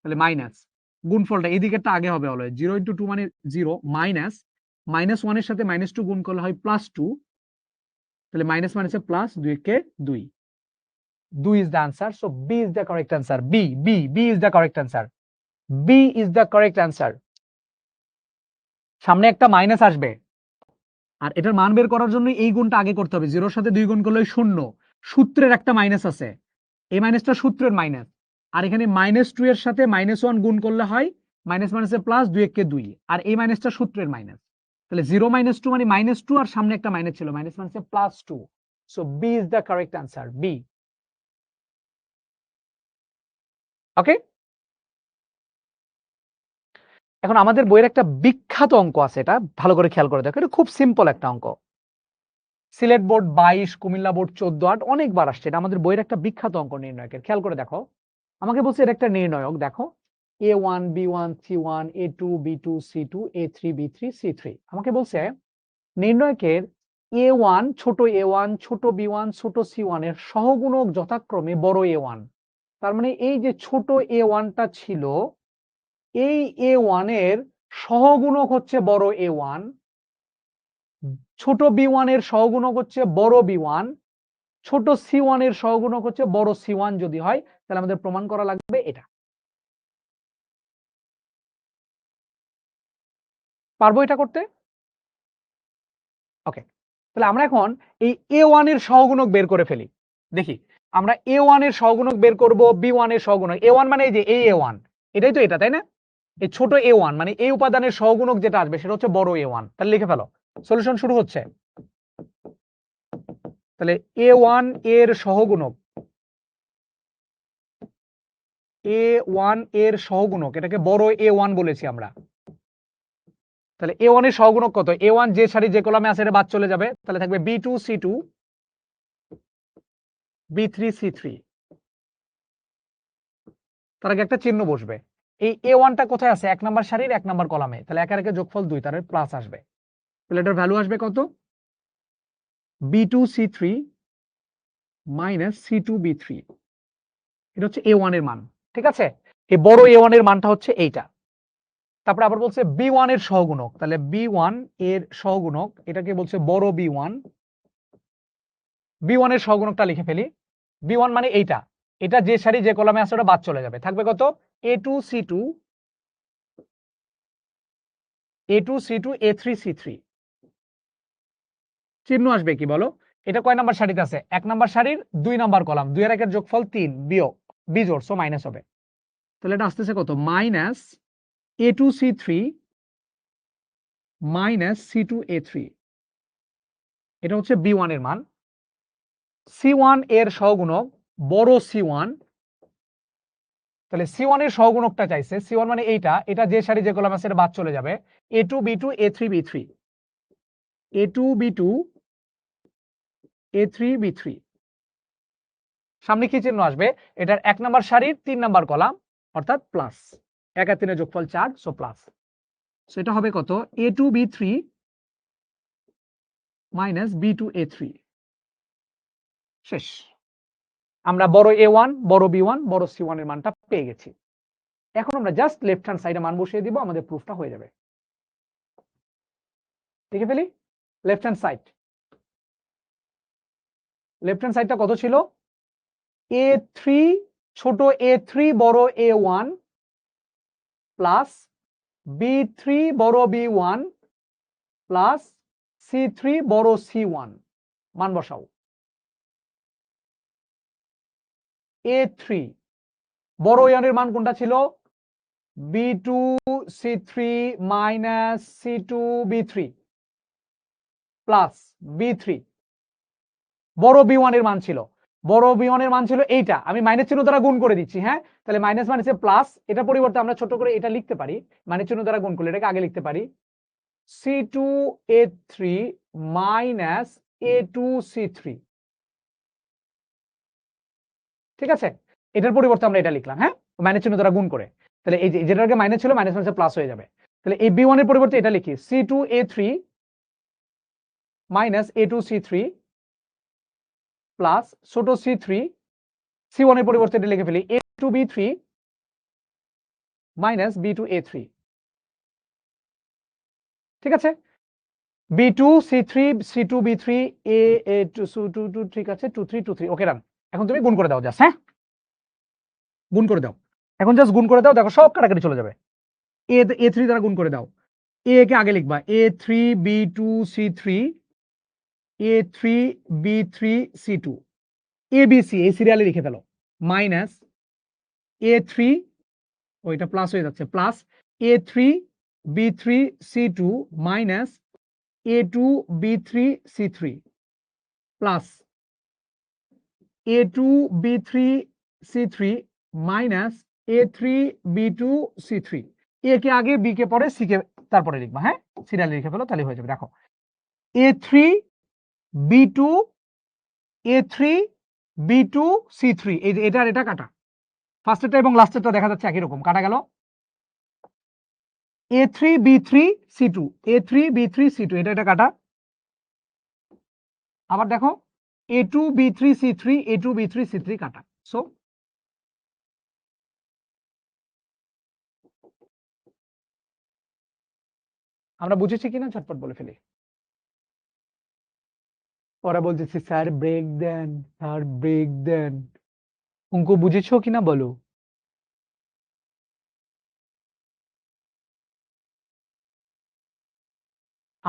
তাহলে মাইনাস, গুণফলটা এই দিকেরটা আগে হবে হলো 0 * 2 মানে 0, মাইনাস -1 এর সাথে -2 গুণ করলে হয় +2, তাহলে মাইনাস মাইনাসে প্লাস, 2 কে 2, 2 is the answer. So B is the correct answer. B B B is the correct answer. B is the correct answer. সামনে একটা মাইনাস আসবে, আর এটার মান বের করার জন্য এই গুণটা আগে করতে হবে। 0 এর সাথে 2 গুণ করলে 0, সূত্রের একটা মাইনাস আছে, এই মাইনাসটা সূত্রের মাইনাস। আর এখানে -2 এর সাথে -1 গুণ করলে হয় মাইনাস মাইনাসে প্লাস, 2 কে 2, আর এই মাইনাসটা সূত্রের মাইনাস। তাহলে 0 - 2 মানে -2, আর সামনে একটা মাইনাস ছিল, মাইনাস মাইনাসে +2। So B is the correct answer, B. Okay, এখন আমাদের বইয়ের একটা বিখ্যাত অঙ্ক আছে, এটা ভালো করে খেয়াল করে দেখো, এটা খুব সিম্পল একটা অঙ্ক। সিলেট বোর্ড 22, কুমিল্লা বোর্ড 14, 8 অনেকবার আসছে। এটা আমাদের বইয়ের একটা বিখ্যাত অঙ্ক নির্ণয়কের। খেয়াল করে দেখো, আমাকে বলছে এটা একটা নির্ণয়ক। দেখো A1 B1 C1 A2 B2 C2 A3 B3 C3। আমাকে বলছে নির্ণয়কের A1 ছোট A1 ছোট B1 ছোট C1 এর সহগুণক যথাক্রমে বড় A1। তার মানে এই যে ছোট A1টা ছিল, এই A1 এর সহগুণক হচ্ছে বড় A1, ছোট B1 এর সহগুণক হচ্ছে বড় B1, ছোট C1 এর সহগুণক হচ্ছে বড় C1 যদি হয়, তাহলে আমাদের প্রমাণ করা লাগবে এটা। পারবো এটা করতে? ওকে, তাহলে আমরা এখন এই A1 এর সহগুণক বের করে ফেলি। দেখি আমরা A1 এর সহগুণক বের করব, B1 এর সহগুণক। A1 মানে এই যে এই A1, এটাই তো এটা, তাই না? এই ছোট A1 মানে এই উপাদানের সহগুণক যেটা আসবে সেটা হচ্ছে বড় A1। তাহলে লিখে ফেলো, সলিউশন শুরু হচ্ছে। তাহলে A1 এর সহগুণক, A1 এর সহগুণক, এটাকে বড় A1 বলেছি আমরা। তাহলে A1 এর সহগুণক কত? A1 যে সারি যে কলামে আছে এটা বাদ চলে যাবে, তাহলে থাকবে B2 C2 B3 C3। তার আগে একটা চিহ্ন বসবে। এই A1 টা কোথায় আছে? 1 নাম্বার সারির 1 নাম্বার কলামে। তাহলে একের একে যোগফল 2, তার প্লাস আসবে। তাহলে এটার ভ্যালু আসবে কত? B2 C3 minus C2 B3। এটা হচ্ছে A1 এর মান, ঠিক আছে? এই বড় A1 এর মানটা হচ্ছে এইটা। তারপরে আবার বলছে B1 এর সহগুণক, তাহলে B1 এর সহগুণক, এটাকে বলছে বড় B1। B1 এর সহগুণকটা লিখে ফেলি। B1 মানে এইটা, এটা যে সারি যে কলামে আছে ওটা বাদ চলে যাবে, থাকবে কত? A2 C2 A2 C2 A3 C3। চিহ্ন আসবে কি বলো? এটা কয় নাম্বার সারিতে আছে? 1 নাম্বার সারির 2 নাম্বার কলাম, 2 এর একের যোগফল 3 বিয়োগ বিজোড়, সো মাইনাস হবে। তাহলে এটা আসতেছে কত? Minus A2 C3 minus C2 A3। এটা হচ্ছে B1 এর মান। C1 এর সহগুণক বড় C1, তাহলে C1 এর সহগুণকটা চাইছে। C1 মানে এইটা, এটা যে সারি যে কলাম আছে এটা বাদ চলে যাবে। A2 B2 A3 B3 A2 B2 A3 B3। সামনে কি চিহ্ন আসবে? এটার 1 নাম্বার সারির 3 নাম্বার কলাম, অর্থাৎ প্লাস। 1 আর 3 এর যোগফল 4, সো প্লাস। সো এটা হবে কত? A2 B3 minus B2 A3। শেষ। আমরা বড় A1 বড় B1 বড় C1 এর মানটা পেয়ে গেছি। এখন আমরা জাস্ট লেফট হ্যান্ড সাইডে মান বসিয়ে দিব, আমাদের প্রুফটা হয়ে যাবে। দেখে ফেলি left hand side. Left hand সাইডটা কত ছিল? A3 ছোট A3 বড় A1 প্লাস B3 বড় B1 প্লাস C3 বড় C1। মান বসাও। A3 বড় A1 এর মান কোনটা ছিল? B2 C3 minus C2 B3 plus B3। বড় B1 এর মান ছিল, বড় B1 এর মান ছিল এইটা, আমি মাইনাস চিহ্ন দ্বারা গুণ করে দিচ্ছি। হ্যাঁ, তাহলে মাইনাস মানে প্লাস, এটা পরিবর্তে আমরা ছোট করে এটা লিখতে পারি, মাইনাস চিহ্ন দ্বারা গুণ করলে এটাকে আগে লিখতে পারি C2 A3 minus A2 C3। ঠিক আছে, এটার পরিবর্তে আমরা এটা লিখলাম, হ্যাঁ, মাইনাস চিহ্ন দ্বারা গুণ করে। তাহলে এই যে যেটার আগে মাইনাস ছিল, মাইনাস মাইনাসে প্লাস হয়ে যাবে। তাহলে এই B1 এর পরিবর্তে এটা লিখি C2 A3 minus A2 C3 plus ছোট C3 C1 এর পরিবর্তে এটা লিখে ফেলি A2 B3 minus B2 A3। ঠিক আছে, B2 C3 C2 B3 A2 2 ঠিক আছে 2 3 2 3। ওকে রান। এখন তুমি গুণ করে দাও জাস্ট, হ্যাঁ, গুণ করে দাও। এখন জাস্ট গুণ করে দাও, দেখো সব কাটাকাটি চলে যাবে। A3 দ্বারা গুণ করে দাও। A কে আগে লিখবা A3 B2 C3 A3 B3 C2 ABC এই সিরিয়ালে লিখে ফেলো মাইনাস A3, ওইটা প্লাস হয়ে যাচ্ছে, plus A3 B3 C2 minus A2 B3 C3 plus A2 B3 C3 minus A3 B2 C3। A কে আগে B কে পরে C কে তারপরে লিখবা, হ্যাঁ, সিরিয়ালে লিখে ফেলো, তাহলে হয়ে যাবে। দেখো A3 B2 A3 B2 C3, এই যে এটা আর এটা কাটা, ফার্স্টেরটা এবং লাস্টেরটা দেখা যাচ্ছে একই রকম, কাটা গেল। A3 B3 C2 A3 B3 C2 এটা কাটা। আবার দেখো A2 B3 C3 A2 B3 C3 কাটা। সো আমরা বুঝেছি কিনা ঝটপট বলে ফেলি। ওরা বলতেছে স্যার ব্রেক দেন, স্যার ব্রেক দেন। অঙ্ক বুঝেছো কিনা বলো।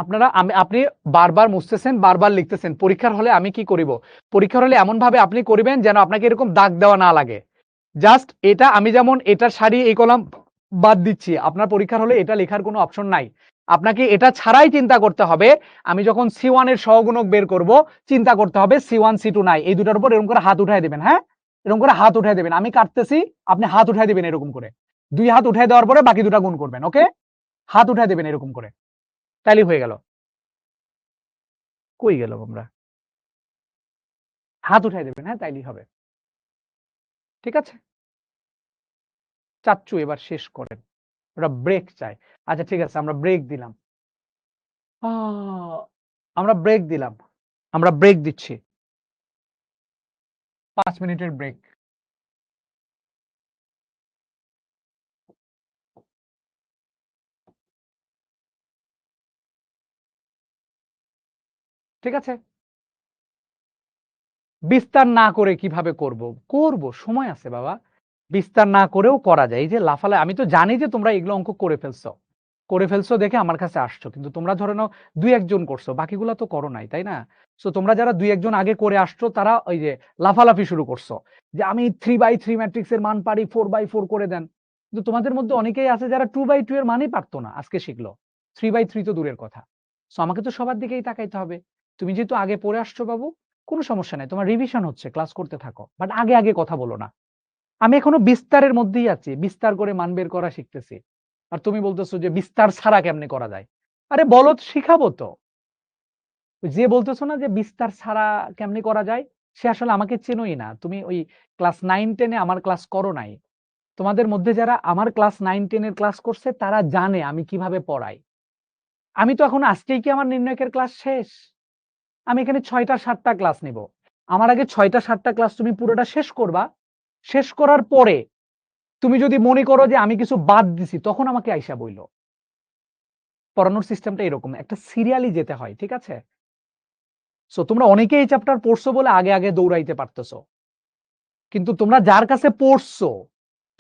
আপনারা আপনি বারবার মুছতেছেন, বারবার লিখতেছেন। পরীক্ষার হলে আমি কি করিব? পরীক্ষার হলে এমন ভাবে আপনি করিবেন যেন আপনাকে এরকম দাগ দেওয়া না লাগে। জাস্ট এটা আমি যেমন এটার সারি এই কলাম বাদ দিচ্ছি। আপনার পরীক্ষার হলে এটা লেখার কোনো অপশন নাই। আপনাকে এটা ছাড়াই চিন্তা করতে হবে। আমি যখন C1 এর সহগুণক বের করব, চিন্তা করতে হবে C1 C2 নাই। এই দুটার উপর এরকম করে হাত উঠায় দিবেন, হ্যাঁ? এরকম করে হাত উঠায় দিবেন। আমি কাটতেছি, আপনি হাত উঠায় দিবেন এরকম করে। 2 হাত উঠায় দেওয়ার পরে বাকি দুটা গুণ করবেন, ওকে? হাত উঠায় দিবেন এরকম করে। তাইলেই হয়ে গেল। কই গেলাম আমরা? হাত উঠায় দিবেন, হ্যাঁ? তাইলেই হবে। ঠিক আছে? চাচ্চু এবার শেষ করেন। ওরা ব্রেক চায়। আচ্ছা ঠিক আছে, আমরা ব্রেক দিলাম। আ আমরা ব্রেক দিলাম। আমরা ব্রেক দিচ্ছি। 5 মিনিটের ব্রেক। ঠিক আছে? বিস্তার না করে কিভাবে করব? করব, সময় আছে বাবা। বিস্তার না করেও করা যায়। এই যে লাফালাফি, আমি তো জানি যে তোমরা এগুলো অঙ্ক করে ফেলছো। করে ফেলছো দেখে আমার কাছে আসছো। কিন্তু তোমরা ধরে নাও ২-১ জন করছো। বাকিগুলা তো করো নাই, তাই না? সো তোমরা যারা ২-১ জন আগে করে আসছো তারা ওই যে লাফালাফি শুরু করছো। যে আমি 3/3 ম্যাট্রিক্স এর মান পারি, 4/4 করে দেন। কিন্তু তোমাদের মধ্যে অনেকেই আছে যারা 2/2 এর মানই পারতো না। আজকে শিখলো। 3/3 তো দূরের কথা। সো আমাকে তো সবার দিকেই তাকাইতে হবে। তুমি যেহেতু আগে পড়ে আসছো বাবু, কোনো সমস্যা নাই। তোমার রিভিশন হচ্ছে, ক্লাস করতে থাকো। বাট আগে কথা বলো না। আমি এখনো বিস্তারের মধ্যেই আছি। বিস্তার করে মান বের করা শিখতেছি। আর তুমি বলতেছো যে বিস্তার ছাড়া কেমনে করা যায়? আরে বলো, শিখাবো তো। যে বলতেছো না যে বিস্তার ছাড়া কেমনে করা যায়? সে আসলে আমাকে চেনোই না। তুমি ওই ক্লাস 9-10 এ আমার ক্লাস করো নাই। তোমাদের মধ্যে যারা আমার ক্লাস 9-10 এর ক্লাস করছে তারা জানে আমি কিভাবে পড়াই। আমি তো এখন আজকেই কি আমার নির্ণায়কের ক্লাস শেষ? আমি এখানে ৬টা-৭টা ক্লাস নিব। আমার আগে ৬টা-৭টা ক্লাস তুমি পুরোটা শেষ করবা। শেষ করার পরে তুমি যদি মনে করো যে আমি কিছু বাদ দিছি, তখন আমাকে আইসা বইলো। পড়ানোর সিস্টেমটা এরকম। একটা সিরিয়ালি যেতে হয়, ঠিক আছে? সো তোমরা অনেকেই এই চ্যাপ্টার পড়ছো বলে আগে দৌড়াইতে পারতেছো। কিন্তু তোমরা যার কাছে পড়ছো,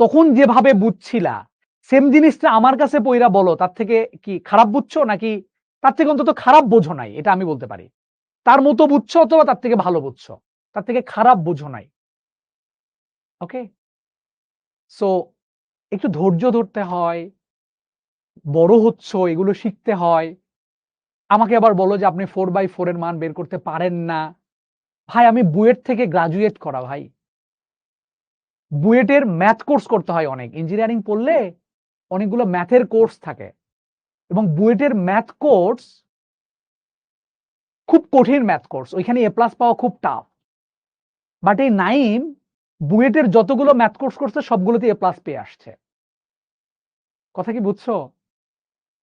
তখন যেভাবে বুঝছিলা, সেম জিনিসটা আমার কাছে পইড়া বলো, তার থেকে কি খারাপ বুঝছো? নাকি তার থেকে অন্তত খারাপ বোঝো নাই, এটা আমি বলতে পারি। তার মতো বুঝছো অথবা তার থেকে ভালো বুঝছো। তার থেকে খারাপ বুঝো নাই। ওকে? সো একটু ধৈর্য ধরতে হয়। বড় হচ্ছো, এগুলো শিখতে হয়। আমাকে আবার বলো যে আপনি 4/4 এর মান বের করতে পারেন না। ভাই আমি বুয়েট থেকে গ্রাজুয়েট করা ভাই। বুয়েটের ম্যাথ কোর্স করতে হয় অনেক। ইঞ্জিনিয়ারিং পড়লে অনেকগুলো ম্যাথের কোর্স থাকে। এবং বুয়েটের ম্যাথ কোর্স খুব কঠিন ম্যাথ কোর্স। ওইখানে A+ পাওয়া খুব টাফ। বাট এই নাইম বুয়েটের যতগুলো ম্যাথ কোর্স করছে সবগুলোতে A+ পেয়ে আসছে। কথা কি বুঝছো?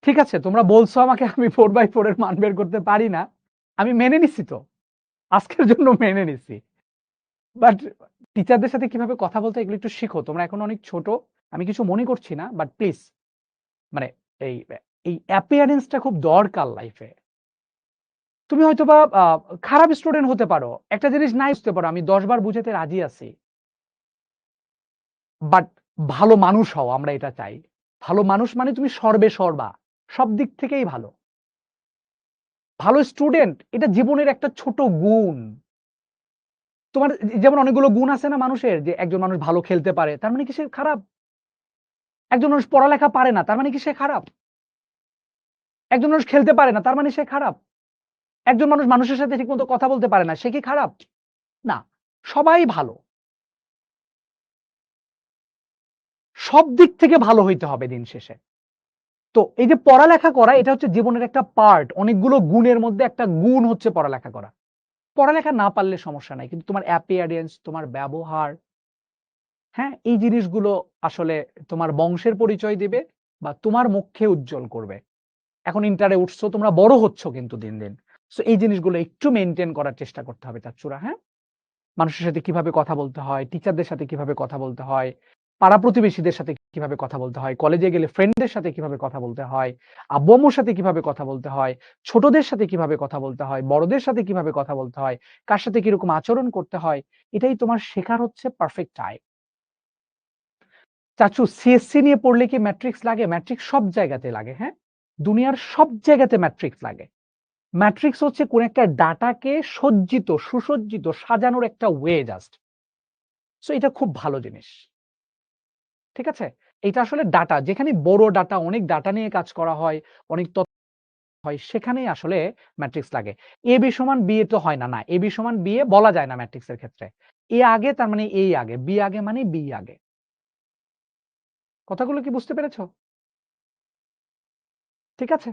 ঠিক আছে, তোমরা বলছো আমাকে আমি 4/4 এর মান বের করতে পারি না। আমি মেনে নিছি তো। আজকের জন্য মেনে নিছি। বাট টিচারদের সাথে কিভাবে কথা বলতে হয় এগুলো একটু শিখো। তোমরা এখন অনেক ছোট। আমি কিছু মনে করছি না। বাট প্লিজ মানে এই এই অ্যাপিয়ারেন্স টা খুব দরকার লাইফে। তুমি হয়তোবা খারাপ স্টুডেন্ট হতে পারো। একটা জিনিস নাই বুঝতে পারো। আমি ১০ বার বুঝাতে রাজি আছি। বাট ভালো মানুষ হও, আমরা এটা চাই। ভালো মানুষ মানে তুমি সর্বে সর্বা। সব দিক থেকেই ভালো। ভালো স্টুডেন্ট এটা জীবনের একটা ছোট গুণ। তোমার যেমন অনেকগুলো গুণ আছে না মানুষের, যে একজন মানুষ ভালো খেলতে পারে, তার মানে কি সে খারাপ? একজন মানুষ পড়ালেখা পারে না, তার মানে কি সে খারাপ? একজন মানুষ খেলতে পারে না, তার মানে সে খারাপ? একজন মানুষ মানুষের সাথে ঠিকমতো কথা বলতে পারে না, সে কি খারাপ? না, সবাই ভালো। সব দিক থেকে ভালো হইতে হবে দিন শেষে। তো এই যে পড়ালেখা করা, এটা হচ্ছে জীবনের একটা পার্ট। অনেকগুলো গুণের মধ্যে একটা গুণ হচ্ছে পড়ালেখা করা। পড়ালেখা না পারলে সমস্যা নাই। কিন্তু তোমার অ্যাপিয়ারেন্স, তোমার ব্যবহার, হ্যাঁ? এই জিনিসগুলো আসলে তোমার বংশের পরিচয় দিবে বা তোমার মুখকে উজ্জ্বল করবে। এখন ইন্টারে উঠছো, তোমরা বড় হচ্ছ কিন্তু দিন। সো এই জিনিসগুলো একটু মেইনটেইন করার চেষ্টা করতে হবে চাচ্চুরা, হ্যাঁ? মানুষের সাথে কিভাবে কথা বলতে হয়, টিচারদের সাথে কিভাবে কথা বলতে হয়, পাড়া প্রতিবেশীদের সাথে কিভাবে কথা বলতে হয়, কলেজে গেলে ফ্রেন্ডদের সাথে কিভাবে কথা বলতে হয়, আব্বু-আম্মুর সাথে কিভাবে কথা বলতে হয়, ছোটদের সাথে কিভাবে কথা বলতে হয়, বড়দের সাথে কিভাবে কথা বলতে হয়, কার সাথে কিরকম আচরণ করতে হয়, এটাই তোমার শেখার হচ্ছে পারফেক্ট টাইম। চাচু সিএসসি নিয়ে পড়লে কি ম্যাট্রিক্স লাগে? ম্যাট্রিক্স সব জায়গাতে লাগে, হ্যাঁ? দুনিয়ার সব জায়গাতে ম্যাট্রিক্স লাগে। ম্যাট্রিক্স হচ্ছে কোন একটা ডাটাকে সজ্জিত, সুসজ্জিত, সাজানোর একটা ওয়ে জাস্ট। সো এটা খুব ভালো জিনিস। ঠিক আছে? এটা আসলে ডাটা, যেখানে বড় ডাটা, অনেক ডাটা নিয়ে কাজ করা হয়, অনেক তথ্য হয়, সেখানেই আসলে ম্যাট্রিক্স লাগে। AB সমান BA তো হয় না। না, AB সমান BA বলা যায় না ম্যাট্রিক্সের ক্ষেত্রে। A আগে তার মানে A আগে, B আগে মানে B আগে। কথাগুলো কি বুঝতে পেরেছ? ঠিক আছে?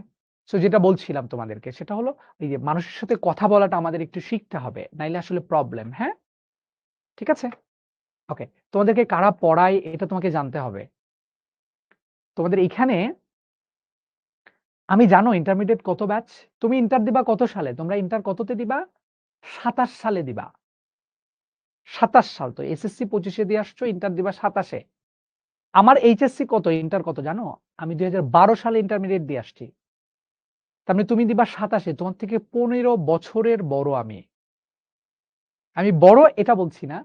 সো যেটা বলছিলাম তোমাদেরকে সেটা হলো এই যে মানুষের সাথে কথা বলাটা আমাদের একটু শিখতে হবে। নাইলে আসলে প্রবলেম, হ্যাঁ? ঠিক আছে? ওকে। তোমাদেরকে কারা পড়ায় এটা তোমাকে জানতে হবে। তোমাদের এইখানে আমি জানো ইন্টারমিডিয়েট কত ব্যাচ? তুমি ইন্টার দিবা কত সালে? তোমরা ইন্টার কততে দিবা? ২৭ সালে দিবা। ২৭ সাল তো এসএসসি ২৫ এ দিয়ে আসছো, ইন্টার দিবা ২৭ এ। আমার এইচএসসি কত, ইন্টার কত জানো? আমি ২০১২ সালে ইন্টারমিডিয়েট দিয়ে আসছি। তার মানে তুমি দিবা ২৭ এ। তোমার থেকে ১৫ বছরের বড় আমি। আমি বড় এটা বলছি না।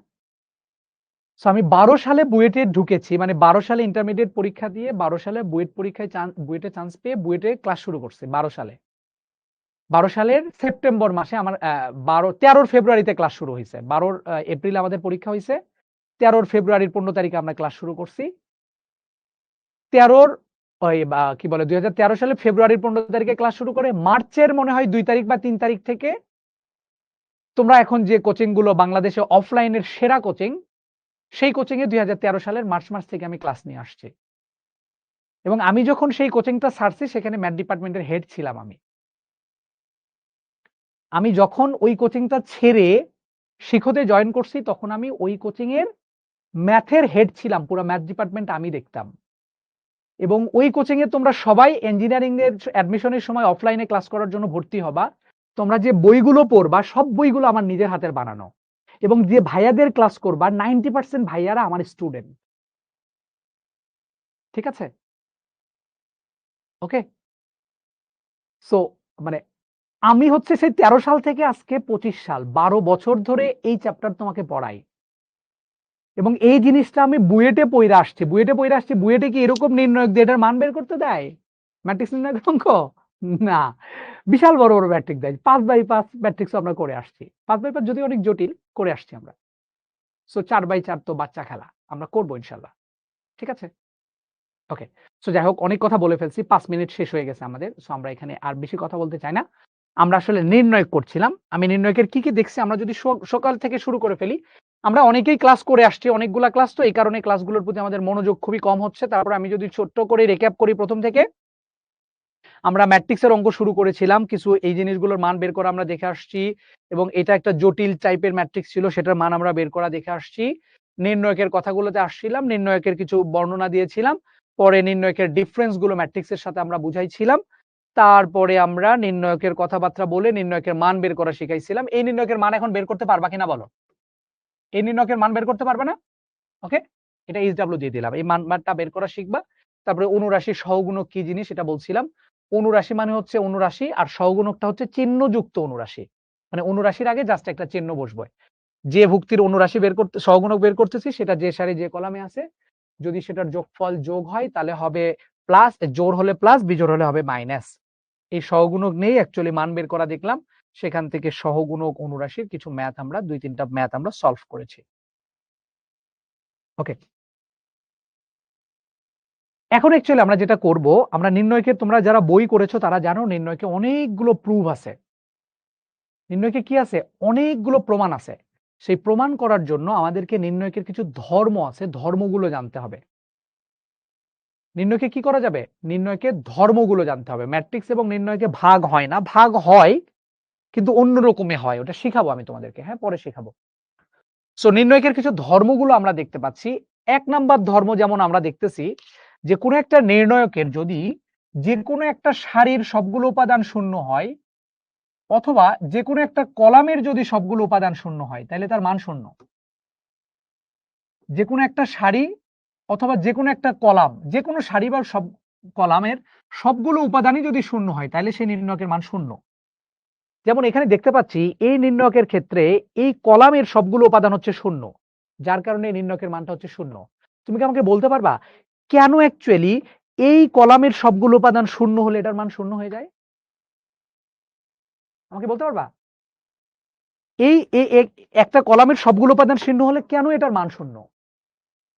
সো আমি ১২ সালে বুয়েটে ঢুকেছি। মানে ১২ সালে ইন্টারমিডিয়েট পরীক্ষা দিয়ে ১২ সালে বুয়েট পরীক্ষায় বুয়েটে চান্স পেয়ে বুয়েটে ক্লাস শুরু করছি ১২ সালে। ১২ সালের সেপ্টেম্বর মাসে আমার ১৩ ফেব্রুয়ারিতে ক্লাস শুরু হইছে। ১২ এপ্রিল আমাদের পরীক্ষা হইছে। ১৩ ফেব্রুয়ারির ১৫ তারিখে আমরা ক্লাস শুরু করছি। ১৩ ওই কি বলে ২০১৩ সালে ফেব্রুয়ারির ১৫ তারিখে ক্লাস শুরু করে মার্চের মনে হয় ২ তারিখ বা ৩ তারিখ থেকে তোমরা এখন যে কোচিং গুলো বাংলাদেশে অফলাইনের সেরা কোচিং, সেই কোচিং এ ২০১৩ সালের মার্চ মাস থেকে আমি ক্লাস নিয়ে আসছি। এবং আমি যখন সেই কোচিংটা ছাড়ছি সেখানে ম্যাথ ডিপার্টমেন্টের হেড ছিলাম আমি। আমি যখন ওই কোচিংটা ছেড়ে শিক্ষতে জয়েন করছি তখন আমি ওই কোচিং এর ম্যাথের হেড ছিলাম। পুরো ম্যাথ ডিপার্টমেন্ট আমি দেখতাম। এবং ওই কোচিং এ তোমরা সবাই ইঞ্জিনিয়ারিং এর অ্যাডমিশনের সময় অফলাইনে ক্লাস করার জন্য ভর্তি হবা। তোমরা যে বইগুলো পড়বা সব বইগুলো আমার নিজের হাতের বানানো। এবং যে ভাইয়াদের ক্লাস করবা 90% ভাইয়ারা আমার স্টুডেন্ট। ঠিক আছে? ওকে? সো মানে আমি হচ্ছে সেই ১৩ সাল থেকে আজকে ২৫ সাল ১২ বছর ধরে এই চ্যাপ্টার তোমাকে পড়াই। এবং এই জিনিসটা আমি বুয়েটে পইড়া আসছি। বুয়েটে কি এরকম নির্ণায়ক দিয়ে এটার মান বের করতে দেয়? ম্যাট্রিক্স নির্ণায়ক অঙ্ক? না। বিশাল বড়, বড় ম্যাট্রিক্স দেয়। ৫/৫ ম্যাট্রিক্স আমরা করে আসছি। ৫/৫ যদিও অনেক জটিল, করে আসছি আমরা। সো ৪/৪ তো বাচ্চা খেলা। আমরা করব ইনশাআল্লাহ। ঠিক আছে? ওকে। সো যাই হোক অনেক কথা বলে ফেলছি। ৫ মিনিট শেষ হয়ে গেছে আমাদের। সো আমরা এখানে আর বেশি কথা বলতে চাই না। আমরা আসলে নির্ণয় করছিলাম। আমি নির্ণয়কের কি, কি দেখছি আমরা যদি সকাল থেকে শুরু করে ফেলি। আমরা অনেকেই ক্লাস করে আসছি, অনেকগুলা ক্লাস তো এই কারণে ক্লাসগুলোর প্রতি আমাদের মনোযোগ খুবই কম হচ্ছে। তারপরে আমি যদি ছোট্ট করে রিক্যাপ করি ১ম থেকে। আমরা ম্যাট্রিক্সের অঙ্ক শুরু করেছিলাম। কিছু এই জিনিসগুলোর মান বের করা আমরা দেখে আসছি এবং এটা একটা জটিল টাইপের ম্যাট্রিক্স ছিল, সেটার মান আমরা বের করা দেখে আসছি। নির্ণয়কের কথাগুলোতে আসছিলাম, নির্ণয়কের কিছু বর্ণনা দিয়েছিলাম। পরে নির্ণয়কের ডিফারেন্স গুলো ম্যাট্রিক্সের সাথে আমরা বুঝাইছিলাম। তারপরে আমরা নির্ণয়কের কথাবার্তা বলে নির্ণয়কের মান বের করা শিখাইছিলাম। এই নির্ণয়কের মান এখন বের করতে পারবা কিনা বলো? এই নির্ণয়কের মান বের করতে পারবে না? ওকে? এটা HW দিয়ে দিলাম। এই মানটা বের করা শিখবা। তারপরে অনুরাশির সহগুণক কি জিনিস এটা বলছিলাম। অনুরাশি মানে হচ্ছে অনুরাশি আর সহগুণকটা হচ্ছে চিহ্নযুক্ত অনুরাশি। মানে অনুরাশির আগে জাস্ট একটা চিহ্ন বসবে। যে ভুক্তির অনুরাশি বের করতে সহগুণক বের করতেছি সেটা যে সারি যে কলামে আছে, যদি সেটার যোগফল যোগ হয় তাহলে হবে প্লাস, জোড় হলে প্লাস, বিজোড় হলে হবে মাইনাস। এই সহগুণক নেই অ্যাকচুয়ালি মান বের করা দেখলাম। সেখান থেকে সহগুণক অনুরাশির কিছু ম্যাথ আমরা ২-৩ টা ম্যাথ আমরা সলভ করেছি। ওকে। এখন অ্যাকচুয়ালি আমরা যেটা করব, আমরা নির্ণয়কে তোমরা যারা বই করেছো তারা জানো নির্ণয়কে অনেকগুলো প্রুফ আছে। নির্ণয়কে কি আছে? অনেকগুলো প্রমাণ আছে। সেই প্রমাণ করার জন্য আমাদেরকে নির্ণয়কের কিছু ধর্ম আছে, ধর্মগুলো জানতে হবে। নির্ণয়কে কি করা যাবে? নির্ণয়কে ধর্মগুলো জানতে হবে। ম্যাট্রিক্স এবং নির্ণয়কে ভাগ হয় না। ভাগ হয় কিন্তু অন্য রকমে হয়। ওটা শিখাবো আমি তোমাদেরকে। হ্যাঁ, পরে শিখাবো। সো নির্ণয়কের কিছু ধর্মগুলো আমরা দেখতে পাচ্ছি। ১ নাম্বার ধর্ম যেমন আমরা দেখতেছি যে কোনো একটা নির্ণয়কের যদি যেকোনো একটা সারির সবগুলো উপাদান শূন্য হয় অথবা যেকোনো একটা কলামের যদি সবগুলো উপাদান শূন্য হয় তাহলে তার মান শূন্য। যেকোনো একটা সারি অথবা যেকোনো একটা কলাম, যেকোনো সারি বা সব কলামের সবগুলো উপাদানই যদি শূন্য হয় তাহলে সেই নির্ণয়কের মান শূন্য। যেমন এখানে দেখতে পাচ্ছি এই নির্ণয়কের ক্ষেত্রে এই কলামের সবগুলো উপাদান হচ্ছে শূন্য, যার কারণে এই নির্ণয়কের মানটা হচ্ছে শূন্য। তুমি কি আমাকে বলতে পারবা কেন অ্যাকচুয়ালি এই কলামের সবগুলো উপাদান শূন্য হলে এটার মান শূন্য হয়ে যায়? আমাকে বলতে পারবা? এই একটা কলামের সবগুলো উপাদান শূন্য হলে কেন এটার মান শূন্য?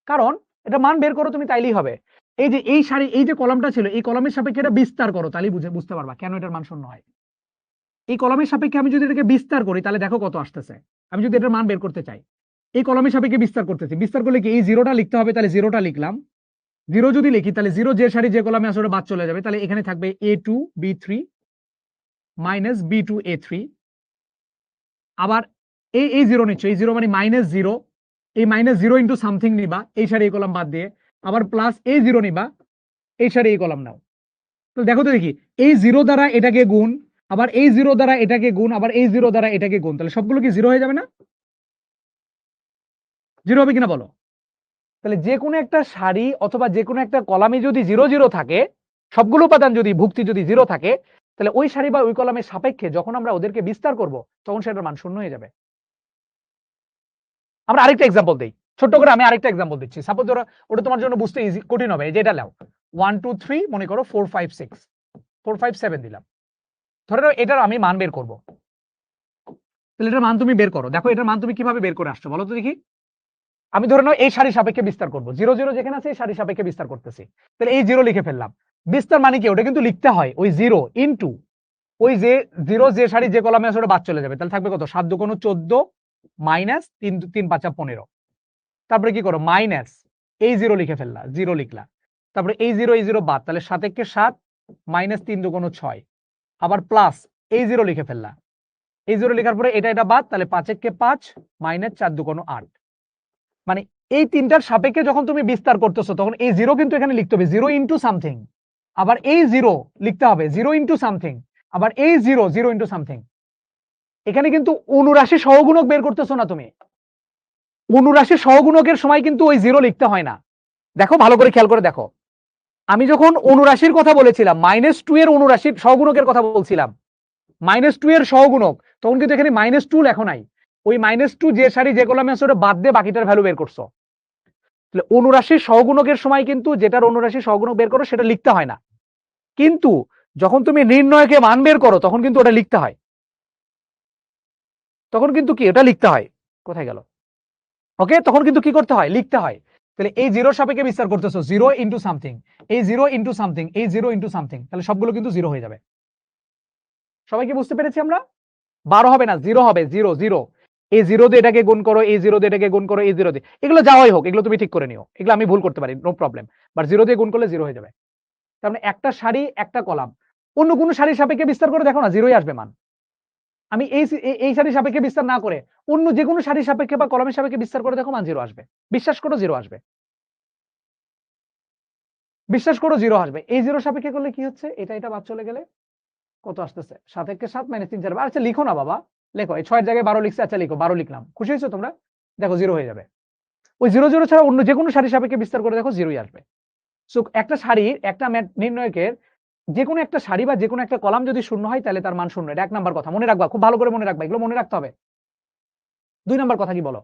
কারণ এটা মান বের করো তুমি, তাইলেই হবে। এই যে এই সারি, এই যে কলামটা ছিল, এই কলামের সাপেক্ষে এটা বিস্তার করো, তাহলেই বুঝতে পারবা কেন এটার মান শূন্য হয়। এই কলামের সাপেক্ষে আমি যদি এটাকে বিস্তার করি তাহলে দেখো কত আসতেছে। আমি যদি এটার মান বের করতে চাই, এই কলামের সাপেক্ষে বিস্তার করতেছি, বিস্তার করলে কি এই জিরোটা লিখতে হবে, তাহলে জিরোটা লিখলাম। জিরো যদি লিখি তাহলে জিরো যে সারি যে কলামে আসলে বাদ চলে যাবে, তাহলে এখানে থাকবে A2 B3 minus B2 A3। আবার এই জিরো নিচ্ছ, এই জিরো মানে মাইনাস জিরো, এই মাইনাস জিরো ইন্টু সামথিং নিবা এই সারি এই কলাম বাদ দিয়ে, আবার প্লাস এই জিরো নিবা এই সারি এই কলাম নাও। তো দেখো তো দেখি, এই জিরো দ্বারা এটাকে গুণ, আবার এই জিরো দ্বারা এটাকে গুণ, আবার এই জিরো দ্বারা এটাকে গুণ, তাহলে সবগুলো কি জিরো হয়ে যাবে না? জিরো হবে কিনা বলো? তাহলে যে কোনো একটা সারি অথবা যে কোনো একটা কলামে যদি জিরো জিরো থাকে, সবগুলো উপাদান যদি ভুক্তি যদি জিরো থাকে, তাহলে ওই সারি বা ওই কলামের সাপেক্ষে যখন আমরা ওদেরকে বিস্তার করব তখন সেটার মান শূন্য হয়ে যাবে। আমরা আরেকটা এক্সাম্পল দেই, ছোট্ট করে আমি আরেকটা এক্সাম্পল দিচ্ছি। সাপোজ ধরো ওটা তোমার জন্য বুঝতে ইজি কঠিন হবে, এই যে এটা নাও 1 2 3 মনে করো 4 5 6 4 5 7 দিলাম। ধরে নাও এটার আমি মান বের করব, তাহলে এটার মান তুমি বের করো। দেখো এটার মান তুমি কিভাবে বের করে আসছো বলো তো দেখি। আমি ধরে নাও এই সারি সাপেক্ষে বিস্তার করব, জিরো জিরো যেখানে আছে এই সারি সাপেক্ষে বিস্তার করতেছি, তাহলে এই জিরো লিখে ফেললাম। বিস্তার মানে কি, ওটা কিন্তু লিখতে হয় ওই জিরো ইনটু ওই যে জিরো যে সারি যে কলামে আছে ওটা বাদ চলে যাবে, তাহলে থাকবে কত 7 2 14 মাইনাস 3 3 5 15। তারপরে কি করো মাইনাস এই জিরো লিখে ফেললা, জিরো লিখলা, তারপরে এই জিরো বাদ, তাহলে 7 একে 7 মাইনাস 3 2 6, আবার প্লাস এই জিরো লিখে ফেললা, এই জিরো লেখার পরে এটা বাদ, তাহলে 5 একে 5 মাইনাস 4 2 8। মানে এই তিনটার সাপেক্ষে যখন তুমি বিস্তার করতেছো তখন এই জিরো কিন্তু এখানে লিখতে হবে জিরো ইন্টু সামথিং, আবার এই জিরো লিখতে হবে জিরো ইন্টু সামথিং, আবার এই জিরো জিরো ইন্টু সামথিং। এখানে কিন্তু অনুরাশি সহগুণক বের করতেছো না তুমি, অনুরাশি সহগুণকের সময় কিন্তু ওই জিরো লিখতে হয় না। দেখো ভালো করে খেয়াল করে দেখো, আমি যখন অনুরাশির কথা বলেছিলাম -2 এর অনুরাশির সহগুণকের কথা বলছিলাম, -2 এর সহগুণক, তখন কিন্তু এখানে -2 লেখো নাই, ওই -2 যে সারি যে কলামে আছে ওটা বাদ দিয়ে বাকিটার ভ্যালু বের করছো। তাহলে অনুরাশির সহগুণকের সময় কিন্তু যেটার অনুরাশির সহগুণক বের করো সেটা লিখতে হয় না, কিন্তু যখন তুমি নির্ণয়কে মান বের করো তখন কিন্তু ওটা লিখতে হয়, তখন কিন্তু কি ওটা লিখতে হয়। কোথায় গেল? ওকে, তখন কিন্তু কি করতে হয়, লিখতে হয়। তাহলে এই জিরোর সাপেক্ষে বিস্তার করতেছো, জিরো ইন্টু সামথিং, এই জিরো ইন্টু সামথিং, এই জিরো ইন্টু সামথিং, তাহলে সবগুলো কিন্তু জিরো হয়ে যাবে। সবাই কি বুঝতে পেরেছি আমরা? 12 হবে না, জিরো হবে, জিরো জিরো। এই জিরো দিয়ে এটাকে গুণ করো, এই জিরো দিয়ে এটাকে গুণ করো, এই জিরো দিয়ে, এগুলো যাওয়াই হোক, এগুলো তুমি ঠিক করে নিও, এগুলো আমি ভুল করতে পারি, নো প্রবলেম, বাট জিরো দিয়ে গুণ করলে জিরো হয়ে যাবে। তার মানে একটা সারি একটা কলাম অন্য কোন সারির সাপেক্ষে বিস্তার করে দেখো না, জিরোই আসবে মান। আমি এই সারির সাপেক্ষে বিস্তার না করে অন্য যে কোনো সারির সাপেক্ষে বা কলমের সাপেক্ষে বিস্তার করে দেখো, মান জিরো আসবে, বিশ্বাস করো জিরো আসবে, বিশ্বাস করো জিরো আসবে। এই জিরো সাপেক্ষে করলে কি হচ্ছে, এটা বাদ চলে গেলে কত আসতেছে, 7 একে 7 মাইনাস 3 4। আচ্ছা লিখো না বাবা, লেখো, এই 6 এর জায়গায় 12 লিখছে, আচ্ছা লিখো 12 লিখলাম, খুশি হয়েছো তোমরা? দেখো জিরো হয়ে যাবে। ওই জিরো জিরো ছাড়া অন্য যে কোনো সারির সাপেক্ষে বিস্তার করে দেখো জিরোই আসবে। সো একটা সারির একটা নির্ণয়কের যে কোনো একটা সারি বা যে কোনো একটা কলাম যদি শূন্য হয় তাহলে তার মান শূন্য, এটা 1 নাম্বার কথা, মনে রাখবা, খুব ভালো করে মনে রাখবা, এগুলো মনে রাখতে হবে। 2 নাম্বার কথা কি বলো,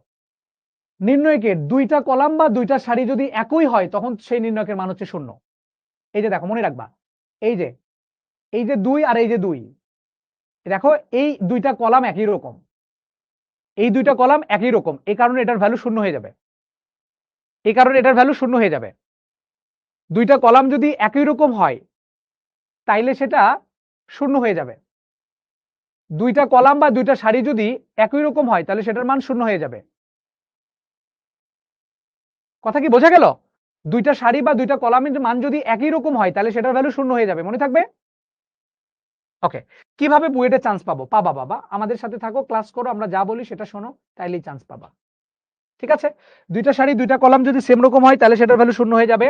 নির্ণয়কের দুইটা কলাম বা দুইটা সারি যদি একই হয় তখন সেই নির্ণয়কের মান হচ্ছে শূন্য। এই যে দেখো মনে রাখবা, এই যে 2 আর এই যে 2, দেখো এই দুইটা কলাম একই রকম, এই দুইটা কলাম একই রকম, এই কারণে এটার ভ্যালু শূন্য হয়ে যাবে, এই কারণে এটার ভ্যালু শূন্য হয়ে যাবে। দুইটা কলাম যদি একই রকম হয় তাইলে সেটা শূন্য হয়ে যাবে, দুইটা কলাম বা দুইটা সারি যদি একই রকম হয় তাহলে সেটার মান শূন্য হয়ে যাবে। কথা কি বোঝা গেল? দুইটা সারি বা দুইটা কলামের মান যদি একই রকম হয় তাহলে সেটার ভ্যালু শূন্য হয়ে যাবে, মনে থাকবে? ওকে, কিভাবে বুয়েটে চান্স পাবো? পাবা বাবা, আমাদের সাথে থাকো, ক্লাস করো, আমরা যা বলি সেটা শোনো, তাইলেই চান্স পাবা। ঠিক আছে, দুইটা সারি দুইটা কলাম যদি সেম রকম হয় তাহলে সেটার ভ্যালু শূন্য হয়ে যাবে।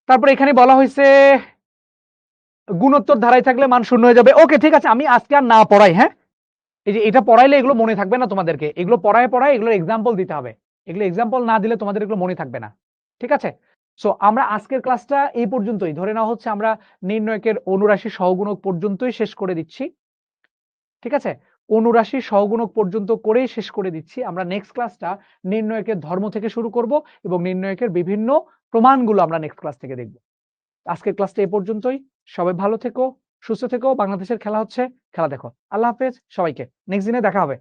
তারপর এখানে বলা হয়েছে গুণোত্তর ধারায় থাকলে মান শূন্য হয়ে যাবে। ওকে ঠিক আছে, আমি আজকে আর না পড়াই, হ্যাঁ, এই যে এটা পড়াইলে এগুলো মনে থাকবে না তোমাদেরকে, এগুলো পড়ায় এগুলোর এক্সাম্পল দিতে হবে, এগুলো এক্সাম্পল না দিলে তোমাদের এগুলো মনে থাকবে না। ঠিক আছে, সো আমরা আজকের ক্লাসটা এই পর্যন্তই ধরে নেওয়া হচ্ছে, আমরা নির্ণয়কের অনুরাশি সহগুণক পর্যন্তই শেষ করে দিচ্ছি। ঠিক আছে, অনুরাশি সহগুণক পর্যন্ত করেই শেষ করে দিচ্ছি। আমরা নেক্সট ক্লাসটা নির্ণয়কের ধর্ম থেকে শুরু করব এবং নির্ণয়কের বিভিন্ন প্রমাণগুলো আমরা নেক্সট ক্লাস থেকে দেখব। আজকের ক্লাসটা এ পর্যন্তই। সবাই ভালো থেকো, সুস্থ থেকো। বাংলাদেশের খেলা হচ্ছে, খেলা দেখো। আল্লাহ হাফেজ সবাইকে। নেক্সট দিনে দেখা হবে।